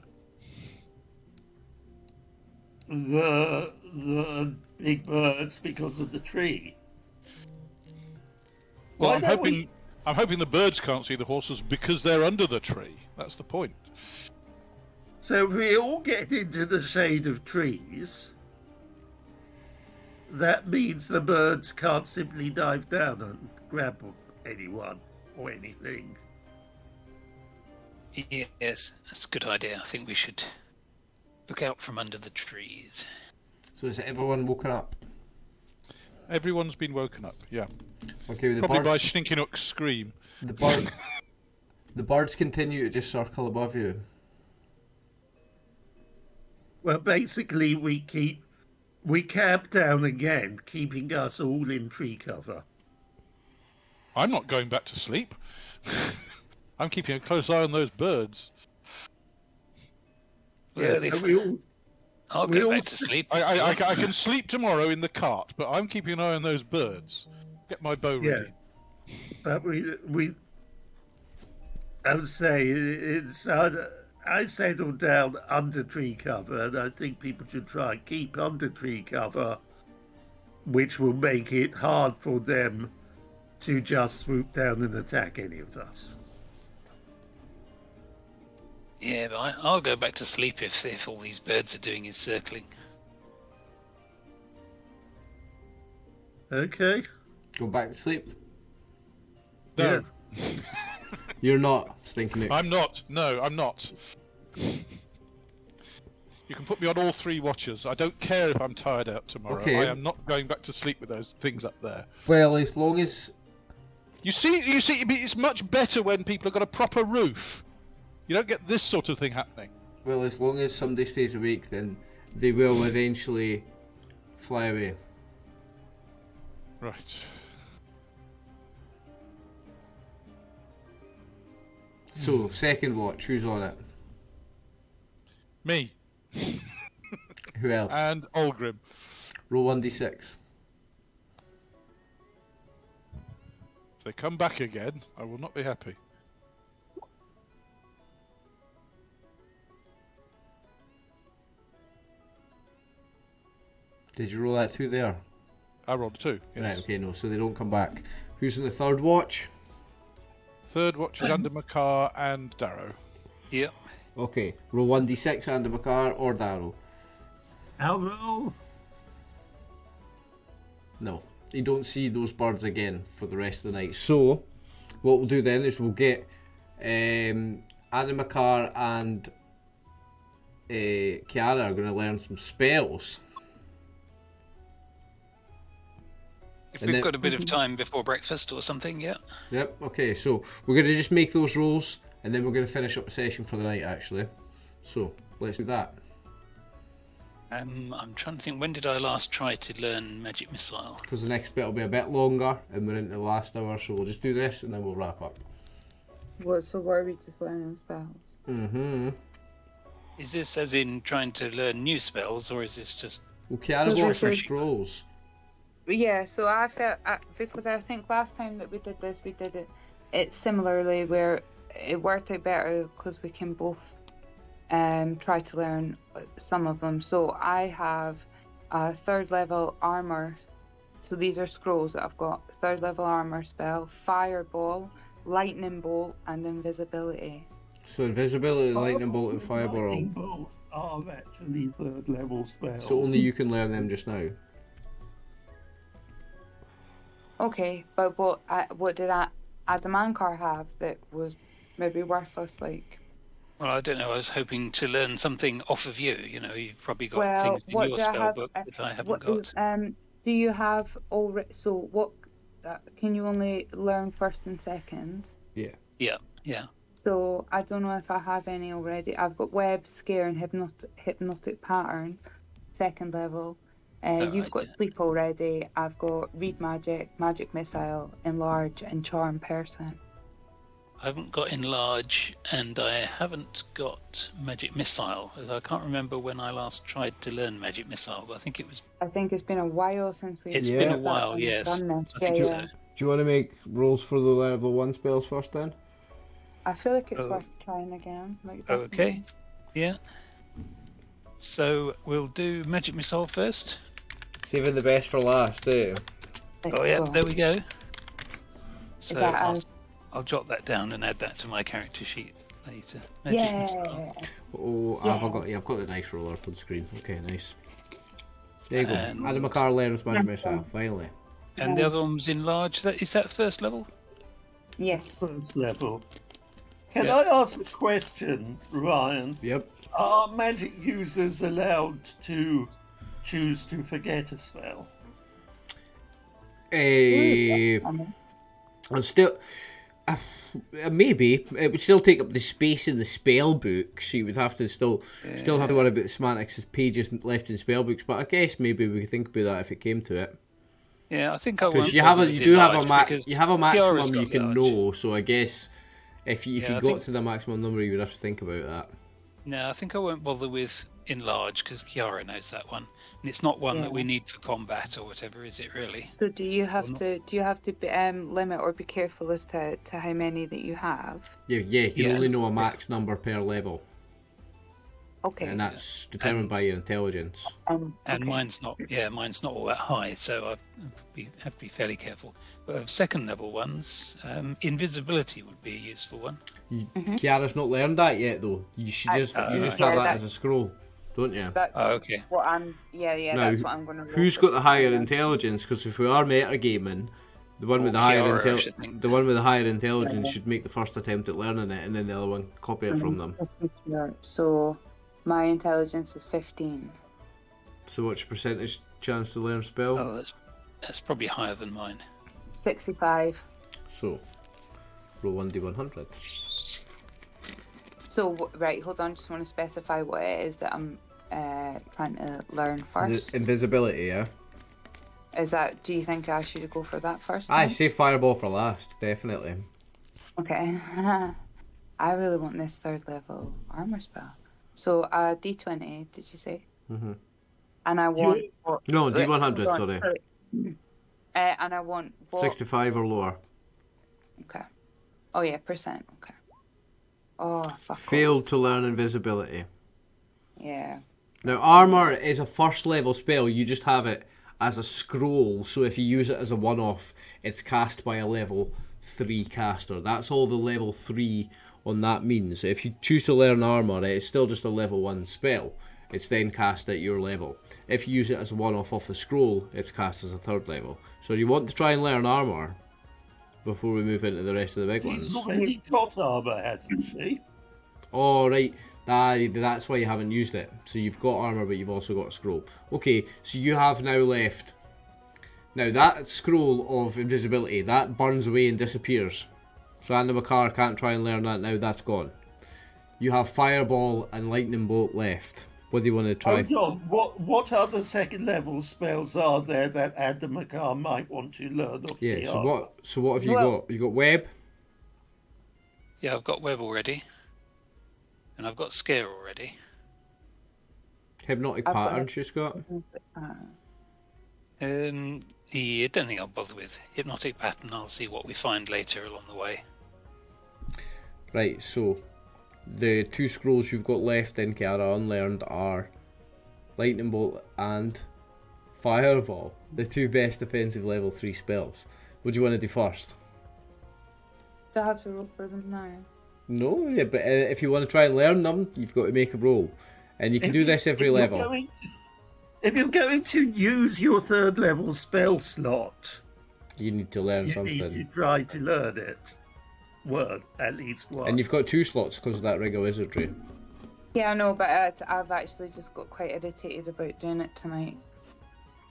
D: big birds because of the tree.
C: Well,
D: Why
C: I'm
D: don't
C: hoping the birds can't see the horses because they're under the tree. That's the point.
D: So if we all get into the shade of trees, that means the birds can't simply dive down and grab anyone or anything.
E: Yes, that's a good idea. I think we should look out from under the trees.
F: So is everyone woken up?
C: Everyone's been woken up. Yeah,
F: Okay, the
C: probably by
F: birds...
C: Stinky Nook's scream.
F: The The birds continue to just circle above you.
D: Well, basically, we camp down again, keeping us all in tree cover.
C: I'm not going back to sleep. I'm keeping a close eye on those birds.
D: Yeah, so we all...
E: I'll go back to sleep.
C: I can sleep tomorrow in the cart, but I'm keeping an eye on those birds. Get my bow ready.
D: But I would say I settled down under tree cover, and I think people should try and keep under tree cover, which will make it hard for them to just swoop down and attack any of us.
E: Yeah, but I'll go back to sleep if all these birds are doing is circling.
D: Okay.
F: Go back to sleep.
C: No,
D: Yeah.
F: You're not, Stinking Nick.
C: I'm not. No, I'm not. You can put me on all 3 watches. I don't care if I'm tired out tomorrow.
F: Okay.
C: I am not going back to sleep with those things up there.
F: Well, as long as...
C: You see, it's much better when people have got a proper roof. You don't get this sort of thing happening.
F: Well, as long as somebody stays awake, then they will eventually fly away.
C: Right.
F: So, second watch, who's on it?
C: Me
F: Who else?
C: and Olgrim.
F: Roll 1d6.
C: If they come back again, I will not be happy.
F: Did you roll that 2 there?
C: I rolled a 2. Yes.
F: Right, okay, no, so they don't come back. Who's in the third watch?
C: Third watch is under Makar and Darrow.
E: Yep.
F: Okay, roll 1d6 under Makar or Darrow.
D: I'll roll.
F: No, you don't see those birds again for the rest of the night. So, what we'll do then is we'll get Makar and Kiara are going to learn some spells.
E: If
F: And
E: we've
F: then-
E: got a bit of time before breakfast or something, yeah.
F: Yep, okay, so we're going to just make those rolls and then we're going to finish up the session for the night actually. So, let's do that.
E: I'm trying to think, when did I last try to learn Magic Missile?
F: Because the next bit will be a bit longer and we're into the last hour, so we'll just do this and then we'll wrap up.
B: So what are we just learning spells?
F: Mm-hmm.
E: Is this as in trying to learn new spells, or is this just...
F: Well, Kiara's
B: So
F: got
B: this
F: some
B: is-
F: scrolls.
B: Yeah, so I felt because I think last time that we did this, we did it similarly where it worked out better because we can both try to learn some of them. So I have a 3rd level armor. So these are scrolls that I've got. 3rd level armor spell, fireball, lightning bolt, and invisibility.
F: So invisibility, lightning bolt, and
D: Lightning
F: fireball.
D: bolt are actually 3rd level spells.
F: So only you can learn them just now.
B: Okay, but what did Adamankar have that was maybe worthless? Like,
E: Well, I don't know, I was hoping to learn something off of you. You know, you've probably got
B: well,
E: things in
B: what
E: your
B: do I
E: spell
B: have?
E: book that I haven't
B: What
E: got.
B: do you have already? So what? Can you only learn 1st and 2nd?
F: Yeah.
E: Yeah.
B: So I don't know if I have any already. I've got web, scare, and hypnotic pattern, 2nd level. You've
E: right,
B: got
E: yeah.
B: sleep already. I've got read magic, magic missile, enlarge, and charm person.
E: I haven't got enlarge, and I haven't got magic missile. As I can't remember when I last tried to learn magic missile, but I think it was.
B: I think it's been a while since we.
E: It's
F: Yeah.
E: been a
B: done
E: while,
B: this.
E: yes.
B: Yeah,
E: I think so.
B: yeah.
F: Do you want to make rolls for the level 1 spells first then?
B: I feel like it's
E: Oh.
B: worth trying again. Like
E: Okay. Yeah. So we'll do magic missile first.
F: Saving the best for last, eh?
E: Oh yeah, there we go. So
B: that
E: I'll jot that down and add that to my character sheet later. Magic
B: Yeah.
E: missile.
F: Oh,
B: Yeah.
F: I've got the dice roller up on screen. Okay, nice. There you go.
E: And-
F: Adam McCarr learns magic missile, finally.
E: And the other one was enlarge. Is that 1st level?
B: Yes.
D: 1st level. Can
E: Yeah.
D: I ask a question, Ryan?
F: Yep.
D: Are magic users allowed to choose to forget a spell?
F: I'm still. Maybe it would still take up the space in the spell book, so you would have to still have to worry about the semantics of pages left in spell books. But I guess maybe we could think about that if it came to it.
E: Yeah, I think I won't.
F: Because you do have a maximum you can know. So I guess if you got to the maximum number, you would have to think about that.
E: No, I think I won't bother with enlarge because Kiara knows that one, and it's not one that we need for combat or whatever, is it really?
B: So do you have to be, limit or be careful as to how many that you have?
F: Yeah, you can only know a max number per level.
B: Okay.
F: And that's determined by your intelligence.
E: And mine's not all that high, so I have to be fairly careful. But of second level ones, invisibility would be a useful one.
F: Kiara's not learned that yet, though. You should just have that as a scroll, don't you?
E: Okay.
B: What I'm now, that's what I'm going to.
F: Who's got the higher intelligence? Because if we are metagaming, the one with the higher intelligence should make the first attempt at learning it, and then the other one copy it from them.
B: So my intelligence is 15.
F: So what's your percentage chance to learn spell?
E: Oh, that's probably higher than mine.
B: 65.
F: So roll 1d100.
B: So right, hold on. Just want to specify what it is that I'm trying to learn first.
F: Invisibility, yeah.
B: Is that? Do you think I should go for that first?
F: I say fireball for last, definitely.
B: Okay. I really want this third level armor spell. So D20, did you say?
F: Mm-hmm.
B: And I want...
F: No, D100, sorry.
B: And I want...
F: 65 or lower.
B: Okay. Oh yeah, percent, okay. Oh, fuck.
F: Failed to learn invisibility.
B: Yeah.
F: Now, armor is a first level spell, you just have it as a scroll, so if you use it as a one-off, it's cast by a level 3 caster. That's all the level 3 on that means. If you choose to learn armor, it's still just a level 1 spell. It's then cast at your level. If you use it as a one-off off the scroll, it's cast as a 3rd level. So you want to try and learn armor before we move into the rest of the big ones.
D: She's already got armor, hasn't she?
F: Oh, right. That's why you haven't used it. So you've got armor, but you've also got a scroll. Okay, so you have now left... Now, that scroll of invisibility, that burns away and disappears. So Andy McCarr can't try and learn that now, that's gone. You have Fireball and Lightning Bolt left. What do you want to try?
D: Hold on, what other second level spells are there that Andy McCarr might want to learn off the armor?
F: So what have you got? You got Web?
E: Yeah, I've got Web already. And I've got Scare already.
F: Hypnotic Pattern she's got?
E: Yeah, I don't think I'll bother with Hypnotic Pattern. I'll see what we find later along the way.
F: Right, so the 2 scrolls you've got left in Kiara unlearned are Lightning Bolt and Fireball, the 2 best defensive level 3 spells. What do you want to do first?
B: Do I have to roll for them now?
F: No, yeah, but if you want to try and learn them, you've got to make a roll. And you can do this every level.
D: If you're going to use your 3rd level spell slot,
F: you need to learn something.
D: You need to try to learn it. Well, at least one.
F: And you've got 2 slots because of that Ring of Wizardry.
B: Yeah, I know, but I've actually just got quite irritated about doing it tonight.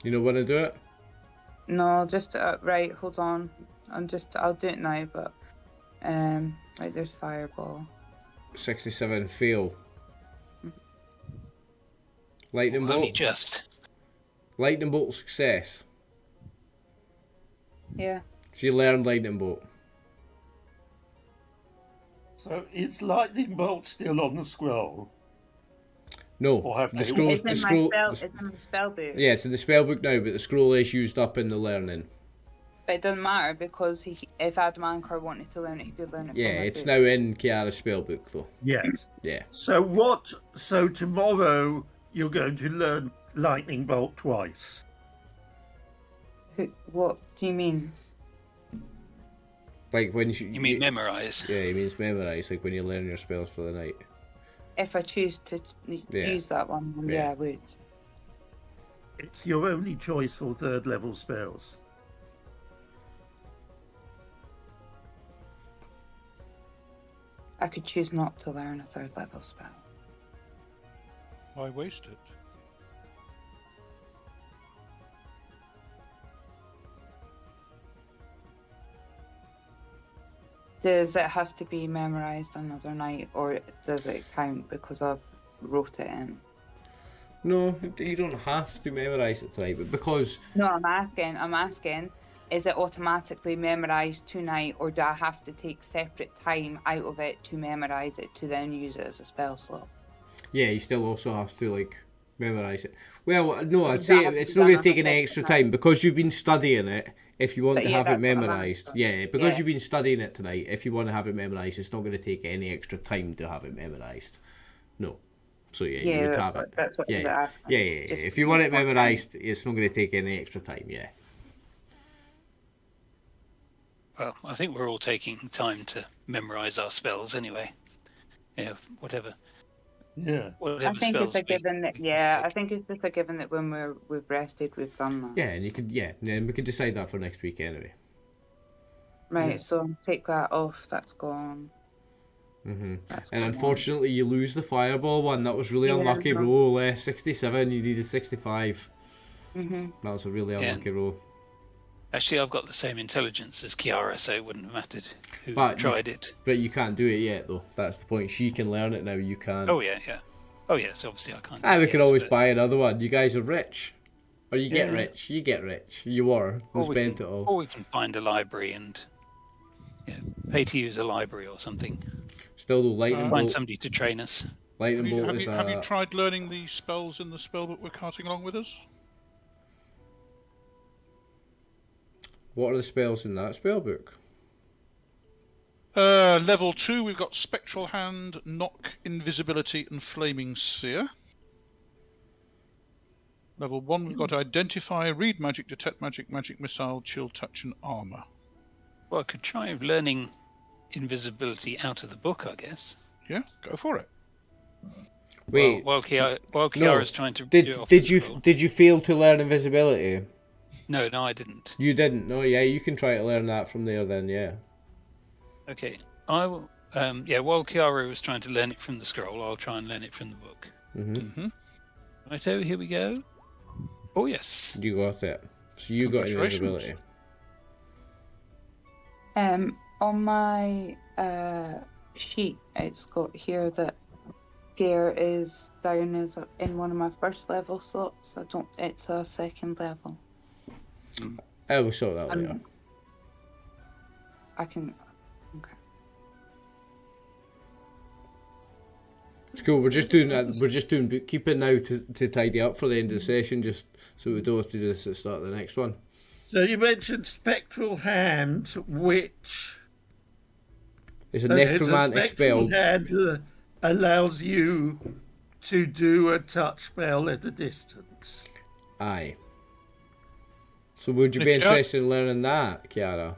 F: You don't want to do it?
B: No, just right. Hold on. I'll do it now, but right, there's Fireball.
F: 67 fail. Lightning Bolt.
E: Only just.
F: Lightning Bolt success.
B: Yeah.
F: So you learned Lightning Bolt.
D: So is Lightning Bolt still on the scroll?
F: No,
B: the scroll. It's in my spell book.
F: Yeah, it's in the spell book now, but the scroll is used up in the learning.
B: But it doesn't matter because if Adam Anchor wanted to learn it, he could learn it.
F: Yeah, it's now in Kiara's spellbook though.
D: Yes.
F: Yeah.
D: So tomorrow you're going to learn Lightning Bolt twice.
B: What do you mean?
F: Like when
E: you mean memorize?
F: Yeah, he means memorize. Like when you learn your spells for the night.
B: If I choose to use that one, then yeah, I would.
D: It's your only choice for 3rd level spells.
B: I could choose not to learn a 3rd level spell.
C: Why waste it?
B: Does it have to be memorised another night, or does it count because I've wrote it in?
F: No, you don't have to memorise it tonight, but because...
B: No, I'm asking, is it automatically memorised tonight, or do I have to take separate time out of it to memorise it to then use it as a spell slot?
F: Yeah, you still also have to, like, memorise it. Well, no, I'd
B: Does
F: say
B: that have to
F: it's
B: be
F: not
B: done
F: going
B: on
F: to
B: a
F: take any
B: separate
F: extra
B: night?
F: time, because you've been studying it. If you want
B: But
F: to
B: yeah,
F: have it
B: that's what I'm
F: memorised,
B: asking.
F: yeah, because
B: Yeah.
F: you've been studying it tonight, if you want to have it memorised, it's not going to take any extra time to have it memorised. No. So yeah, you would have it.
B: That's what I was
F: Yeah,
B: asking.
F: yeah.
B: Just
F: If you want it
B: more time.
F: memorised, it's not going to take any extra time, yeah.
E: Well, I think we're all taking time to memorise our spells anyway. Yeah, whatever.
D: Yeah.
B: I think
E: spells
B: it's a
E: we-
B: given that, I think it's just a given that when we've rested, we've done that.
F: Yeah, and you could, and we could decide that for next week anyway.
B: Right,
D: Yeah.
B: so take that off, that's gone.
F: hmm
B: That's
F: And
B: gone.
F: unfortunately, you lose the fireball one. That was really
B: Yeah,
F: unlucky
B: no.
F: roll. 67, you needed 65.
B: Mhm.
F: That was a really unlucky roll.
E: Actually, I've got the same intelligence as Kiara, so it wouldn't have mattered who
F: But
E: tried it.
F: But you can't do it yet, though. That's the point. She can learn it now. You can't.
E: Oh, yeah. Oh, yeah, so obviously I can't.
F: We
E: do
F: could
E: it,
F: always
E: but-
F: buy another one. You guys are rich. Or you get
E: Yeah.
F: rich. You get rich. You were. And
E: Or we
F: spent
E: can-
F: it all.
E: Or we can find a library and pay to use a library or something.
F: Still, though, lightning
E: Find
F: bolt.
E: somebody to train us.
F: Lightning bolt is
C: Have you tried learning the spells in the spellbook we're carting along with us?
F: What are the spells in that spell book?
C: Level 2, we've got Spectral Hand, Knock, Invisibility, and Flaming Seer. Level 1, we've got Identify, Read Magic, Detect Magic, Magic Missile, Chill Touch, and Armour.
E: Well, I could try learning invisibility out of the book, I guess.
C: Yeah, go for it.
F: Wait.
E: While Kiara's trying to do it off
F: Did
E: the
F: you
E: scroll.
F: did you fail to learn invisibility?
E: No, I didn't.
F: You didn't. No. Yeah, you can try to learn that from there. Then, yeah.
E: Okay, I will. While Kiara was trying to learn it from the scroll, I'll try and learn it from the book.
C: Mm-hmm.
E: Righto, here we go. Oh yes.
F: You got it. So you got
C: Congratulations.
F: invisibility.
B: On my sheet, it's got here that gear is down as in one of my first level slots. It's a second level.
F: I will sort that later.
B: I can. Okay.
F: It's cool. We're just doing that. We're just doing bookkeeping now to tidy up for the end of the session, just so we don't have to do this at the start of the next one.
D: So you mentioned Spectral Hand, which
F: It's a
D: a
F: necromantic
D: Spectral
F: spell.
D: Hand allows you to do a touch spell at a distance.
F: Aye. So would you be
C: If you-
F: interested in learning that, Kiara?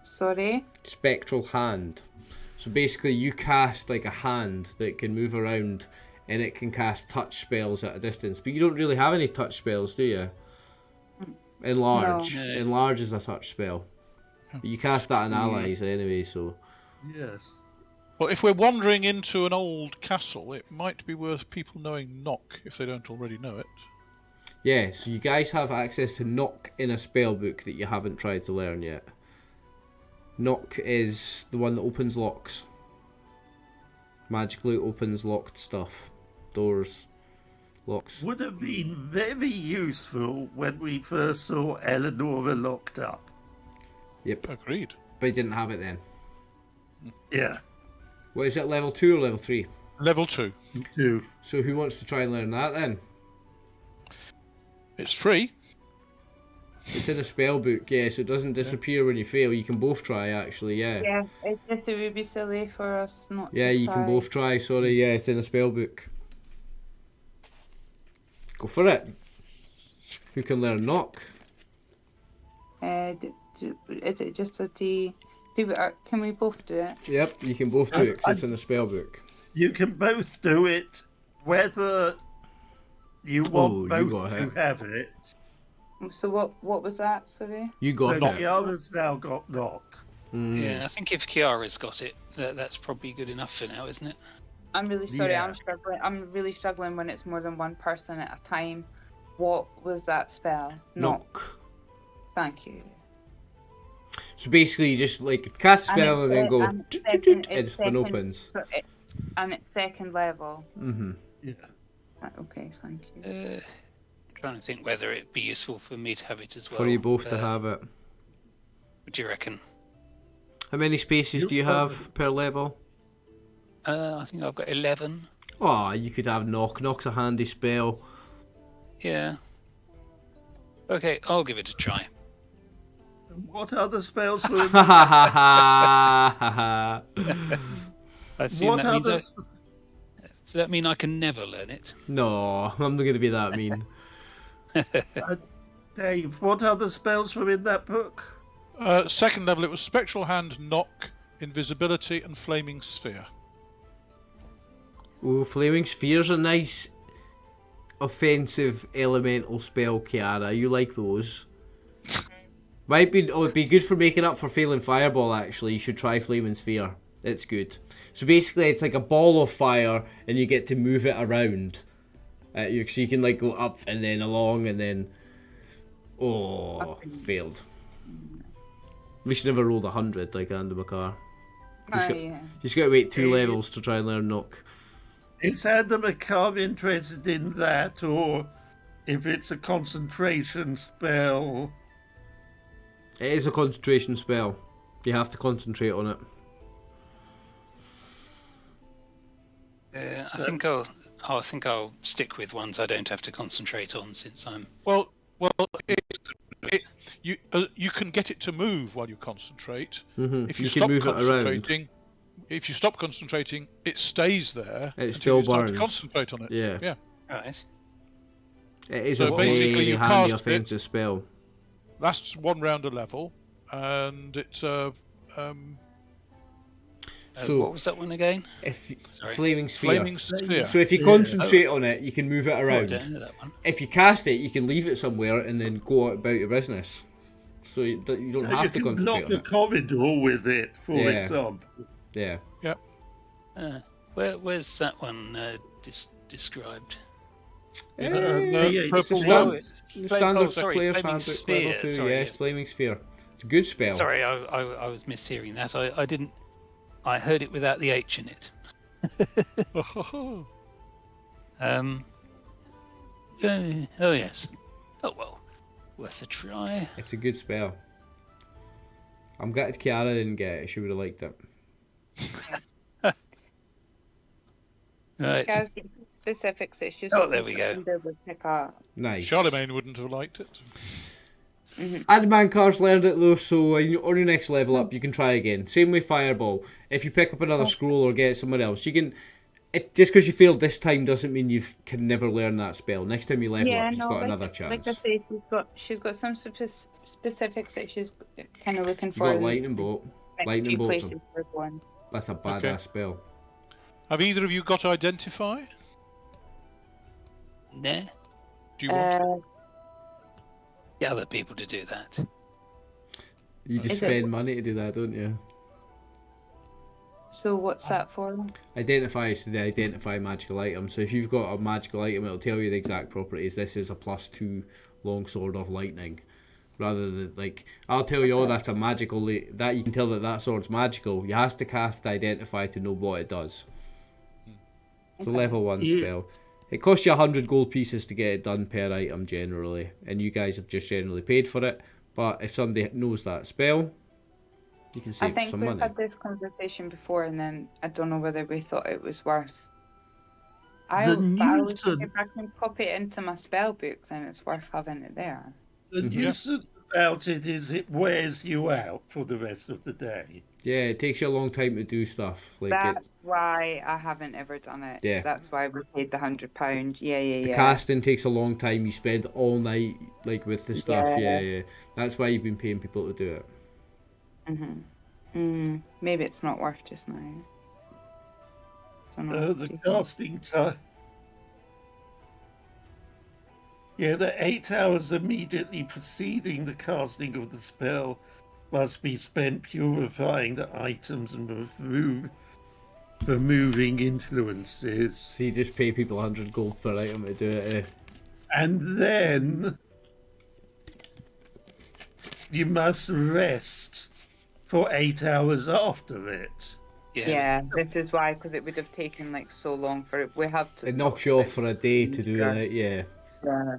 B: Sorry.
F: Spectral Hand. So basically, you cast like a hand that can move around, and it can cast touch spells at a distance. But you don't really have any touch spells, do you? Enlarge.
E: No.
F: Enlarge is a touch spell. You cast that on allies anyway, so.
D: Yes.
C: Well, if we're wandering into an old castle, it might be worth people knowing Knock if they don't already know it.
F: Yeah, so you guys have access to Knock in a spell book that you haven't tried to learn yet. Knock is the one that opens locks. Magically opens locked stuff. Doors. Locks.
D: Would have been very useful when we first saw Eleanor locked up.
F: Yep.
C: Agreed.
F: But you didn't have it then.
D: Yeah,
F: What is it, level 2 or level 3?
C: Level 2.
D: too.
F: So who wants to try and learn that then?
C: It's free.
F: It's in a spell book, yeah, so it doesn't disappear when you fail. You can both try, actually, yeah.
B: Yeah, it would be silly for us not
F: Yeah,
B: to
F: you can
B: try.
F: both try, sorry, yeah, it's in a spell book. Go for it. Who can learn Knock?
B: Is it just a D? Can we both do it?
F: Yep, you can both do it 'cause it's in a spell book.
D: You can both do it, whether you want
F: you
D: both
F: got
D: to
F: it.
D: have it.
B: So what was that? Sorry.
F: You
D: So
F: got it.
D: Kiara's now got Knock.
E: Yeah, I think if Kiara's got it, that's probably good enough for now, isn't it?
B: I'm really sorry.
D: Yeah.
B: I'm struggling. I'm really struggling when it's more than one person at a time. What was that spell?
F: Knock.
B: Thank you.
F: So basically, you just like cast a spell and then go,
B: and
F: toot,
B: it's
F: toot, toot,
B: second-
F: and
B: it's
F: the phone
B: second-
F: opens.
B: and it's second level.
F: Mm-hmm.
D: Yeah.
B: Okay, thank you.
E: Trying to think whether it'd be useful for me to have it as well.
F: For you both to have it.
E: What do you reckon?
F: How many spaces do you have per level?
E: I think I've got 11.
F: Oh, you could have knock. Knock's a handy spell.
E: Yeah. Okay, I'll give it a try.
D: What other spells were in
F: Ha ha ha ha.
E: I assume
D: What
E: that means
D: other...
E: does that mean I can never learn it?
F: No, I'm not going to be that mean.
D: Dave, what other spells were in that book?
C: Second level, it was Spectral Hand, Knock, Invisibility, and Flaming Sphere.
F: Ooh, Flaming Sphere's a nice offensive elemental spell, Kiara. You like those? It'd be good for making up for failing Fireball, actually. You should try Flaming Sphere. It's good. So basically, it's like a ball of fire, and you get to move it around. So you can like go up and then along, and then... Oh, failed. We should never rolled 100 like Andy McCarr. You just got to wait 2 levels to try and learn Knock.
D: Is Andy McCarr interested in that, or if it's a concentration spell?
F: It is a concentration spell. You have to concentrate on it.
E: I think I'll stick with ones I don't have to concentrate on since I'm.
C: Well, you can get it to move while you concentrate.
F: Mm-hmm.
C: If you
F: You can
C: stop
F: move it around.
C: concentrating, if you stop concentrating, it stays there.
F: It
C: until
F: still
C: you start to
F: burns.
C: concentrate on it.
F: Yeah.
E: Right.
F: It is
C: So
F: a
C: basically
F: very
C: you
F: handy
C: cast it.
F: offensive spell.
C: Lasts 1 round a level, and it's
F: So
E: what was that one again? Sorry.
F: Flaming Sphere.
C: Flaming Sphere.
F: So if you concentrate on it, you can move it
E: Oh, I
F: around.
E: don't know that one.
F: If you cast it, you can leave it somewhere and then go about your business. So you don't have to
D: You can block
F: concentrate
D: the
F: on it.
D: corridor with it, for
F: Yeah.
D: example.
F: Yeah.
E: Where's that one described?
F: It's
C: purple
F: the
C: one.
F: standard
E: sorry,
F: player's
E: Flaming
F: handbook
E: Sphere,
F: level 2,
E: sorry,
F: yes,
E: yes.
F: Flaming Sphere. It's a good spell.
E: Sorry, I was mishearing that. I didn't. I heard it without the H in it. Oh yes. Oh well, worth a try.
F: It's a good spell. I'm gutted Kiara didn't get it. She would have liked it.
E: Right.
B: Guys, get some specifics. It's just
E: Oh, there we go.
B: Under would pick up.
F: Nice.
C: Charlemagne wouldn't have liked it.
F: Adman Car's learned it though, so on your next level up, you can try again. Same with Fireball. If you pick up another scroll or get it somewhere else, you can. Just because you failed this time doesn't mean you can never learn that spell. Next time you level up, you've got another chance.
B: Like I say, she's got some specifics that she's kind of looking
F: You've
B: for.
F: got Lightning Bolt. Lightning Bolt's
B: places for one.
F: that's a badass
C: Okay.
F: spell.
C: Have either of you got Identify?
E: Nah.
C: Do you want?
E: Get other people to do that.
F: You just
B: Is it-
F: spend money to do that, don't you?
B: So what's that for?
F: Identify is to identify magical items. So if you've got a magical item, it'll tell you the exact properties. This is a +2 longsword of lightning. Rather than like, I'll tell you, oh, that's a magical. That you can tell that sword's magical. You have to cast Identify to know what it does. It's a level 1 spell. It costs you 100 gold pieces to get it done per item generally, and you guys have just generally paid for it. But if somebody knows that spell, you can
B: I
F: save
B: think
F: some
B: we've
F: money.
B: had this conversation before, and then I don't know whether we thought it was worth. I was
D: nuisance-
B: thinking if I can copy it into my spell book, then it's worth having it there.
D: The nuisance about it is it wears you out for the rest of the day.
F: Yeah, it takes you a long time to do stuff. Like
B: That's why I haven't ever done it.
F: Yeah.
B: That's why we paid the £100. Yeah.
F: the casting takes a long time. You spend all night like with the stuff.
B: Yeah.
F: Yeah. That's why you've been paying people to do it.
B: Maybe it's not worth just now. Don't know.
D: The casting time. Yeah, the 8 hours immediately preceding the casting of the spell must be spent purifying the items and removing influences.
F: So you just pay people 100 gold per item to do it.
D: And then you must rest for 8 hours after it.
B: Yeah, this is why, because it would have taken like so long for it. We have to.
F: It knocks you off for a day to do it, yeah.
B: Yeah.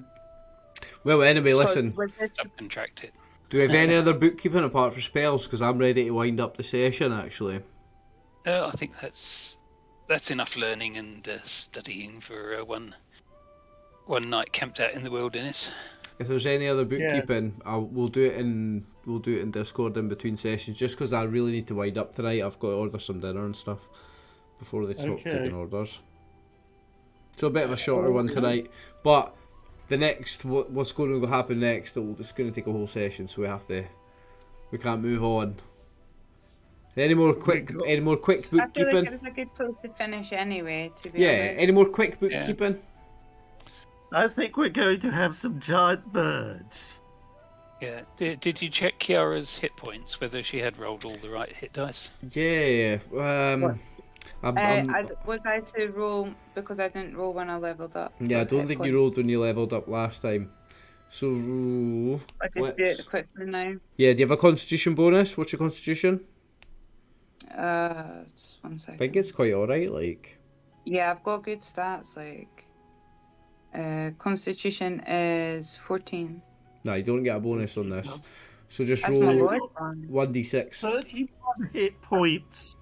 F: Well, anyway,
B: So
F: listen.
B: was this-
E: Subcontract it.
F: Do we have any other bookkeeping apart from spells? Because I'm ready to wind up the session, actually.
E: I think that's enough learning and studying for one night camped out in the wilderness.
F: If there's any other bookkeeping, we'll do it in Discord in between sessions. Just because I really need to wind up tonight, I've got to order some dinner and stuff before they stop taking orders. So a bit of a shorter one tonight, but the next what's going to happen next? It's going to take a whole session, so we can't move on. Any more quick
B: I feel
F: bookkeeping?
B: like it was a good place to finish anyway. To be honest.
F: Any more quick bookkeeping?
D: I think we're going to have some giant birds.
E: Yeah. Did you check Kiara's hit points, whether she had rolled all the right hit dice?
F: Yeah.
B: Was I to roll because I didn't roll when I leveled up?
F: Yeah, I don't think you rolled when you leveled up last time. So
B: I just do it quickly now.
F: Yeah, do you have a constitution bonus? What's your constitution?
B: Just 1 second.
F: I think it's quite alright, like.
B: Yeah, I've got good stats. Like, Constitution is 14.
F: No, you don't get a bonus on this. So just
B: That's my
F: roll
B: lowest one.
F: 1d6.
D: 31 hit points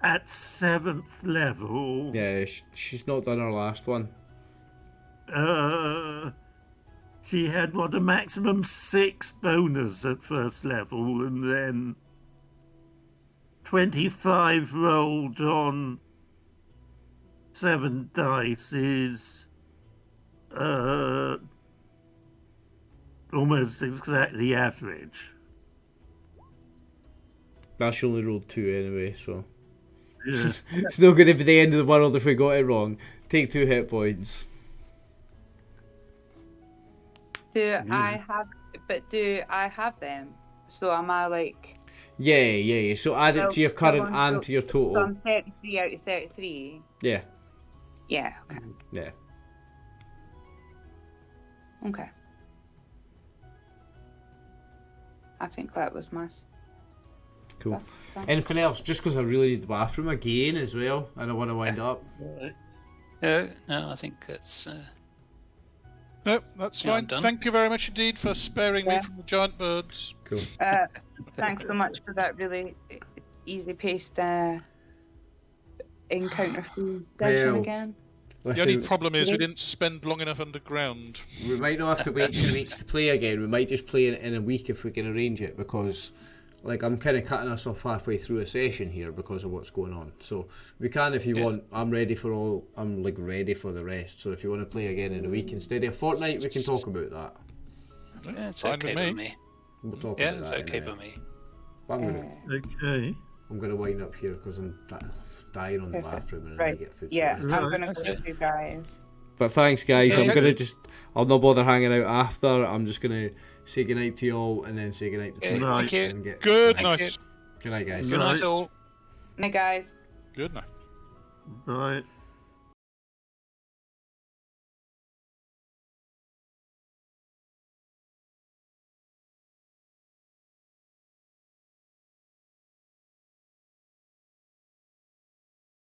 D: at 7th level.
F: Yeah, she's not done her last one.
D: She had a maximum 6 bonus at 1st level, and then 25 rolled on 7 dice is almost exactly average.
F: Nah, she only rolled 2 anyway, so.
D: Yeah.
F: It's not going to be the end of the world if we got it wrong. Take 2 hit points.
B: Do I have them? So am I like?
F: Yeah. So add it to your current and to your
B: So
F: total.
B: I'm 33 out of 33.
F: Yeah.
B: Yeah. Okay.
F: Yeah.
B: Okay. I think that was my.
F: Cool. Anything else? Just because I really need the bathroom again as well, and I want to wind up.
E: No, I think that's.
C: No, that's
E: Yeah, I'm
C: fine.
E: done.
C: Thank you very much indeed for sparing me from the giant birds.
F: Cool.
B: Thanks so much for that really easy-paced encounter-free session
F: Well,
B: again.
C: The only problem is we didn't spend long enough underground.
F: We might not have to wait 2 weeks to play again. We might just play it in a week if we can arrange it, because like I'm kind of cutting us off halfway through a session here because of what's going on. So we can, if you want. I'm ready for the rest. So if you want to play again in a week instead of a fortnight, we can talk about that.
E: Yeah, it's
C: Fine
E: okay
C: with
E: with me.
F: We'll talk
E: Yeah,
F: about
E: it's
F: that.
E: okay
F: anyway.
E: by me.
F: But
D: Okay.
F: I'm gonna wind up here because I'm dying on the bathroom and I
B: Right.
F: need to get food.
B: Yeah,
F: sorted.
B: I'm gonna go with you guys.
F: But thanks, guys.
E: Yeah,
F: I'm
E: yeah.
F: gonna I'll not bother hanging out after. I'm just gonna say goodnight to you all and then say goodnight to
E: Yeah,
F: Twitch
E: thank you.
F: and get
C: Good
E: Thank
C: night.
E: you.
F: Good night, guys.
E: Good night all.
B: Hey guys.
C: Good night.
D: Right.